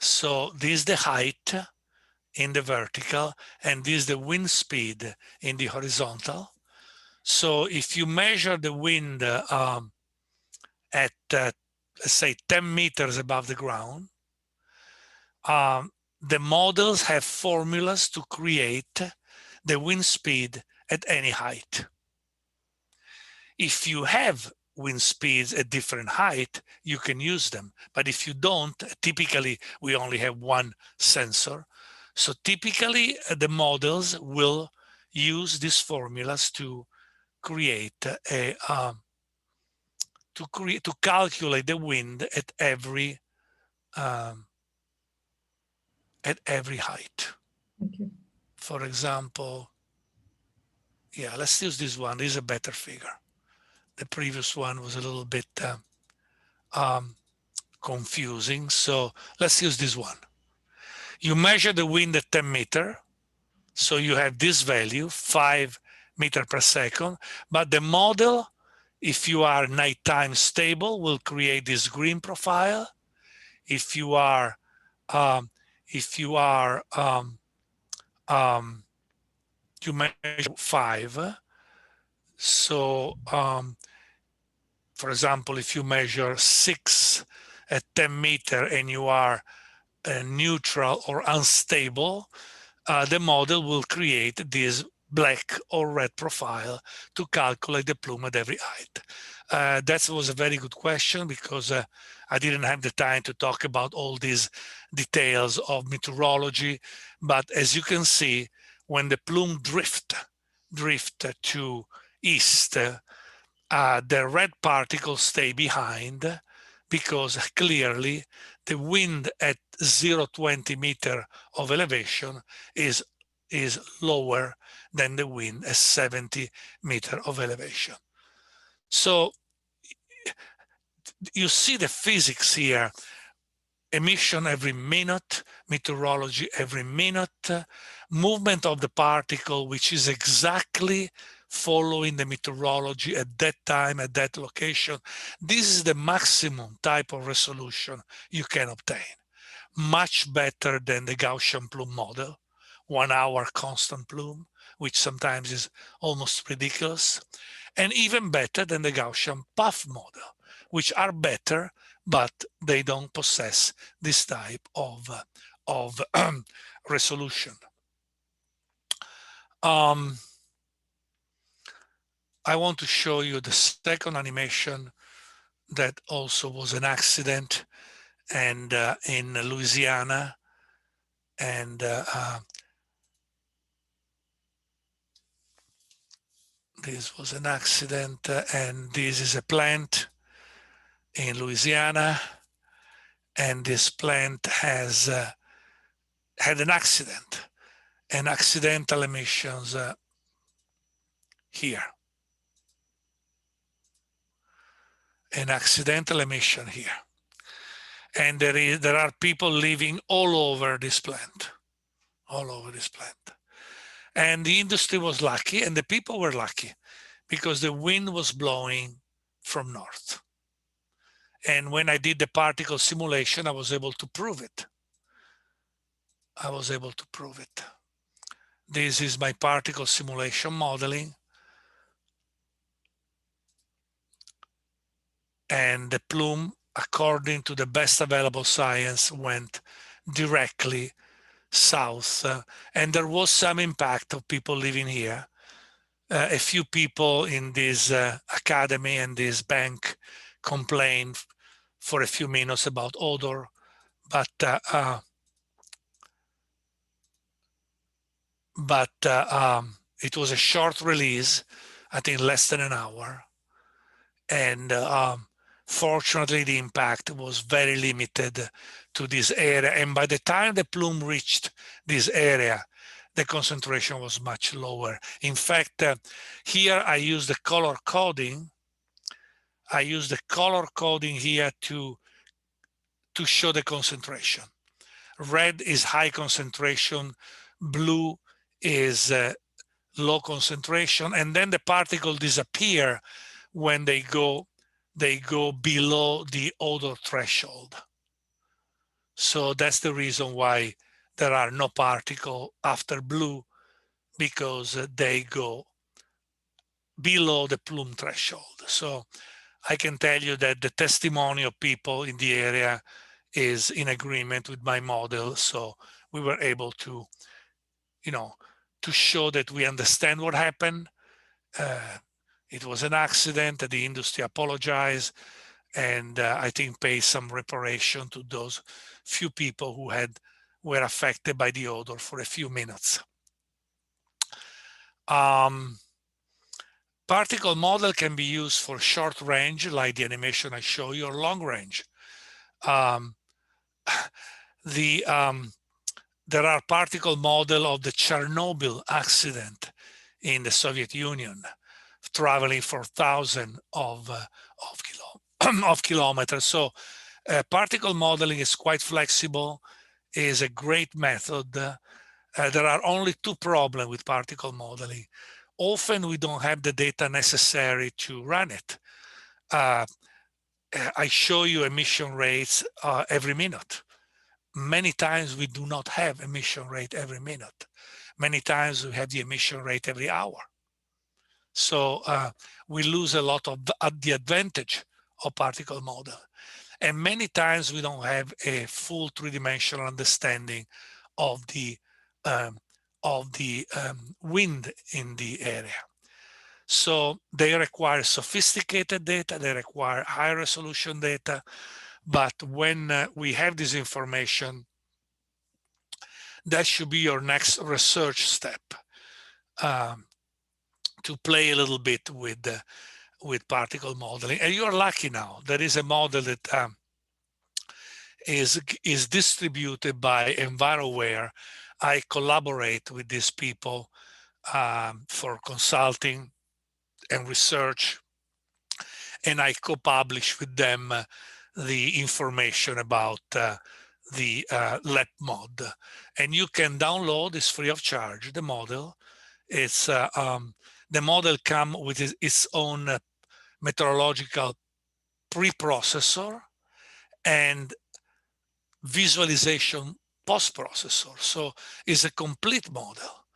So this is the height in the vertical, and this is the wind speed in the horizontal. So if you measure the wind at, let's say, 10 meters above the ground, the models have formulas to create the wind speed at any height. If you have wind speeds at different height, you can use them. But if you don't, typically we only have one sensor. So typically the models will use these formulas to create a to calculate the wind at every height. Okay. For example, yeah, let's use this one. This is a better figure. The previous one was a little bit confusing. So let's use this one. You measure the wind at 10 meters. So you have this value, 5 meters per second. But the model, if you are nighttime stable, will create this green profile. If you are you measure 5. So for example, if you measure 6 at 10 meters and you are neutral or unstable, the model will create this black or red profile to calculate the plume at every height. That was a very good question, because I didn't have the time to talk about all these details of meteorology. But as you can see, when the plume drift to east, the red particles stay behind, because clearly the wind at 0.20 meter of elevation is lower than the wind at 70 meter of elevation. So you see the physics here: emission every minute, meteorology every minute, movement of the particle, which is exactly following the meteorology at that time, at that location. This is the maximum type of resolution you can obtain. Much better than the Gaussian plume model, 1 hour constant plume, which sometimes is almost ridiculous, and even better than the Gaussian puff model, which are better, but they don't possess this type of resolution. I want to show you the second animation that also was an accident, and in Louisiana, and this was an accident, and this is a plant in Louisiana, and this plant has had an accident, and accidental emissions here. An accidental emission here. And there are people living all over this plant, And the industry was lucky, and the people were lucky, because the wind was blowing from north. And when I did the particle simulation, I was able to prove it. This is my particle simulation modeling. and the plume, according to the best available science, went directly south. And there was some impact of people living here. A few people in this academy and this bank complained for a few minutes about odor, but it was a short release, I think less than an hour. And fortunately, the impact was very limited to this area. And by the time the plume reached this area, the concentration was much lower. In fact, here I use the color coding. I use the color coding here to show the concentration. Red is high concentration, blue is low concentration, and then the particles disappear when they go below the odor threshold. So that's the reason why there are no particles after blue, because they go below the plume threshold. So I can tell you that the testimony of people in the area is in agreement with my model. So we were able to, to show that we understand what happened. It was an accident, the industry apologized, and I think pay some reparation to those few people who were affected by the odor for a few minutes. Particle model can be used for short range, like the animation I show you, or long range. There are particle model of the Chernobyl accident in the Soviet Union, traveling for thousands of kilometers. So particle modeling is quite flexible, is a great method. There are only two problems with particle modeling. Often we don't have the data necessary to run it. I show you emission rates every minute. Many times we do not have emission rate every minute. Many times we have the emission rate every hour. So we lose a lot of the advantage of particle model. And many times we don't have a full three-dimensional understanding of the wind in the area. So they require sophisticated data, they require high resolution data, but when we have this information, that should be your next research step, to play a little bit with particle modeling. And you're lucky now. There is a model that is distributed by EnviroWare. I collaborate with these people for consulting and research, and I co-publish with them the information about the LEP mod. And you can download, it's free of charge, the model. It's the model comes with its own meteorological preprocessor and visualization post-processor. So it's a complete model.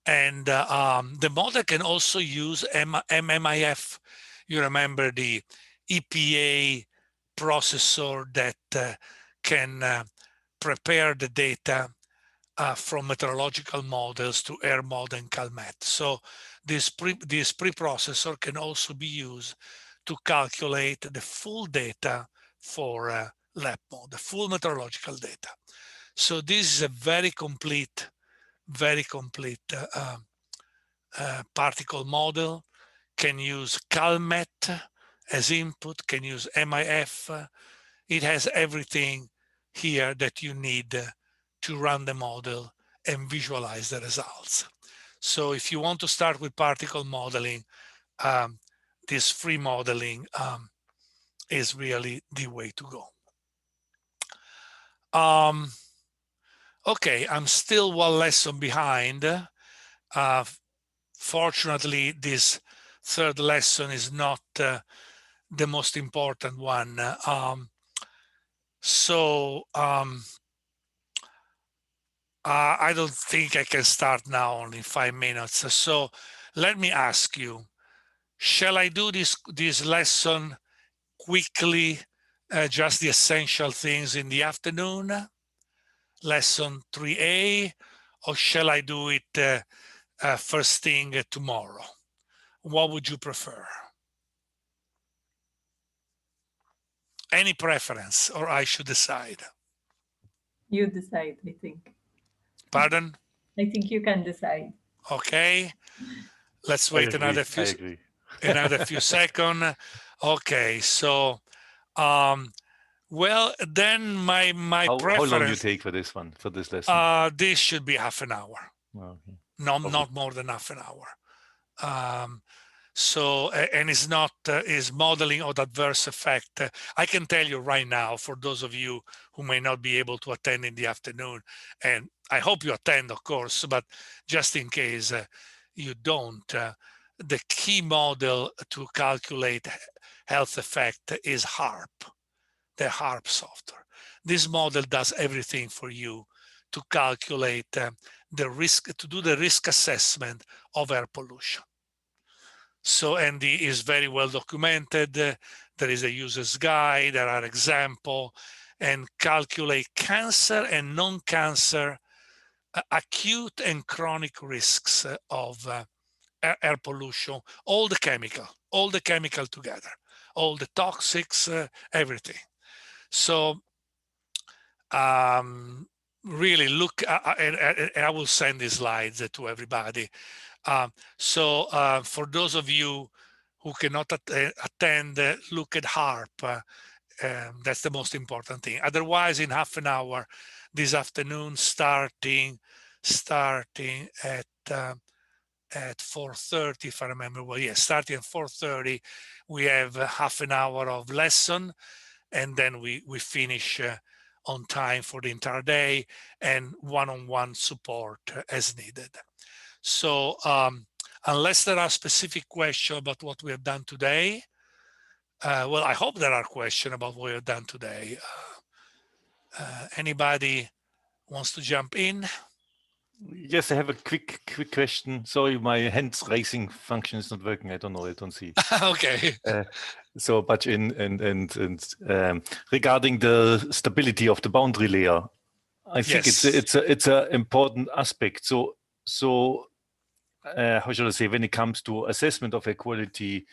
And the model can also use MMIF. You remember the EPA processor that can prepare the data from meteorological models to air mod and CalMet. So this preprocessor can also be used to calculate the full data for lab mode, the full meteorological data. So this is a very complete particle model. Can use CalMet as input, can use MIF. It has everything here that you need to run the model and visualize the results. So if you want to start with particle modeling, this free modeling is really the way to go. Okay, I'm still one lesson behind. Fortunately, this third lesson is not the most important one. I don't think I can start now, only 5 minutes. So let me ask you, shall I do this lesson quickly just the essential things in the afternoon, lesson 3A, or shall I do it first thing tomorrow? What would you prefer? Any preference, or I should decide? You decide, I think. Pardon? I think you can decide. Okay, let's I wait agree. another I few seconds. Okay, so well, then my how preference. long you take for this one, for this lesson? This should be half an hour. Okay. Not more than half an hour. So, and it's not is modeling of adverse effect. I can tell you right now, for those of you who may not be able to attend in the afternoon, and I hope you attend, of course, but just in case you don't, the key model to calculate health effect is HARP, the HARP software. This model does everything for you to calculate the risk, to do the risk assessment of air pollution. So, and it is very well documented. There is a user's guide, there are examples, and calculate cancer and non-cancer, acute and chronic risks of air pollution, all the chemical together, all the toxics, everything. So really look, and I will send these slides to everybody. So for those of you who cannot attend, look at HARP. That's the most important thing. Otherwise, in half an hour this afternoon, starting at 4:30, if I remember well. Yes, starting at 4:30, we have half an hour of lesson, and then we finish on time for the entire day, and one-on-one support as needed. So unless there are specific questions about what we have done today, well, I hope there are questions about what we have done today. Anybody wants to jump in? Yes, I have a quick question. Sorry, my hands raising function is not working. I don't know. I don't see. Okay. So, but regarding the stability of the boundary layer, I think Yes. it's a important aspect. So how should I say, when it comes to assessment of air quality,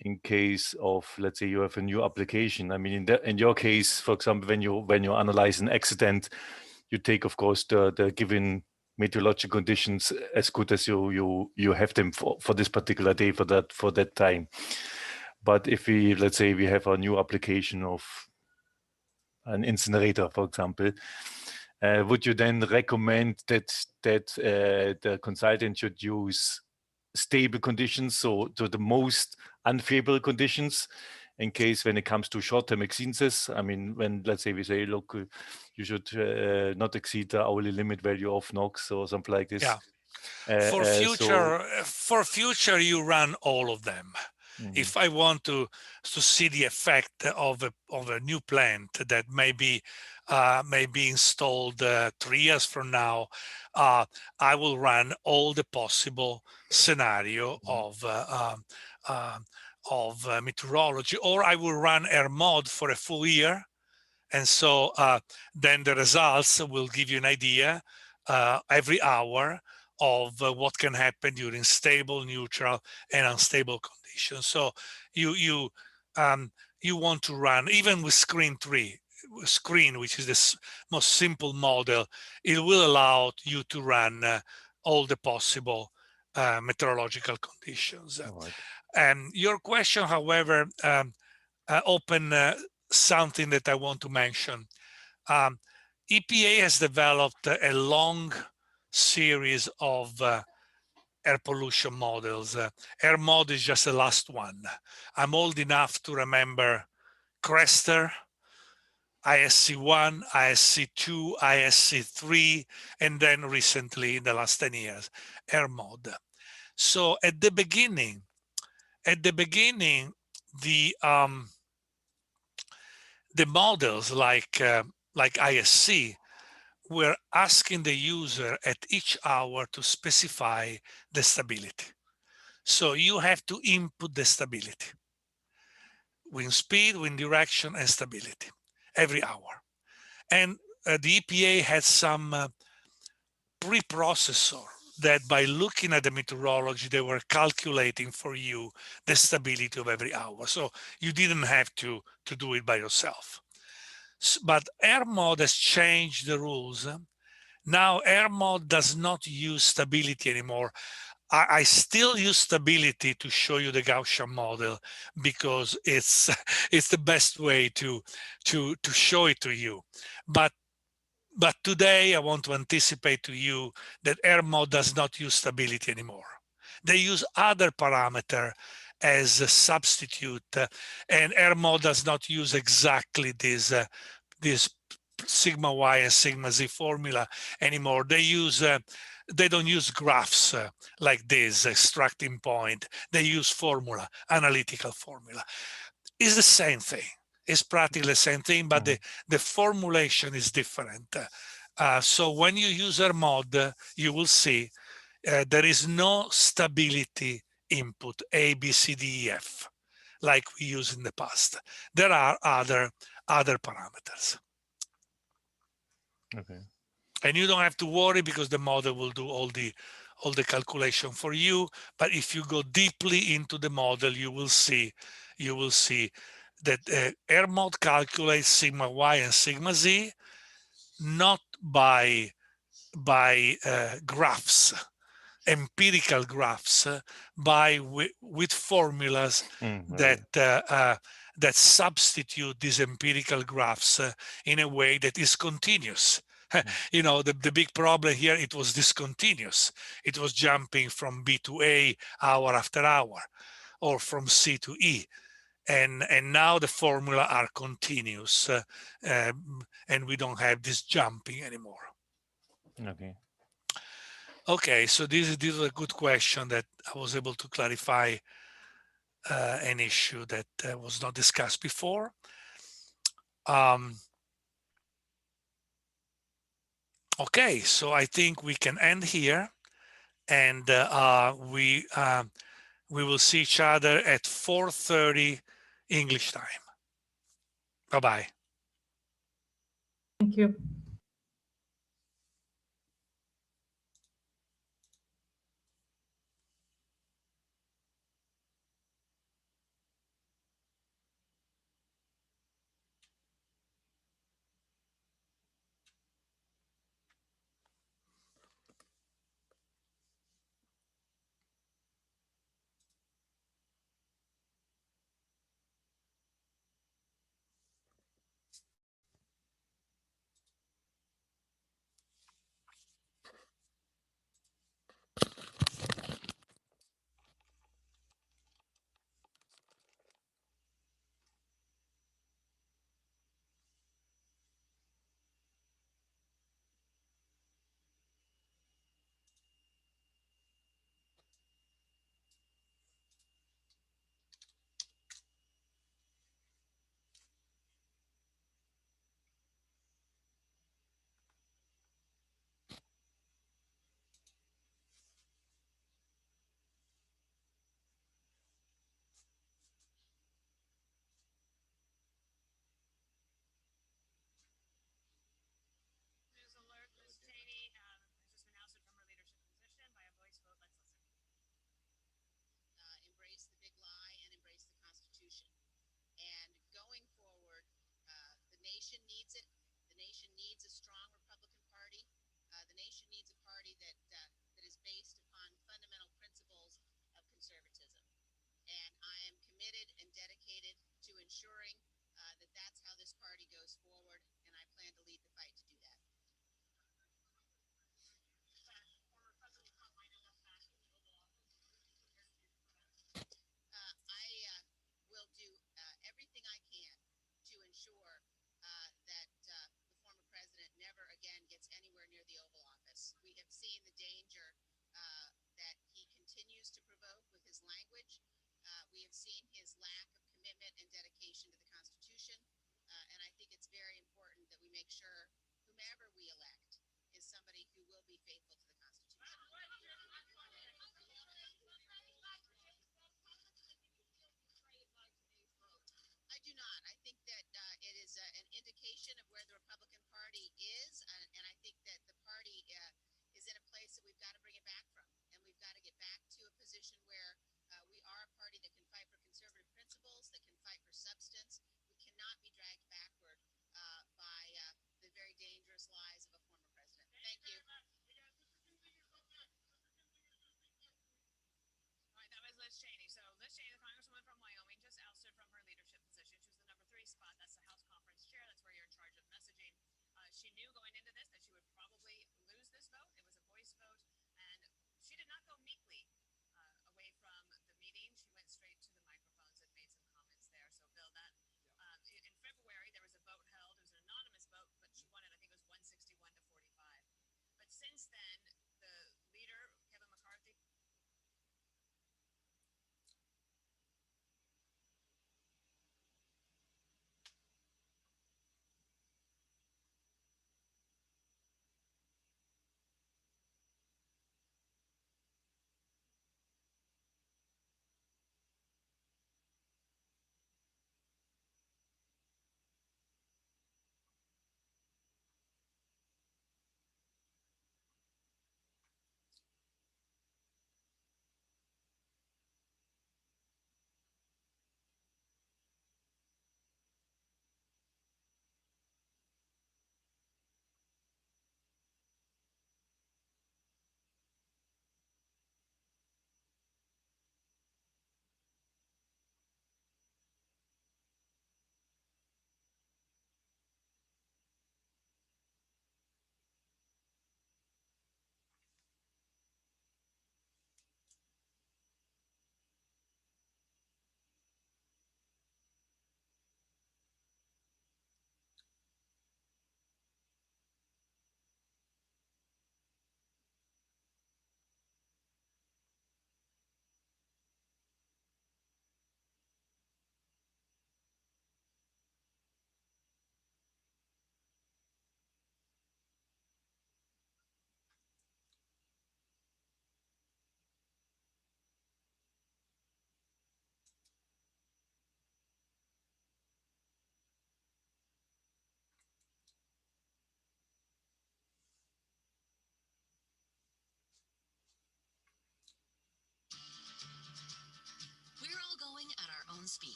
in case of, let's say, you have a new application. I mean, in your case, for example, when you analyze an accident, you take, of course, the given meteorological conditions as good as you have them for this particular day, for that time. But if we, let's say, we have a new application of an incinerator, for example, would you then recommend that the consultant should use stable conditions, so to the most unfavorable conditions, in case when it comes to short-term exceedances? I mean, when, let's say, we say, look, you should not exceed the hourly limit value of NOx or something like this. Yeah. For future, you run all of them. Mm-hmm. If I want to see the effect of a new plant that may be installed 3 years from now, I will run all the possible scenario of meteorology, or I will run air mod for a full year, and so then the results will give you an idea every hour of what can happen during stable, neutral, and unstable conditions. So you want to run, even with screen, which is the most simple model, it will allow you to run all the possible meteorological conditions. Right. And your question, however, open something that I want to mention. EPA has developed a long series of air pollution models. Air mod is just the last one. I'm old enough to remember Crester, ISC1, ISC2, ISC3, and then recently, in the last 10 years, air mod. So at the beginning, the models like ISC were asking the user at each hour to specify the stability. So you have to input the stability. wind speed, wind direction, and stability every hour. And the EPA had some preprocessor that by looking at the meteorology, they were calculating for you the stability of every hour. So you didn't have to do it by yourself. But AirMod has changed the rules. Now AirMod does not use stability anymore. I still use stability to show you the Gaussian model because it's it's the best way to show it to you. But today I want to anticipate to you that AirMod does not use stability anymore. They use other parameter as a substitute, and AirMod does not use exactly this sigma y and sigma z formula anymore. They don't use graphs like this, extracting point. They use formula, analytical formula. It's the same thing. It's practically the same thing, but the formulation is different. So when you use AirMod, you will see there is no stability input, A, B, C, D, E, F, like we used in the past. There are other parameters. Okay. And you don't have to worry because the model will do all the calculation for you. But if you go deeply into the model, you will see that AirMod calculates sigma y and sigma z, not by graphs, empirical graphs, with formulas Okay. that substitute these empirical graphs in a way that is continuous. You know, the big problem here, it was discontinuous. It was jumping from B to A hour after hour, or from C to E. And now the formula are continuous, and we don't have this jumping anymore. Okay. Okay, so this is a good question that I was able to clarify an issue that was not discussed before. Okay, so I think we can end here, and we will see each other at 4:30 English time. Bye-bye. Thank you. So Liz Cheney, the congresswoman from Wyoming, just ousted from her leadership position. She was the number 3 spot. That's the House Conference Chair. That's where you're in charge of messaging. She knew going into this that she would probably lose this vote. It was a voice vote, and she did not go meekly away from the meeting. She went straight to the microphones and made some comments there. So, Bill, that in February there was a vote held. It was an anonymous vote, but she won it. I think it was 161 to 45. But since then, the leader, Kevin McCarthy,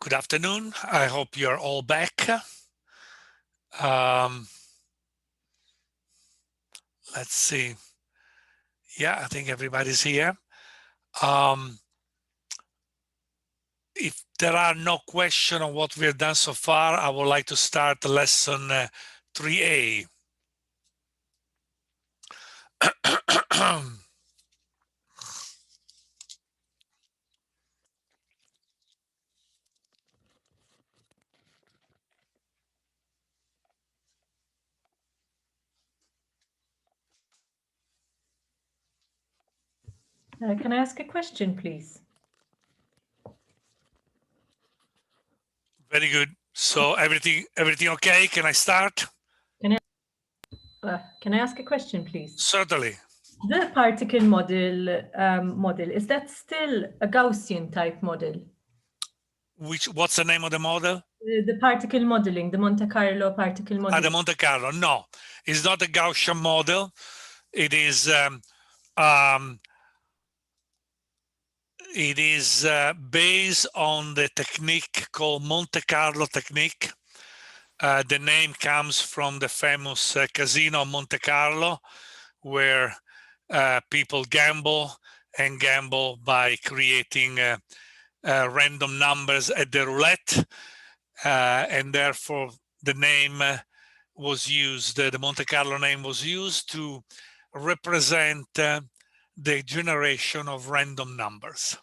Good afternoon. I hope you're all back. Let's see. Yeah, I think everybody's here. If there are no questions on what we've done so far, I would like to start lesson 3A. Can I ask a question, please? Very good. So everything okay? Can I start? Can I ask a question, please? Certainly. The particle model, is that still a Gaussian type model? What's the name of the model? The particle modeling, the Monte Carlo particle modeling. The Monte Carlo. No, it's not a Gaussian model. It is Um, it is based on the technique called Monte Carlo technique. The name comes from the famous casino Monte Carlo, where people gamble and gamble by creating random numbers at the roulette, and therefore the name was used, the Monte Carlo name was used to represent the generation of random numbers.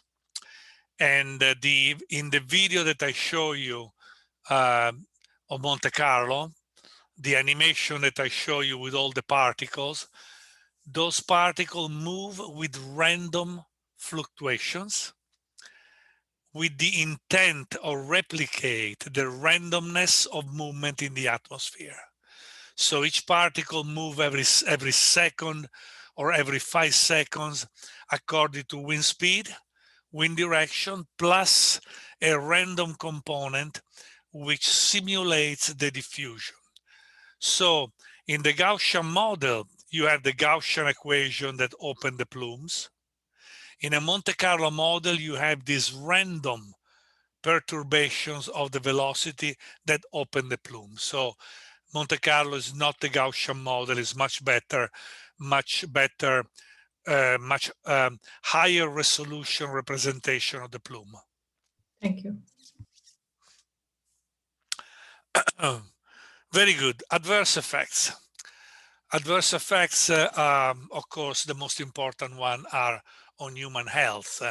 And in the video that I show you of Monte Carlo, the animation that I show you with all the particles, those particles move with random fluctuations with the intent of replicate the randomness of movement in the atmosphere. So each particle move every second or every 5 seconds according to wind speed, wind direction, plus a random component which simulates the diffusion. So in the Gaussian model, you have the Gaussian equation that open the plumes. In a Monte Carlo model, you have these random perturbations of the velocity that open the plume. So Monte Carlo is not the Gaussian model, it's much better, much higher resolution representation of the plume. Thank you. Very good. Adverse effects. Adverse effects, of course, the most important one are on human health.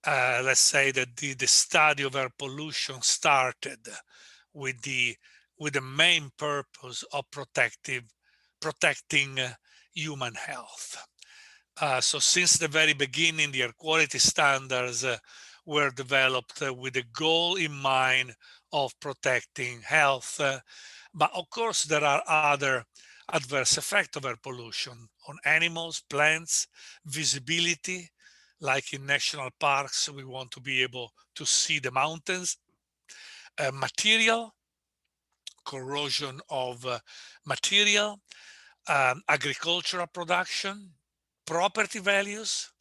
Let's say that the study of air pollution started with the main purpose of protecting human health. So since the very beginning, the air quality standards were developed with the goal in mind of protecting health. But of course, there are other adverse effects of air pollution on animals, plants, visibility, like in national parks, we want to be able to see the mountains, material, corrosion of material, agricultural production, property values.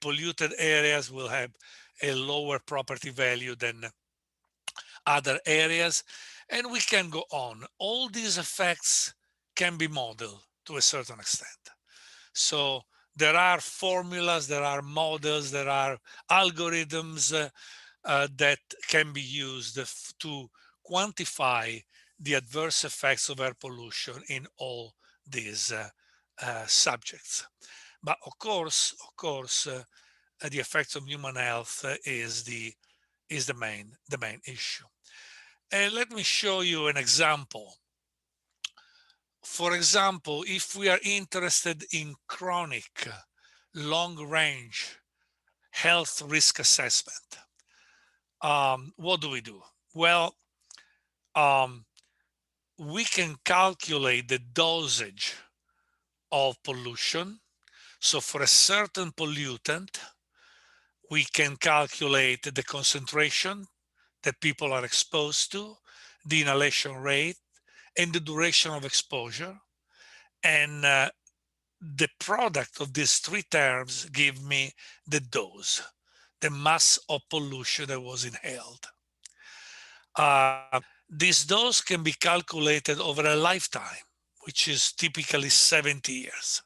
Polluted areas will have a lower property value than other areas, and we can go on. All these effects can be modeled to a certain extent. So there are formulas, there are models, there are algorithms that can be used to quantify the adverse effects of air pollution in all these subjects. But of course, the effects of human health is the main issue. And let me show you an example. For example, if we are interested in chronic, long-range health risk assessment, what do we do? Well, we can calculate the dosage of pollution. So for a certain pollutant, we can calculate the concentration that people are exposed to, the inhalation rate, and the duration of exposure. And the product of these three terms give me the dose, the mass of pollution that was inhaled. This dose can be calculated over a lifetime, which is typically 70 years.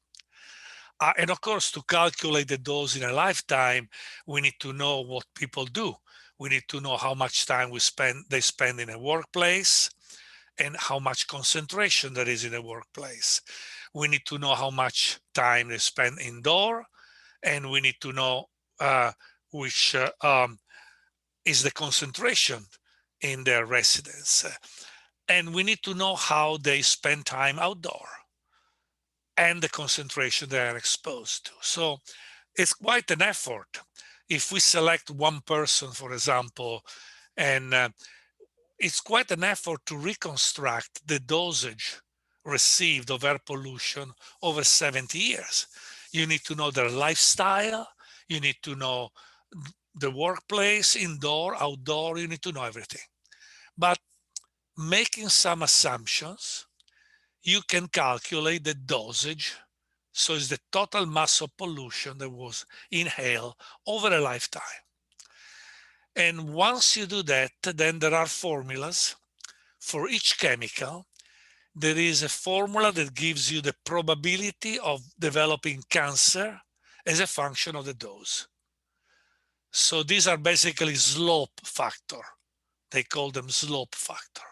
And of course, to calculate the dose in a lifetime, we need to know what people do. We need to know how much time they spend in a workplace and how much concentration there is in a workplace. We need to know how much time they spend indoor, and we need to know which is the concentration in their residence. And we need to know how they spend time outdoor and the concentration they are exposed to. So it's quite an effort. If we select one person, for example, and it's quite an effort to reconstruct the dosage received of air pollution over 70 years. You need to know their lifestyle, you need to know the workplace, indoor, outdoor, you need to know everything. But making some assumptions, you can calculate the dosage So it's the total mass of pollution that was inhaled over a lifetime. And once you do that, then there are formulas for each chemical. There is a formula that gives you the probability of developing cancer as a function of the dose. So these are basically slope factor. They call them slope factor.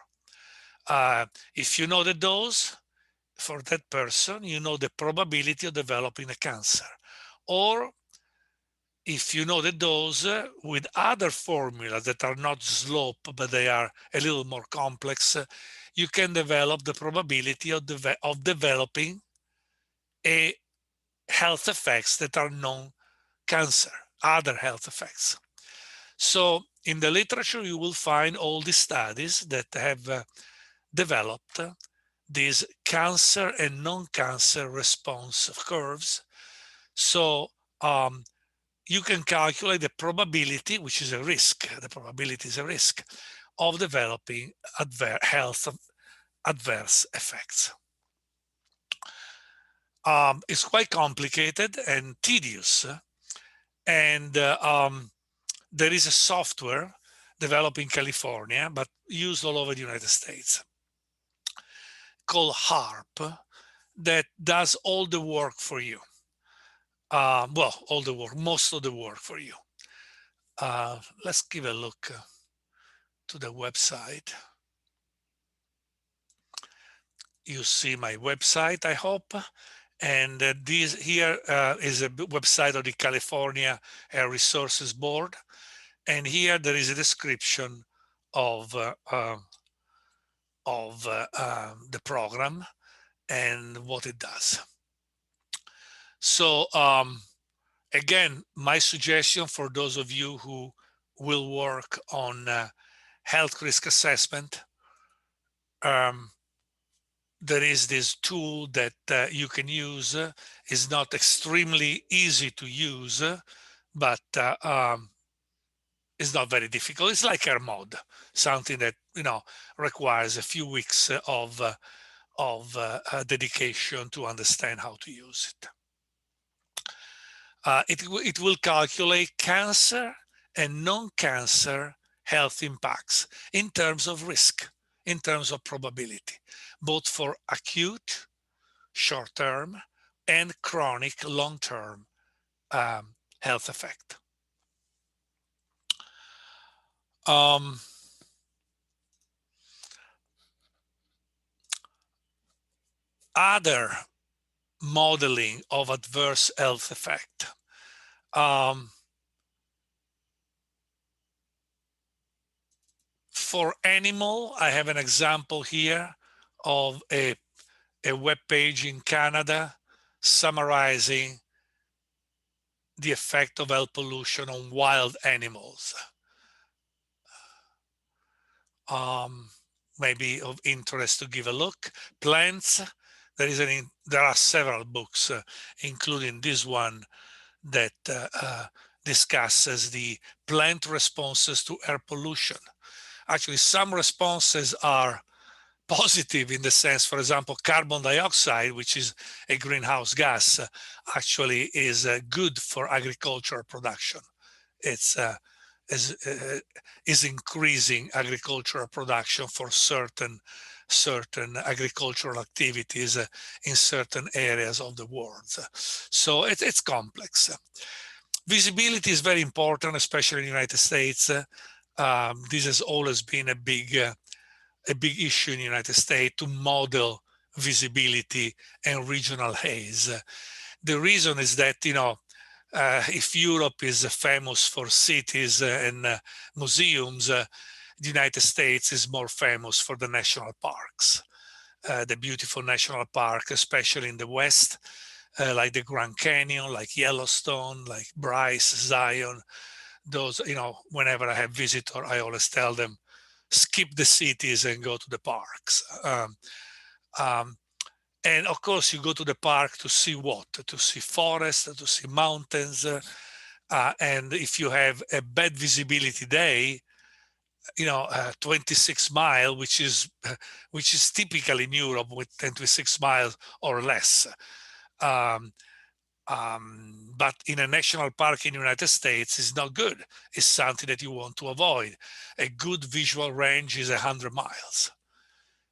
If you know the dose for that person, you know the probability of developing a cancer. Or if you know the dose with other formulas that are not slope, but they are a little more complex, you can develop the probability of developing a health effects that are non-cancer, other health effects. So in the literature, you will find all the studies that have developed these cancer and non-cancer response curves. So you can calculate the probability, which is a risk, the probability is a risk, of developing health adverse effects. It's quite complicated and tedious, and there is a software developed in California, but used all over the United States, called HARP, that does all the work for you. Well, all the work, most of the work for you. Let's give a look to the website. You see my website, I hope. And this here is a website of the California Air Resources Board. And here there is a description of the program and what it does. So again, my suggestion for those of you who will work on health risk assessment, there is this tool that you can use. It's not extremely easy to use, but it's not very difficult. It's like AirMod, something that requires a few weeks of dedication to understand how to use it. It will calculate cancer and non-cancer health impacts in terms of risk, in terms of probability, both for acute, short-term, and chronic, long-term health effect. Other modeling of adverse health effect. For animal, I have an example here of a web page in Canada summarizing the effect of air pollution on wild animals. Maybe of interest to give a look. Plants, there are several books, including this one that discusses the plant responses to air pollution. Actually, some responses are positive in the sense, for example, carbon dioxide, which is a greenhouse gas, actually is good for agricultural production. It's is increasing agricultural production for certain agricultural activities in certain areas of the world. So it's complex. Visibility is very important, especially in the United States. This has always been a big issue in the United States to model visibility and regional haze. The reason is that, if Europe is famous for cities and museums, the United States is more famous for the national parks, the beautiful national park, especially in the West, like the Grand Canyon, like Yellowstone, like Bryce, Zion. Those, whenever I have visitors, I always tell them, skip the cities and go to the parks. And of course, you go to the park to see what? To see forests, to see mountains. And if you have a bad visibility day, 26 miles, which is typical in Europe with 26 miles or less. But in a national park in the United States is not good. It's something that you want to avoid. A good visual range is 100 miles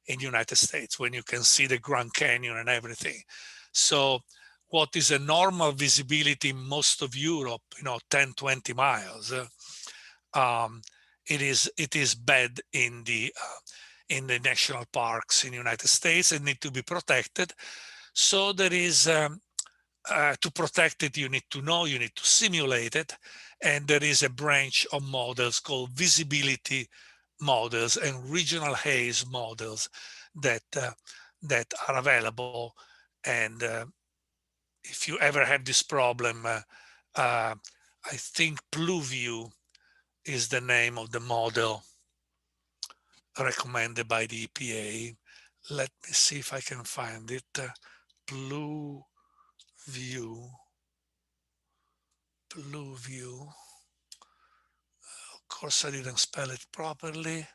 in the United States when you can see the Grand Canyon and everything. So what is a normal visibility in most of Europe, 10, 20 miles, it is bad in the national parks in the United States and need to be protected. So there is, to protect it, you need to know, you need to simulate it. And there is a branch of models called visibility models and regional haze models that are available. And if you ever have this problem, I think PluView is the name of the model recommended by the EPA. Let me see if I can find it. PluView. Of course, I didn't spell it properly.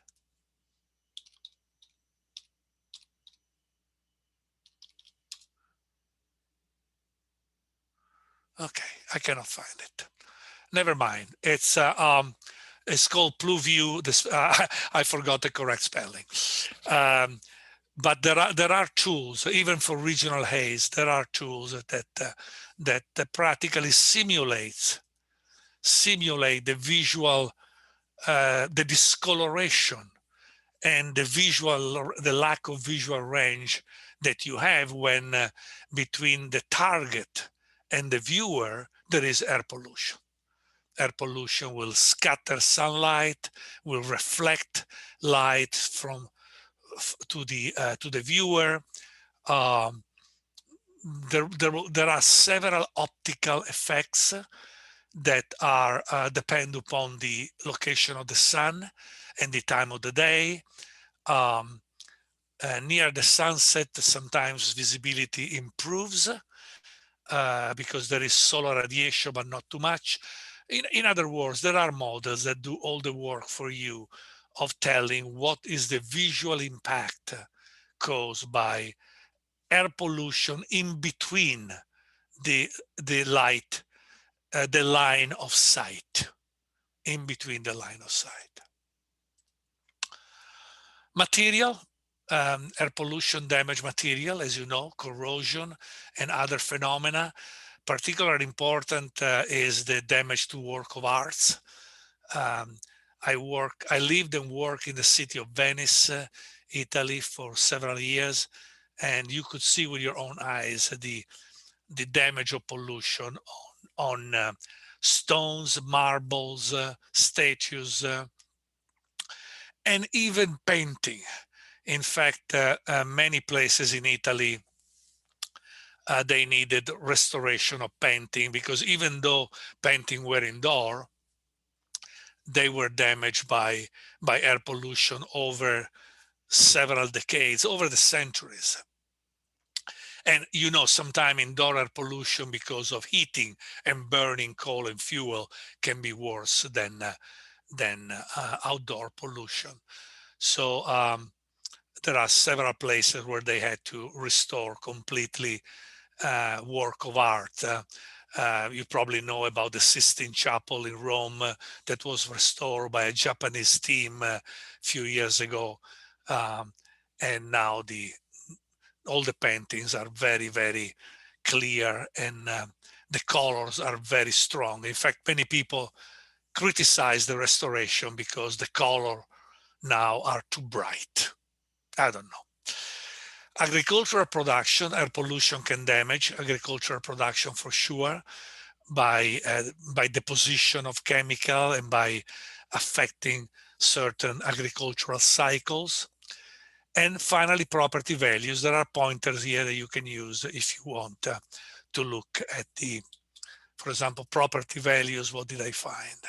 Okay, I cannot find it. Never mind. It's called PluView. This I forgot the correct spelling. But there are tools, even for regional haze. There are tools that practically simulate the visual, the discoloration and the lack of visual range that you have when between the target and the viewer there is air pollution. Air pollution will scatter sunlight, will reflect light to the viewer. There are several optical effects that are depend upon the location of the sun and the time of the day. Near the sunset, sometimes visibility improves because there is solar radiation, but not too much. In other words, there are models that do all the work for you of telling what is the visual impact caused by air pollution in between the light, the line of sight, in between the line of sight. Material, air pollution damage material, as you know, corrosion and other phenomena. Particularly important is the damage to work of arts. I lived and worked in the city of Venice, Italy for several years, and you could see with your own eyes the damage of pollution on stones, marbles, statues, and even painting. In fact, many places in Italy, they needed restoration of painting because even though painting were indoor, they were damaged by air pollution over several decades, over the centuries. And sometimes indoor air pollution because of heating and burning coal and fuel can be worse than outdoor pollution. So there are several places where they had to restore completely work of art. You probably know about the Sistine Chapel in Rome that was restored by a Japanese team a few years ago. And now all the paintings are very, very clear and the colors are very strong. In fact, many people criticize the restoration because the color now are too bright. I don't know. Agricultural production, air pollution can damage agricultural production for sure by deposition of chemical and by affecting certain agricultural cycles. And finally, property values. There are pointers here that you can use if you want to look at for example, property values. What did I find?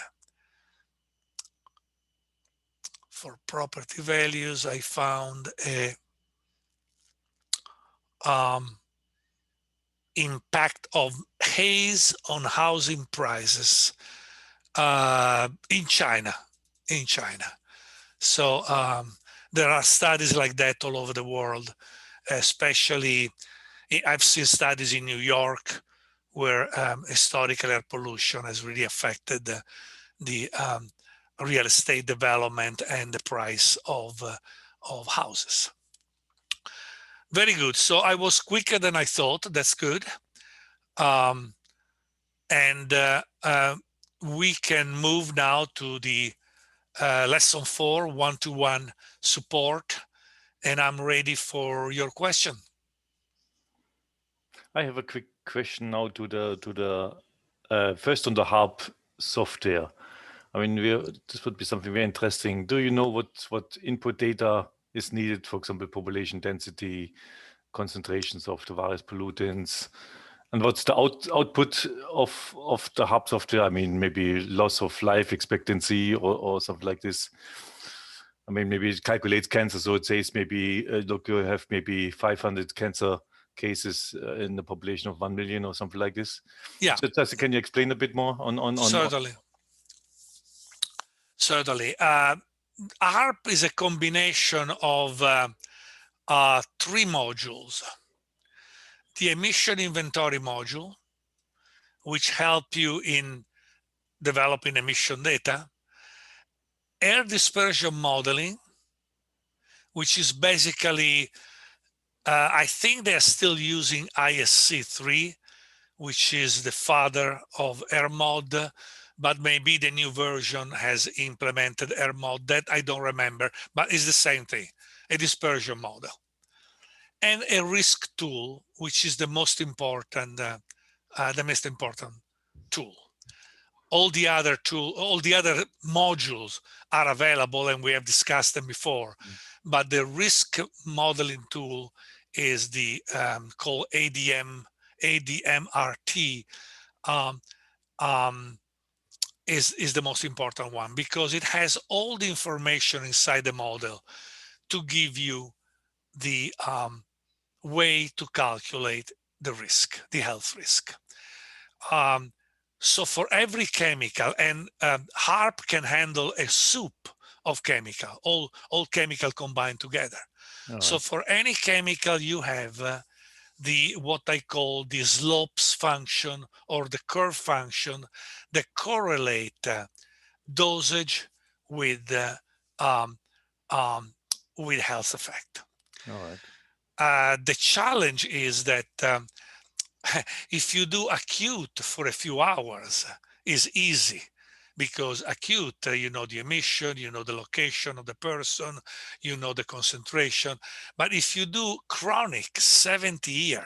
For property values, I found a impact of haze on housing prices in China. So there are studies like that all over the world, especially I've seen studies in New York where historical air pollution has really affected the real estate development and the price of houses. Very good. So I was quicker than I thought. That's good. And we can move now to the lesson 4, one-to-one support. And I'm ready for your question. I have a quick question now to the first on the HARP software. I mean, this would be something very interesting. Do you know what input data is needed? For example, population density, concentrations of the various pollutants, and what's the output of the HARP software? I mean, maybe loss of life expectancy or something like this. I mean, maybe it calculates cancer, so it says maybe look, you have maybe 500 cancer cases in the population of 1 million or something like this. Yeah. So can you explain a bit more on Certainly. Certainly. HARP is a combination of 3 modules. The emission inventory module, which help you in developing emission data. Air dispersion modeling, which is basically, I think they're still using ISC3, which is the father of AirMod, but maybe the new version has implemented AirMod. That I don't remember, but it's the same thing, a dispersion model. And a risk tool, which is the most important tool. All the other modules are available, and we have discussed them before. But the risk modeling tool is the called ADMRT, is the most important one, because it has all the information inside the model to give you the way to calculate the risk, the health risk. So for every chemical, and HARP can handle a soup of chemical, all chemical combined together. Right. So for any chemical, you have what I call the slopes function or the curve function that correlate dosage with health effect. All right. The challenge is that if you do acute for a few hours, is easy, because acute, you know the emission, you know the location of the person, you know the concentration. But if you do chronic 70 year,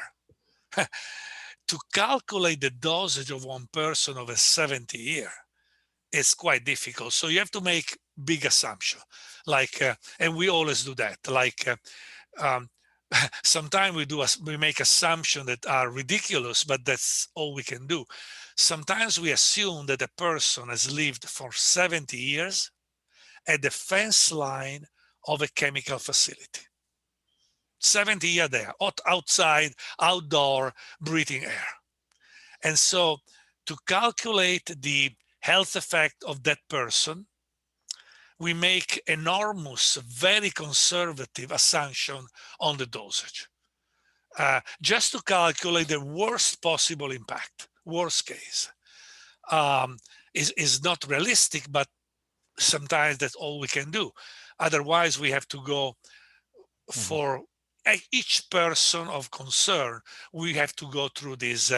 to calculate the dosage of one person over 70 year, it's quite difficult. So you have to make big assumption, like, and we always do that, like, sometimes we make assumptions that are ridiculous, but that's all we can do. Sometimes we assume that a person has lived for 70 years at the fence line of a chemical facility. 70 years there, outside, outdoor, breathing air. And so to calculate the health effect of that person, we make enormous, very conservative assumption on the dosage, just to calculate the worst possible impact, worst case. Is not realistic, but sometimes that's all we can do. Otherwise, we have to go for each person of concern. We have to go through this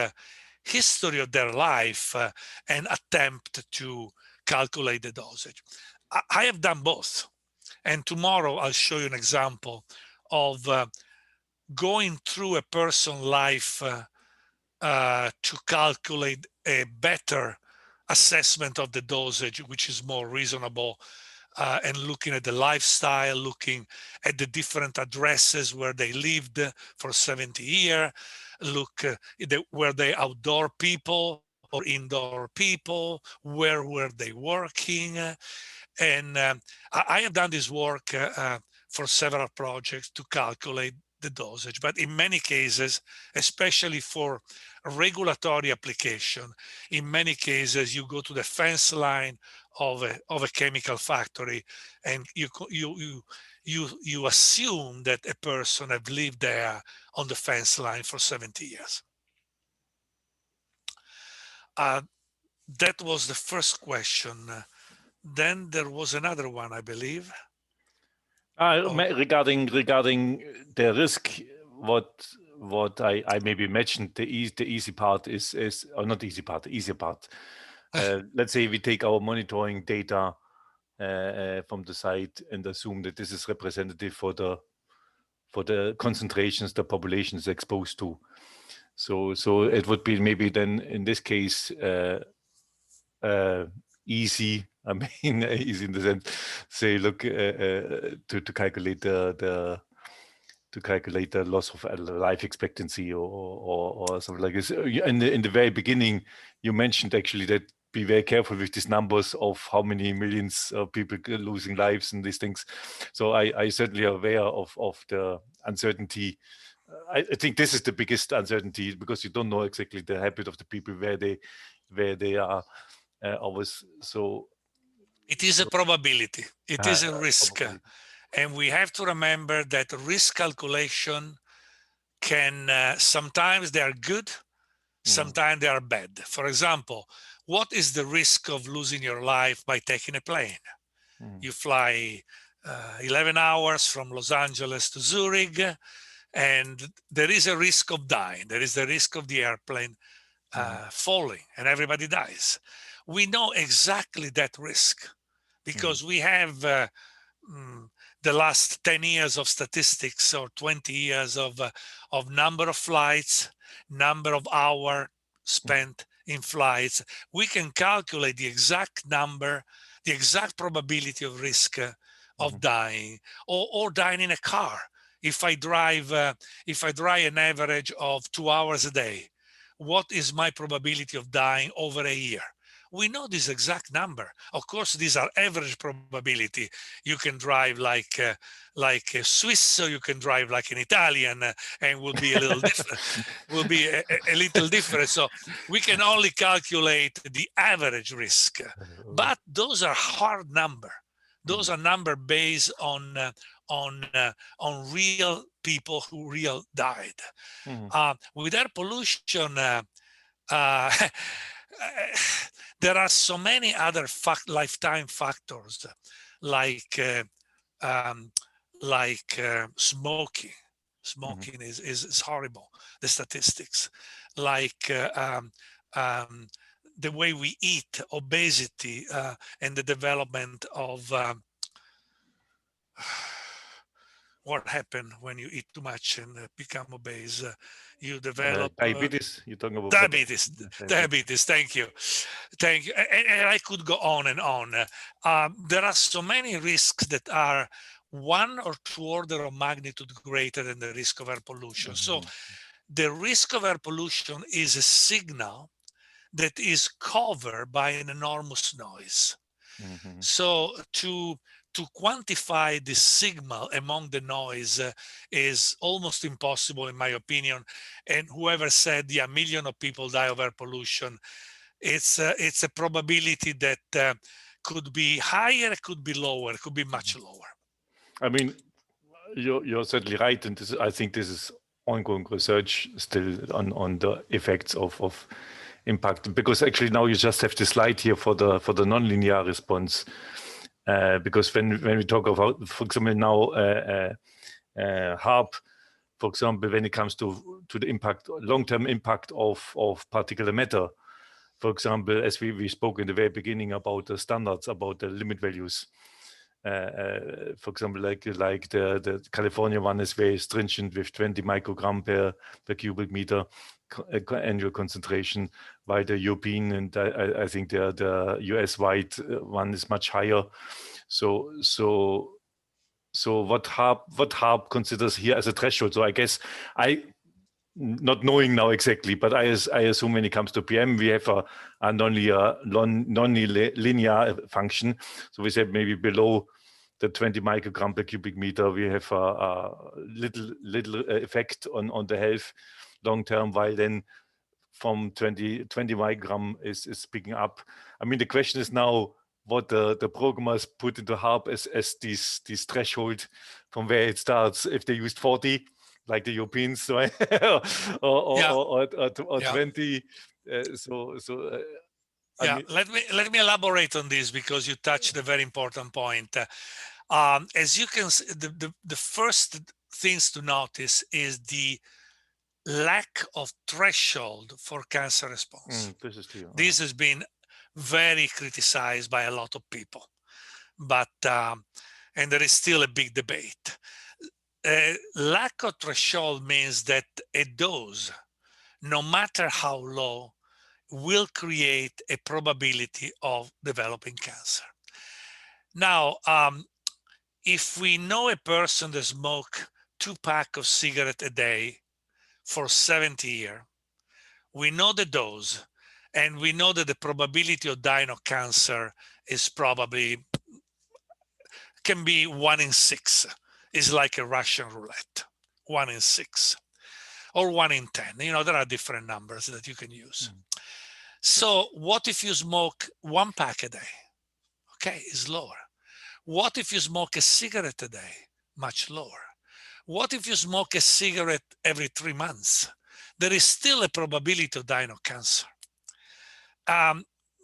history of their life and attempt to calculate the dosage. I have done both, and tomorrow I'll show you an example of going through a person's life to calculate a better assessment of the dosage, which is more reasonable, and looking at the lifestyle, looking at the different addresses where they lived for 70 years, look were they outdoor people or indoor people, where were they working. And I have done this work for several projects to calculate the dosage, but in many cases, especially for regulatory application, in many cases you go to the fence line of a chemical factory, and you assume that a person have lived there on the fence line for 70 years. That was the first question. Then there was another one, I believe. Regarding the risk, what I maybe mentioned, the easy part is or not easy part, the easier part. Let's say we take our monitoring data from the site and assume that this is representative for the concentrations the population is exposed to. So it would be maybe then in this case easy. I mean, easy in the sense, say, look, to calculate the loss of life expectancy or something like this. In the very beginning, you mentioned actually that be very careful with these numbers of how many millions of people losing lives and these things. So I certainly are aware of the uncertainty. I think this is the biggest uncertainty because you don't know exactly the habit of the people where they are always. So it is a probability. It is a risk. Probability. And we have to remember that risk calculation can, sometimes they are good, sometimes they are bad. For example, what is the risk of losing your life by taking a plane? You fly 11 hours from Los Angeles to Zurich, and there is a risk of dying. There is the risk of the airplane falling and everybody dies. We know exactly that risk because we have the last 10 years of statistics or 20 years of number of flights, number of hours spent in flights. We can calculate the exact number, the exact probability of risk of dying or dying in a car. If I drive an average of 2 hours a day, what is my probability of dying over a year? We know this exact number. Of course, these are average probability. You can drive like a Swiss, so you can drive like an Italian, and will be a little different. Will be a little different. So we can only calculate the average risk, but those are hard number. Those are number based on real people who real died. With air pollution, there are so many other lifetime factors like smoking. Smoking is horrible. The statistics, like the way we eat, obesity, and the development of what happened when you eat too much and become obese. You develop diabetes. You're talking about diabetes. Thank you. And I could go on and on. There are so many risks that are 1 or 2 order of magnitude greater than the risk of air pollution. So the risk of air pollution is a signal that is covered by an enormous noise. So to quantify the signal among the noise is almost impossible, in my opinion. And whoever said, yeah, 1 million of people die of air pollution, it's a probability that could be higher, could be lower, could be much lower. I mean, you're certainly right, and I think this is ongoing research still on the effects of impact, because actually now you just have the slide here for the nonlinear response, because when we talk about, for example, now HARP, for example, when it comes to the impact, long-term impact of particulate matter, for example, as we spoke in the very beginning about the standards, about the limit values. For example, like the California one is very stringent with 20 microgram per cubic meter annual concentration, while the European and I think the US-wide one is much higher. So what HARP considers here as a threshold. So I guess not knowing now exactly, but I assume when it comes to PM, we have a non-linear function. So we said maybe below the 20 microgram per cubic meter, we have a little effect on the health long term, while then from 20 microgram is picking up. I mean, the question is now, what the programmers put into HARP as these threshold from where it starts. If they used 40, like the Europeans, right? or 20. I Yeah, mean, let me elaborate on this because you touched a very important point. As you can see, the first things to notice is the lack of threshold for cancer response. this is true. This has been very criticized by a lot of people, but and there is still a big debate. Lack of threshold means that a dose, no matter how low, will create a probability of developing cancer. Now, if we know a person that smokes 2 packs of cigarette a day for 70 years, we know the dose, and we know that the probability of dying of cancer is probably, can be 1 in 6. It's like a Russian roulette, 1 in 6 or 1 in 10. You know, there are different numbers that you can use. So what if you smoke 1 pack a day? Okay, it's lower. What if you smoke a cigarette a day? Much lower. What if you smoke a cigarette every 3 months? There is still a probability of dying of cancer.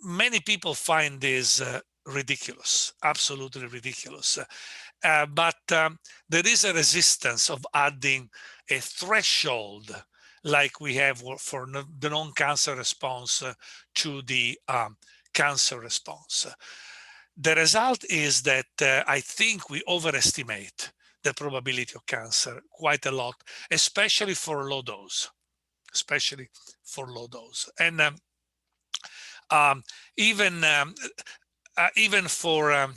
Many people find this ridiculous, absolutely ridiculous. But there is a resistance of adding a threshold like we have for the non-cancer response to the cancer response. The result is that I think we overestimate the probability of cancer quite a lot, especially for low dose, And even for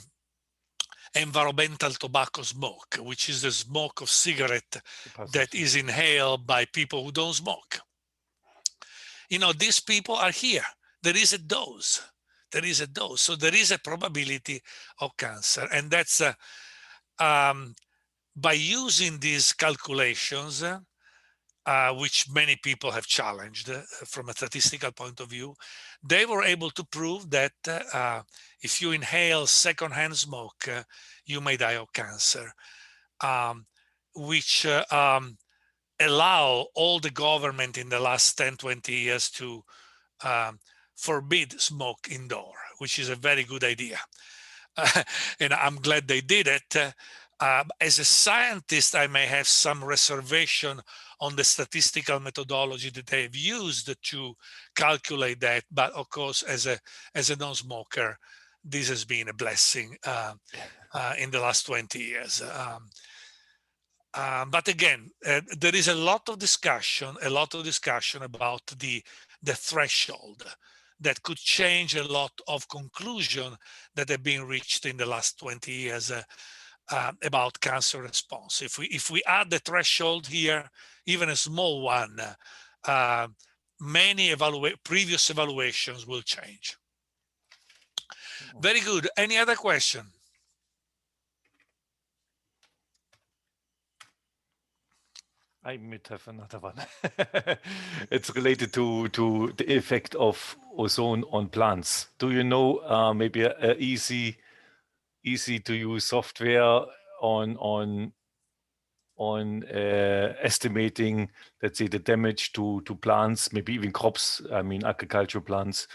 environmental tobacco smoke, which is the smoke of cigarette that is inhaled by people who don't smoke. You know, these people are here. There is a dose. So there is a probability of cancer. And that's by using these calculations, which many people have challenged from a statistical point of view, they were able to prove that if you inhale secondhand smoke, you may die of cancer, which allow all the government in the last 10, 20 years to forbid smoke indoor, which is a very good idea. And I'm glad they did it. As a scientist, I may have some reservation on the statistical methodology that they've used to calculate that. But of course, as a non-smoker, this has been a blessing in the last 20 years. But again, there is a lot of discussion about the threshold that could change a lot of conclusion that have been reached in the last 20 years about cancer response. If we add the threshold here, even a small one, many previous evaluations will change. Very good. Any other question? I might have another one. It's related to the effect of ozone on plants. Do you know maybe a easy to use software on estimating, let's say, the damage to plants, maybe even crops, I mean agricultural plants,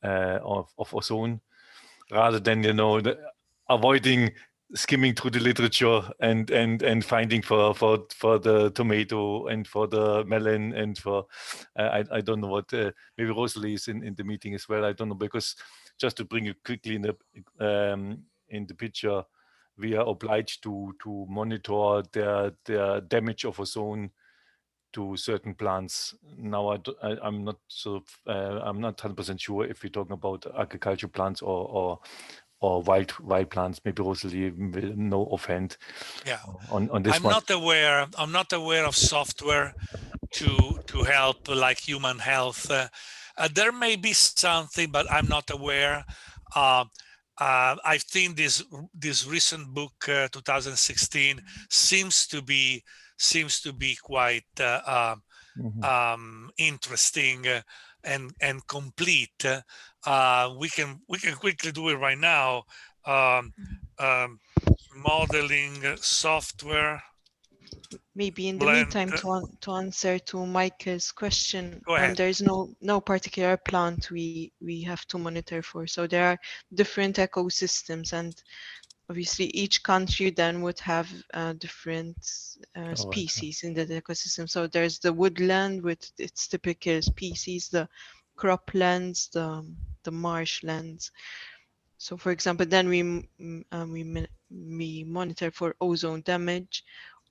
of ozone, rather than, you know, avoiding skimming through the literature and finding for the tomato and for the melon and for I don't know what, maybe Rosalie is in the meeting as well. I don't know, because just to bring you quickly in the picture, we are obliged to monitor the damage of ozone to certain plants. Now I'm not 100% sure if we're talking about agricultural plants or wild plants. Maybe Rosalie will know offhand. Yeah, on this one. I'm not aware of software to help like human health. There may be something, but I'm not aware. I've seen this recent book, 2016, seems to be quite interesting. and complete, we can quickly do it right now. Modeling software. Maybe in the blend. meantime, to answer to Michael's question, Go ahead. there is no particular plant we have to monitor for. So there are different ecosystems, and obviously each country then would have different species in the ecosystem. So there's the woodland with its typical species, the croplands, the marshlands. So for example, then we monitor for ozone damage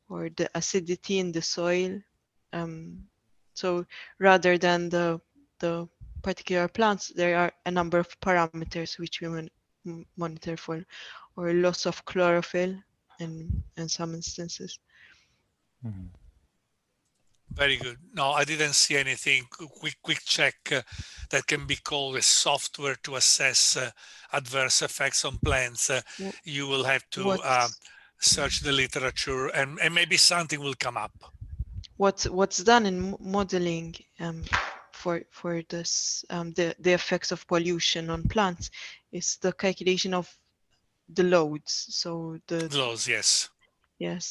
or the acidity in the soil. So rather than the particular plants, there are a number of parameters which we monitor for, or loss of chlorophyll in some instances. Very good. No, I didn't see anything. Quick check that can be called a software to assess adverse effects on plants. You will have to search the literature, and maybe something will come up. What's done in modeling for this the effects of pollution on plants is the calculation of the loads. So the loads, yes,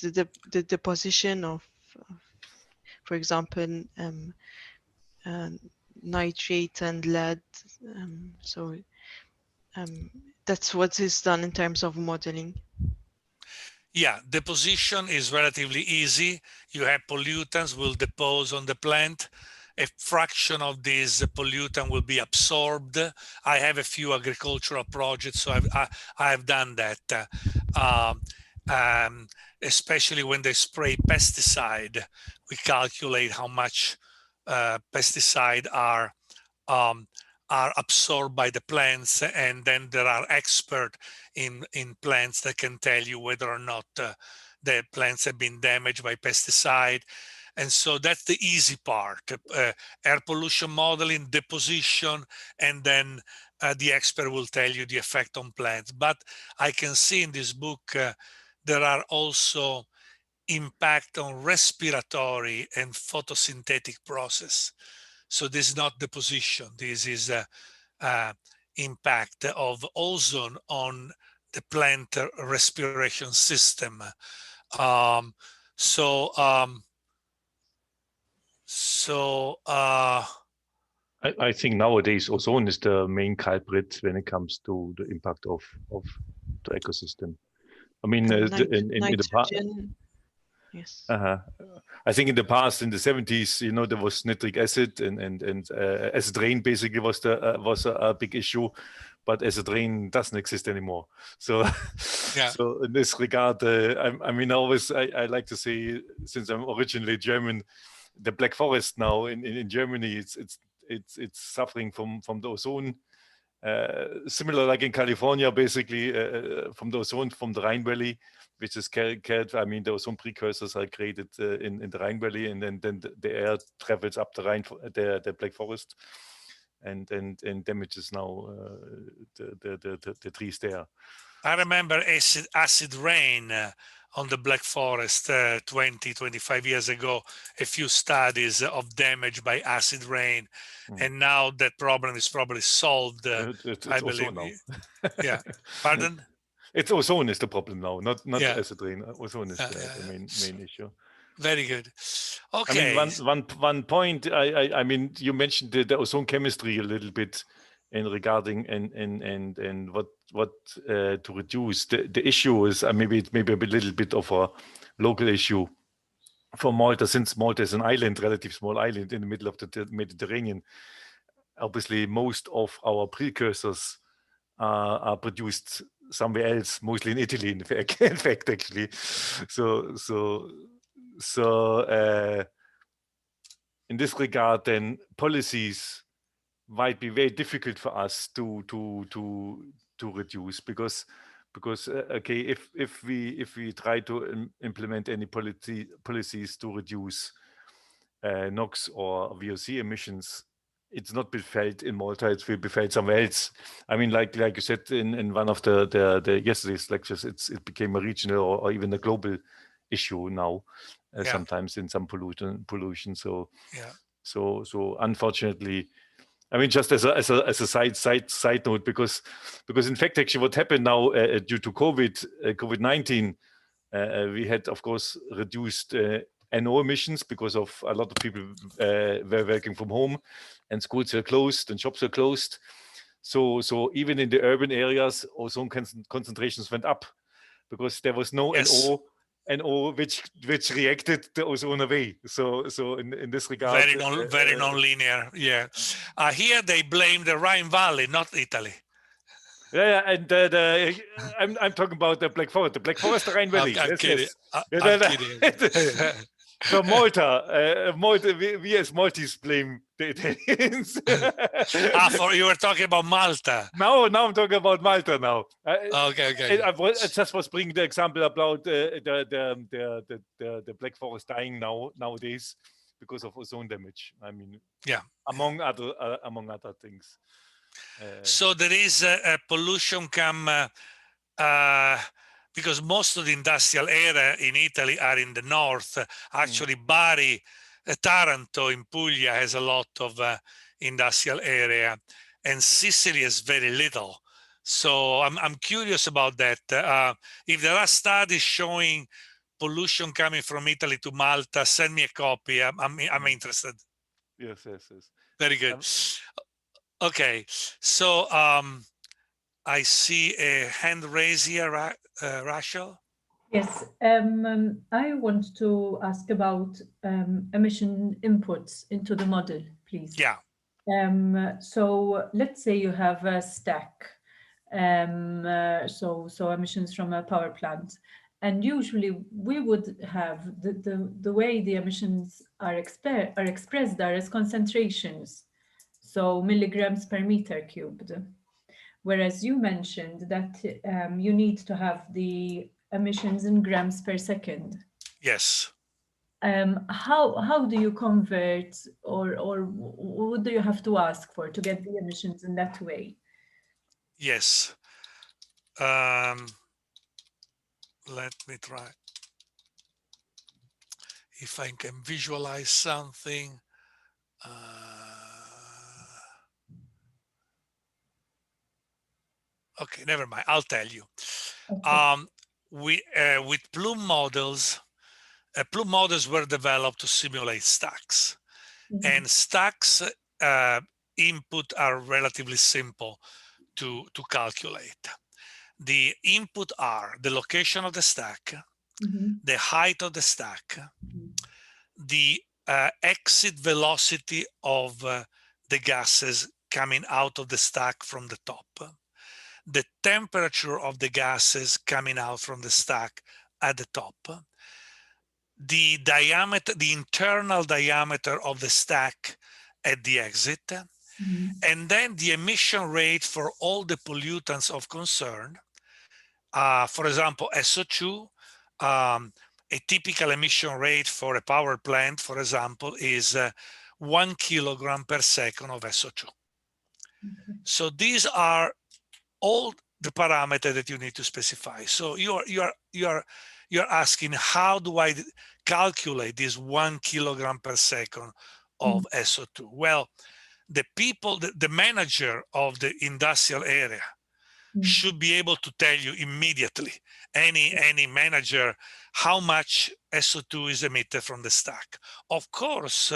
the deposition of for example nitrate and lead. So that's what is done in terms of modeling. Yeah, deposition is relatively easy. You have pollutants will depose on the plant. A fraction of this pollutant will be absorbed. I have a few agricultural projects, so I've done that. Especially when they spray pesticide, we calculate how much pesticide are absorbed by the plants, and then there are experts in plants that can tell you whether or not the plants have been damaged by pesticide. And so that's the easy part, air pollution modeling, deposition, and then the expert will tell you the effect on plants. But I can see in this book there are also impact on respiratory and photosynthetic process. So this is not deposition. This is impact of ozone on the plant respiration system. I think nowadays ozone is the main culprit when it comes to the impact of the ecosystem. I mean, in the past, yes. I think in the past, in the 70s, there was nitric acid and acid rain basically was a big issue, but acid rain doesn't exist anymore. So, so in this regard, I like to say, since I'm originally German, the Black Forest now in Germany, it's suffering from the ozone. Similar like in California, basically from the ozone from the Rhine Valley, which is the ozone precursors are created in the Rhine Valley, and then the air travels up the Rhine, the Black Forest, and damages now the trees there. I remember acid rain on the Black Forest 25 years ago, a few studies of damage by acid rain. And now that problem is probably solved, I believe. Now. Yeah, pardon? It's ozone is the problem now, not acid rain. Ozone is the main issue. Very good. Okay. I mean, one point. I mean, you mentioned the ozone chemistry a little bit, regarding and what to reduce. The issue is maybe a little bit of a local issue for Malta, since Malta is an island, relatively small island in the middle of the Mediterranean. Obviously, most of our precursors are produced somewhere else, mostly in Italy, in fact, actually. So in this regard, then policies might be very difficult for us to reduce, because okay, if we try to implement any policies to reduce NOx or VOC emissions, it's not been felt in Malta, it will be felt somewhere else. I mean, like you said in one of the yesterday's lectures, it became a regional or even a global issue now, sometimes in some pollution. So unfortunately, I mean, just as a side note, because in fact, actually, what happened now due to COVID-19, we had, of course, reduced NO emissions because of a lot of people were working from home, and schools were closed and shops were closed. So even in the urban areas, ozone concentrations went up because there was no Yes. NO which reacted the ozone away. So in this regard, very non-linear. Yeah. Here they blame the Rhine Valley, not Italy. Yeah, and I'm talking about the Black Forest, the Rhine Valley. I'm kidding. Yes. I'm kidding. So Malta, we as Maltese blame the Italians. You were talking about Malta. Now I'm talking about Malta now. Okay. I just was bringing the example about the Black Forest dying nowadays because of ozone damage. I mean, yeah, among other things. So there is a pollution because most of the industrial area in Italy are in the north. Actually, Bari, Taranto in Puglia has a lot of industrial area, and Sicily has very little. So I'm curious about that. If there are studies showing pollution coming from Italy to Malta, send me a copy. I'm interested. Yes. Very good. Okay, so I see a hand raise here, Rachel. Yes, I want to ask about emission inputs into the model, please. Yeah. So let's say you have a stack, so emissions from a power plant, and usually we would have the way the emissions are expressed are as concentrations, so milligrams per meter cubed. Whereas you mentioned that you need to have the emissions in grams per second. Yes. How do you convert, or what do you have to ask for to get the emissions in that way? Yes. Let me try. If I can visualize something. Okay, never mind. I'll tell you. Okay. With Plume models were developed to simulate stacks. And stacks input are relatively simple to calculate. The input are the location of the stack, the height of the stack, the exit velocity of the gases coming out of the stack from the top, the temperature of the gases coming out from the stack at the top, the diameter, the internal diameter of the stack at the exit, and then the emission rate for all the pollutants of concern. For example, SO2, a typical emission rate for a power plant, for example, is 1 kilogram per second of SO2. So these are all the parameters that you need to specify. So you're asking, how do I calculate this 1 kilogram per second of SO2? Well, the manager of the industrial area should be able to tell you immediately, any manager, how much SO2 is emitted from the stack. Of course,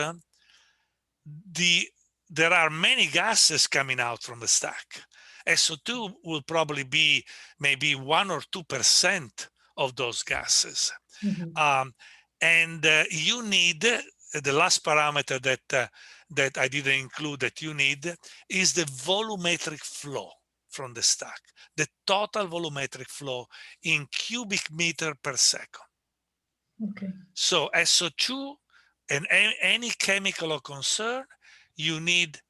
there are many gases coming out from the stack. SO2 will probably be maybe 1 or 2% of those gases. And you need, the last parameter that I didn't include that you need is the volumetric flow from the stack, the total volumetric flow in cubic meter per second. Okay. So SO2 and any chemical of concern, you need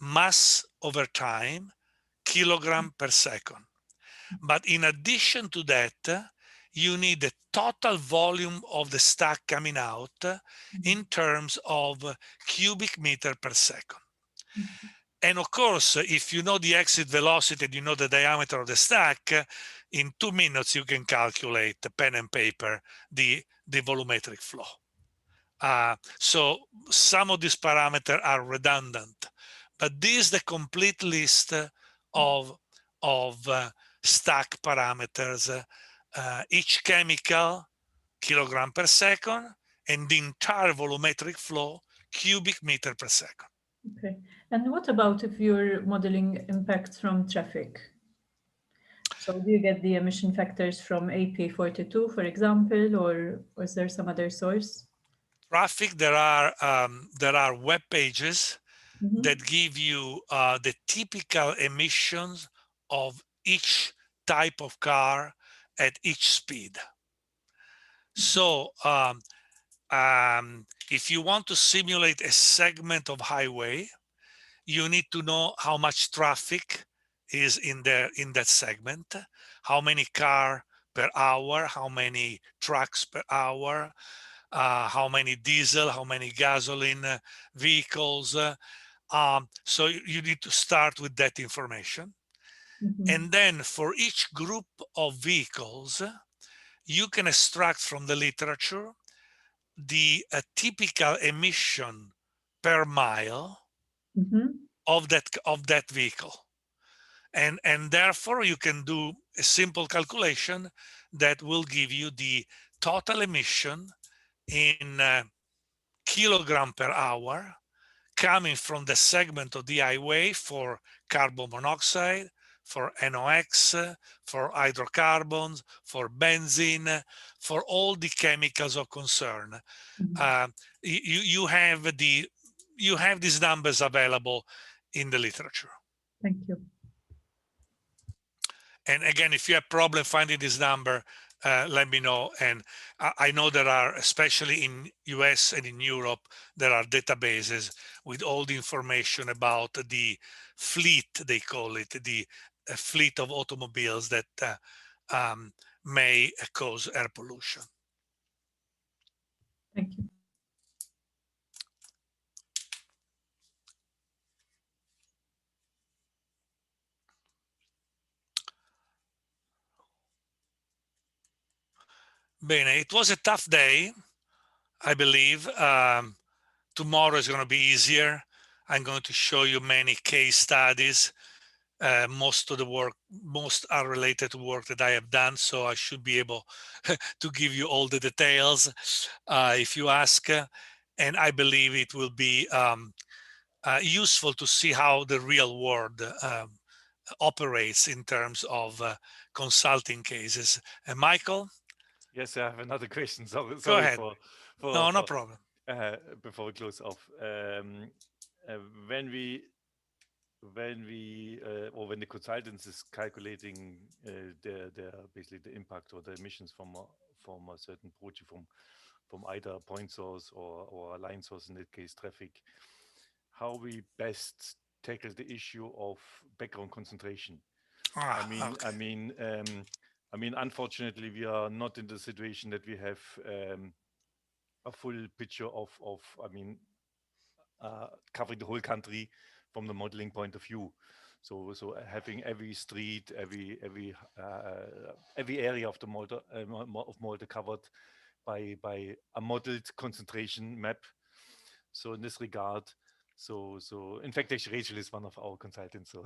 mass over time, kilogram per second. But in addition to that, you need the total volume of the stack coming out in terms of cubic meter per second. And of course, if you know the exit velocity and you know the diameter of the stack, in 2 minutes you can calculate, pen and paper, the volumetric flow. So some of these parameters are redundant, But this is the complete list of stack parameters, each chemical kilogram per second, and the entire volumetric flow cubic meter per second. Okay. And what about if you're modeling impacts from traffic? So do you get the emission factors from AP42, for example, or is there some other source? Traffic, there are web pages Mhm. that give you the typical emissions of each type of car at each speed. So if you want to simulate a segment of highway, you need to know how much traffic is in that segment, how many car per hour, how many trucks per hour, how many diesel, how many gasoline vehicles. So you need to start with that information. Mhm. And then for each group of vehicles, you can extract from the literature the typical emission per mile Mhm. of that vehicle. And therefore you can do a simple calculation that will give you the total emission in kilogram per hour coming from the segment of the highway for carbon monoxide, for NOx, for hydrocarbons, for benzene, for all the chemicals of concern. Mhm. You have these numbers available in the literature. Thank you. And again, if you have problem finding this number, let me know. And I know there are, especially in US and in Europe, there are databases with all the information about the fleet, they call it, the fleet of automobiles that may cause air pollution. Thank you. Bene, it was a tough day, I believe. Tomorrow is going to be easier. I'm going to show you many case studies. Most are related to work that I have done, so I should be able to give you all the details if you ask. And I believe it will be useful to see how the real world operates in terms of consulting cases. And Michael? Yes, I have another question. Go Sorry ahead. No problem. Before we close off. When we or when the consultants is calculating basically the impact or the emissions from a certain project from either a point source or a line source, in that case traffic, how we best tackle the issue of background concentration. I mean, unfortunately, we are not in the situation that we have a full picture of covering the whole country from the modeling point of view. So having every street, every area of the Malta of Malta covered by a modeled concentration map. So in this regard, so in fact, actually, Rachel is one of our consultants, so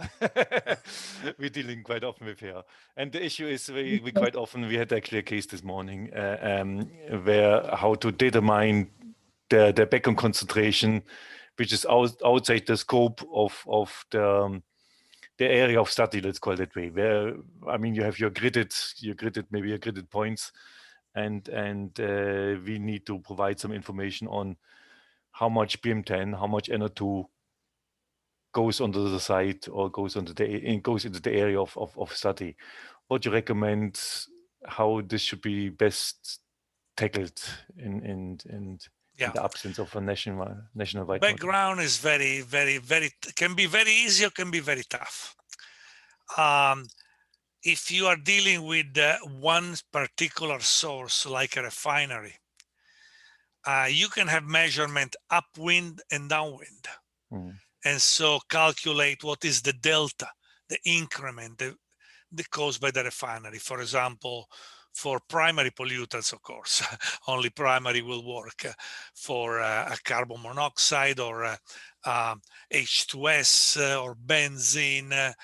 we're dealing quite often with her. And the issue is we quite often, we had actually a case this morning where how to determine the background concentration, which is outside the scope of the area of study, let's call it that way. Where you have your gridded points, and we need to provide some information on how much PM10, how much NO2 goes onto the site or goes into the area of study. What do you recommend? How this should be best tackled in the absence of a nationwide background model? Is very can be very easy or can be very tough. If you are dealing with one particular source like a refinery, you can have measurement upwind and downwind, and so calculate what is the delta, the increment that caused by the refinery. For example, for primary pollutants, of course. Only primary will work. For a carbon monoxide or H2S or benzene,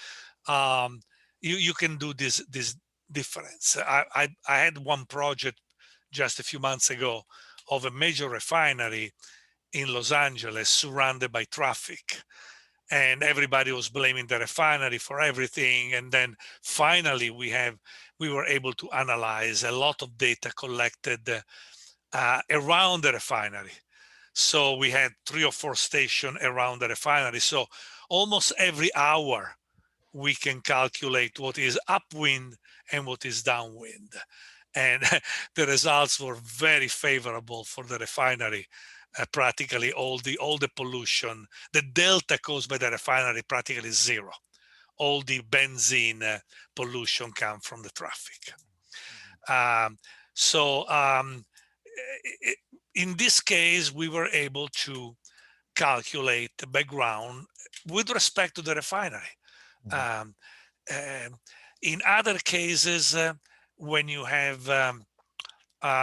you can do this difference. I had one project just a few months ago of a major refinery in Los Angeles surrounded by traffic, and everybody was blaming the refinery for everything. And then finally we were able to analyze a lot of data collected around the refinery. So we had 3 or 4 stations around the refinery. So almost every hour we can calculate what is upwind and what is downwind. And the results were very favorable for the refinery. Practically all the pollution, the delta caused by the refinery, practically zero. All the benzene pollution come from the traffic. In this case, we were able to calculate the background with respect to the refinery. In other cases, when you have,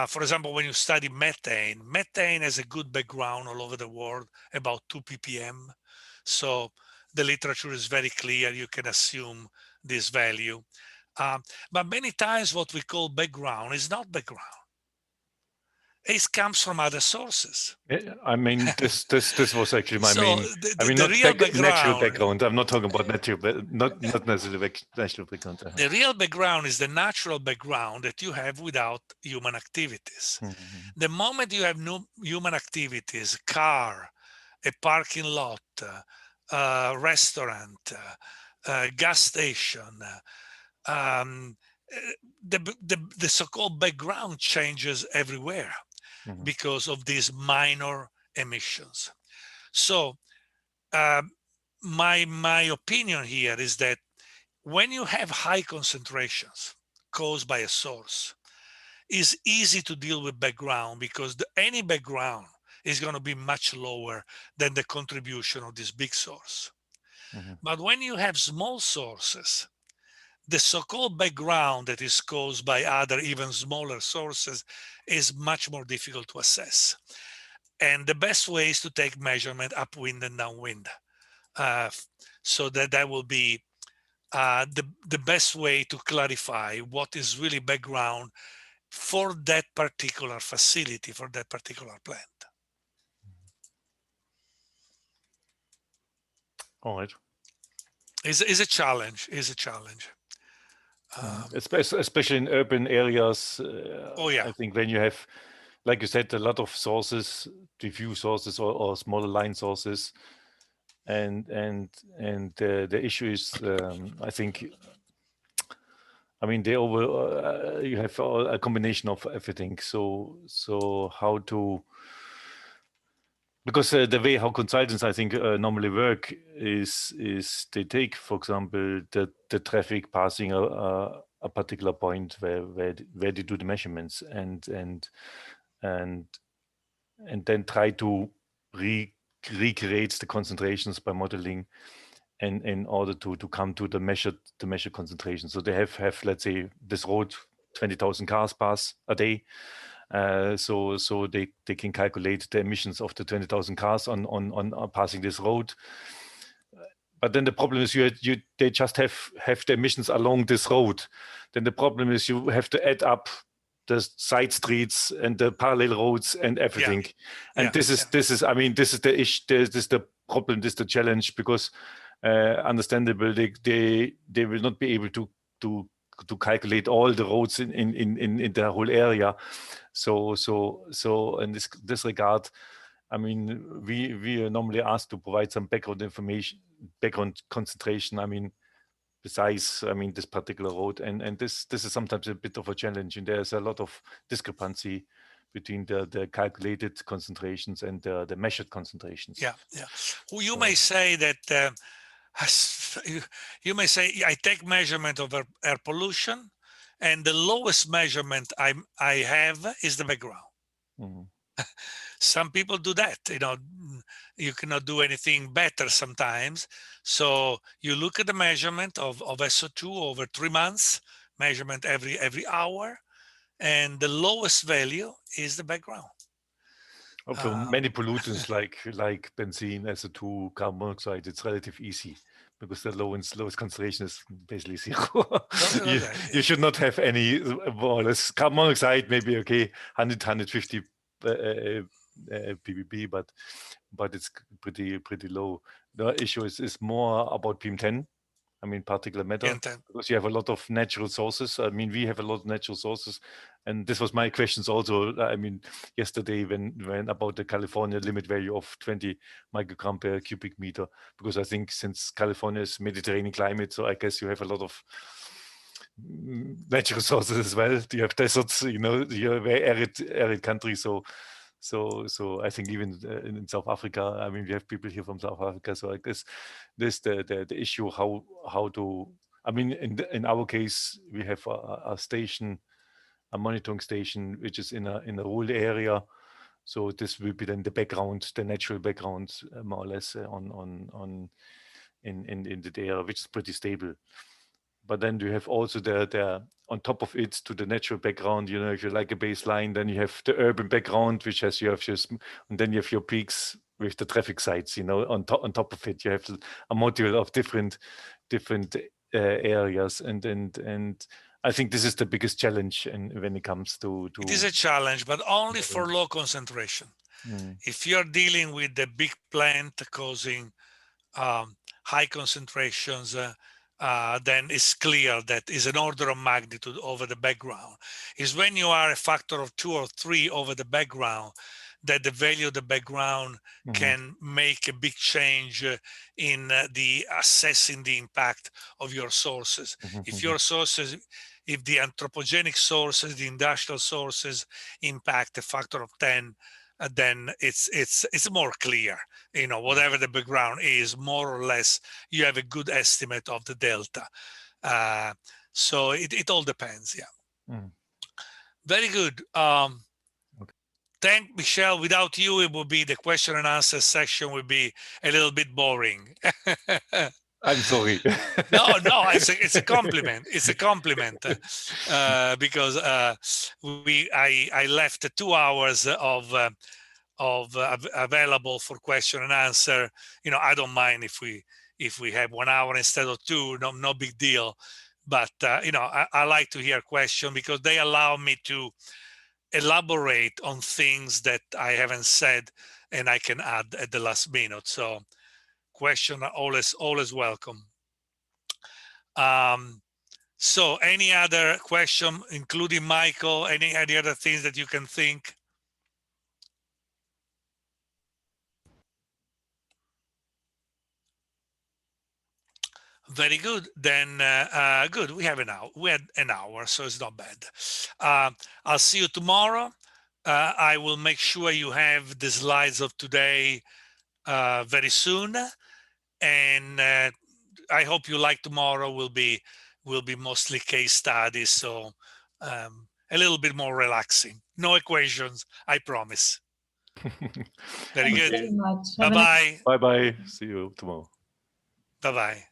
for example, when you study methane has a good background all over the world, about 2 ppm. So the literature is very clear. You can assume this value. But many times what we call background is not background. It comes from other sources. I mean, this was actually my So main. I mean, the not real natural background. background. I'm not talking about natural, but not necessarily natural background. The real background is the natural background that you have without human activities. The moment you have no human activities, car, a parking lot, restaurant, gas station, the so-called background changes everywhere because of these minor emissions. So my opinion here is that when you have high concentrations caused by a source, it's easy to deal with background because any background is going to be much lower than the contribution of this big source. But when you have small sources, the so-called background that is caused by other even smaller sources is much more difficult to assess. And the best way is to take measurement upwind and downwind. So that will be the best way to clarify what is really background for that particular facility, for that particular plant. All right. Is a challenge. Especially in urban areas. Oh yeah. I think when you have, like you said, a lot of sources, diffuse sources or smaller line sources, and the issue is, I think, I mean, you have a combination of everything. So how to, because the way how consultants, I think, normally work is they take, for example, the traffic passing a particular point where they do the measurements and then try to recreate the concentrations by modeling, and in order to come to the measured concentration. So they have let's say this road, 20,000 cars pass a day. So they can calculate the emissions of the 20,000 cars on passing this road. But then the problem is they just have the emissions along this road. Then the problem is you have to add up the side streets and the parallel roads and everything. And this is I mean, this is the issue. This is the problem. This is the challenge, because understandable they will not be able to calculate all the roads in the whole area. So in this regard, I mean, we are normally asked to provide some background information, background concentration. I mean, besides, I mean, this particular road, and this is sometimes a bit of a challenge, and there's a lot of discrepancy between the calculated concentrations and the measured concentrations. Yeah. Well, you may say that you may say I take measurement of air pollution, and the lowest measurement I have is the background. Some people do that. You cannot do anything better sometimes. So you look at the measurement of SO2 over 3 months, measurement every hour, and the lowest value is the background. For many pollutants like benzene, SO2, carbon monoxide, it's relatively easy because the lowest concentration is basically zero. You should not have any more or less. Carbon monoxide maybe okay, 100, 150 ppb, but it's pretty low. The issue is more about PM10. I mean, particulate matter, because you have a lot of natural sources. I mean, we have a lot of natural sources, and this was my questions also. I mean, yesterday when about the California limit value of 20 microgram per cubic meter, because I think since California is Mediterranean climate, so I guess you have a lot of natural sources as well. You have deserts, you know, you're a very arid country, so I think even in South Africa, I mean, we have people here from South Africa. So I guess this the issue how to. I mean, in our case, we have a station, a monitoring station, which is in a rural area. So this will be then the background, the natural background, more or less in the area, which is pretty stable. But then you have also the on top of it to the natural background, you know, if you like a baseline, then you have the urban background, which has and then you have your peaks with the traffic sites, you know, on top of it, you have a module of different areas, and I think this is the biggest challenge when it comes to. It is a challenge, but only for low concentration. If you're dealing with the big plant causing high concentrations, then it's clear that is an order of magnitude over the background. Is when you are a factor of 2 or 3 over the background, that the value of the background can make a big change in the assessing the impact of your sources. If your sources, if the anthropogenic sources, the industrial sources impact a factor of 10, then it's more clear, you know, whatever the background is, more or less, you have a good estimate of the delta. So it all depends, yeah. Very good. Thank Michelle. Without you, it would be the question and answer section would be a little bit boring. I'm sorry. No, it's a compliment. It's a compliment because I left 2 hours of available for question and answer. You know, I don't mind if we have 1 hour instead of 2. No big deal. But you know, I like to hear questions because they allow me to elaborate on things that I haven't said and I can add at the last minute. So question are always welcome. So any other question, including Michael, any other things that you can think? Very good. Then good. We have an hour. We had an hour, so it's not bad. I'll see you tomorrow. I will make sure you have the slides of today very soon, and I hope you like tomorrow. Will be mostly case studies, so a little bit more relaxing. No equations, I promise. Very good. Very much. Bye bye. Bye bye. See you tomorrow. Bye bye.